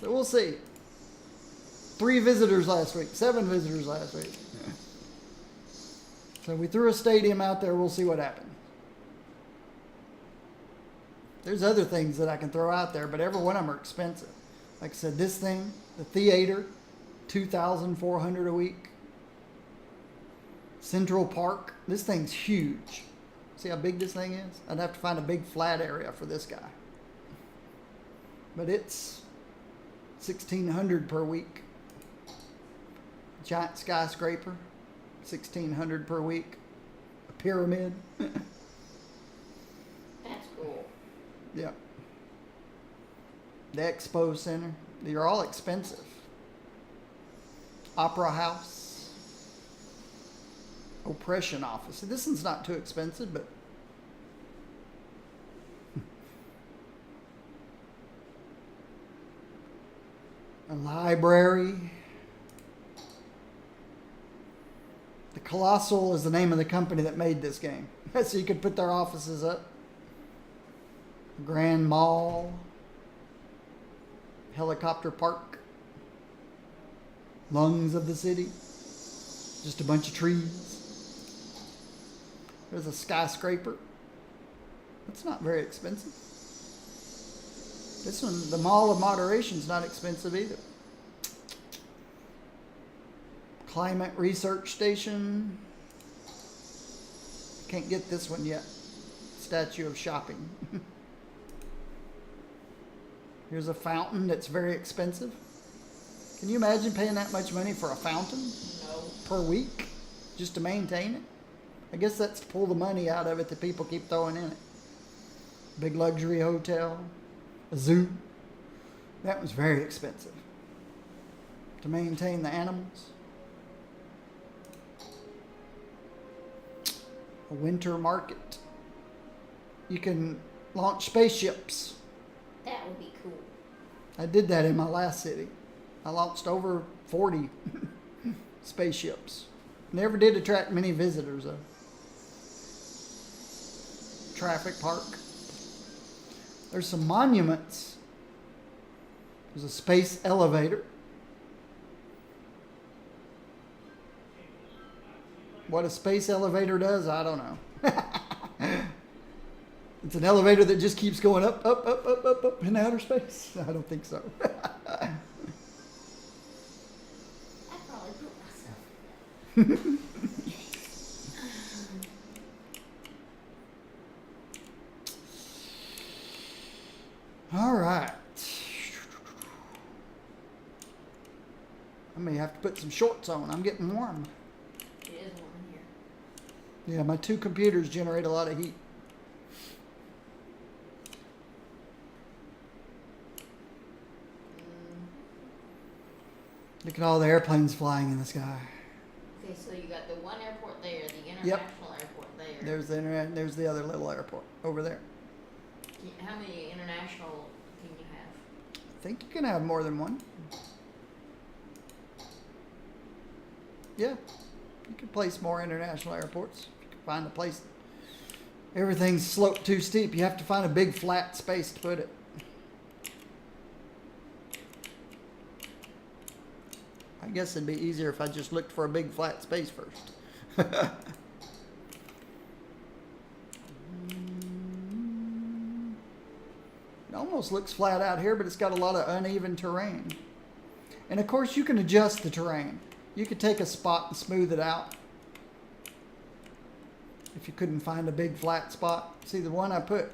So we'll see. 3 visitors last week, 7 visitors last week. So we threw a stadium out there. We'll see what happens. There's other things that I can throw out there, but every one of them are expensive. Like I said, this thing, the theater, $2,400 a week. Central Park, this thing's huge. See how big this thing is? I'd have to find a big flat area for this guy. But it's $1,600 per week. Giant skyscraper, $1,600 per week. A pyramid. That's cool. Yeah. The Expo Center. They're all expensive. Opera House. Oppression Office. This one's not too expensive, but A library. The Colossal is the name of the company that made this game. So you could put their offices up. Grand Mall. Helicopter Park. Lungs of the city. Just a bunch of trees. There's a skyscraper. That's not very expensive. This one, the Mall of Moderation, is not expensive either. Climate Research Station. Can't get this one yet. Statue of Shopping. Here's a fountain that's very expensive. Can you imagine paying that much money for a fountain? No. Per week? Just to maintain it? I guess that's to pull the money out of it that people keep throwing in it. Big luxury hotel. A zoo. That was very expensive. To maintain the animals. A winter market. You can launch spaceships. That would be cool. I did that in my last city. I launched over 40 spaceships. Never did attract many visitors though. Traffic park. There's some monuments. There's a space elevator. What a space elevator does, I don't know. It's an elevator that just keeps going up, up, up, up, up, up in outer space. I don't think so. I'd probably put myself. All right. I may have to put some shorts on. I'm getting warm. It is warm in here. Yeah, my two computers generate a lot of heat. Look at all the airplanes flying in the sky. Okay, so you got the one airport there, the international airport there. There's the other little airport over there. How many international can you have? I think you can have more than one. Yeah, you can place more international airports. You can find a place. Everything's sloped too steep. You have to find a big flat space to put it. I guess it'd be easier if I just looked for a big flat space first. It almost looks flat out here, but it's got a lot of uneven terrain. And of course you can adjust the terrain. You could take a spot and smooth it out. If you couldn't find a big flat spot. See, the one I put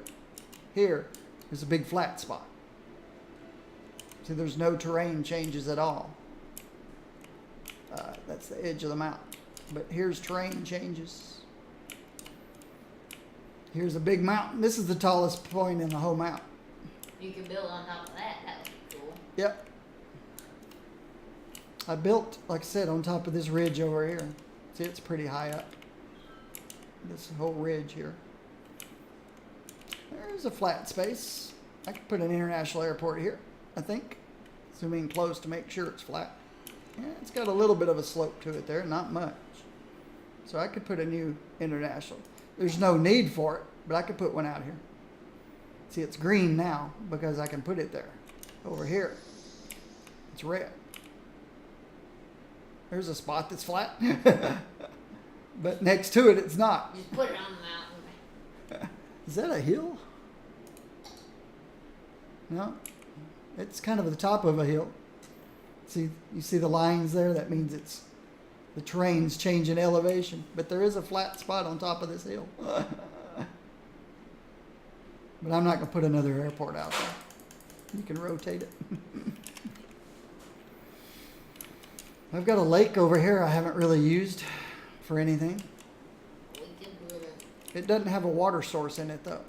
here is a big flat spot. See, there's no terrain changes at all. That's the edge of the mountain. But here's terrain changes. Here's a big mountain. This is the tallest point in the whole mountain. You could build on top of that. That would be cool. Yep. I built, like I said, on top of this ridge over here. See, it's pretty high up. This whole ridge here. There's a flat space. I could put an international airport here, I think. Zoom in close to make sure it's flat. Yeah, it's got a little bit of a slope to it there, not much. So I could put a new international. There's no need for it, but I could put one out here. See, it's green now because I can put it there. Over here, it's red. There's a spot that's flat. But next to it, it's not. Just put it on the mountain. Is that a hill? No. It's kind of the top of a hill. See, you see the lines there? That means it's the terrain's changing elevation. But there is a flat spot on top of this hill. But I'm not going to put another airport out there. You can rotate it. I've got a lake over here I haven't really used for anything. We could put it. It doesn't have a water source in it, though.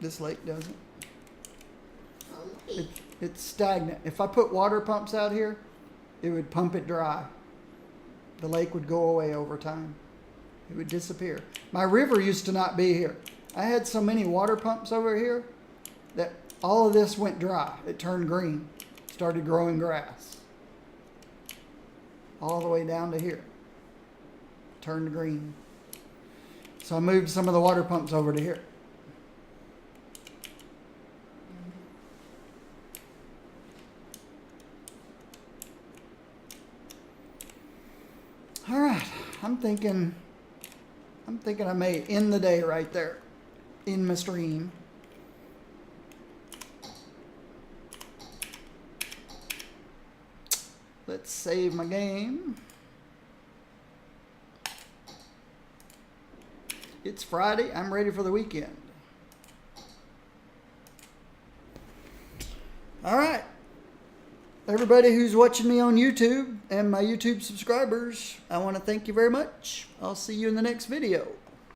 This lake doesn't. It's stagnant. If I put water pumps out here, it would pump it dry. The lake would go away over time. It would disappear. My river used to not be here. I had so many water pumps over here that all of this went dry. It turned green. started growing grass. All the way down to here. Turned green. So I moved some of the water pumps over to here. All right, I'm thinking I may end the day right there in my stream. Let's save my game. It's Friday. I'm ready for the weekend. All right. Everybody who's watching me on YouTube and my YouTube subscribers, I want to thank you very much. I'll see you in the next video.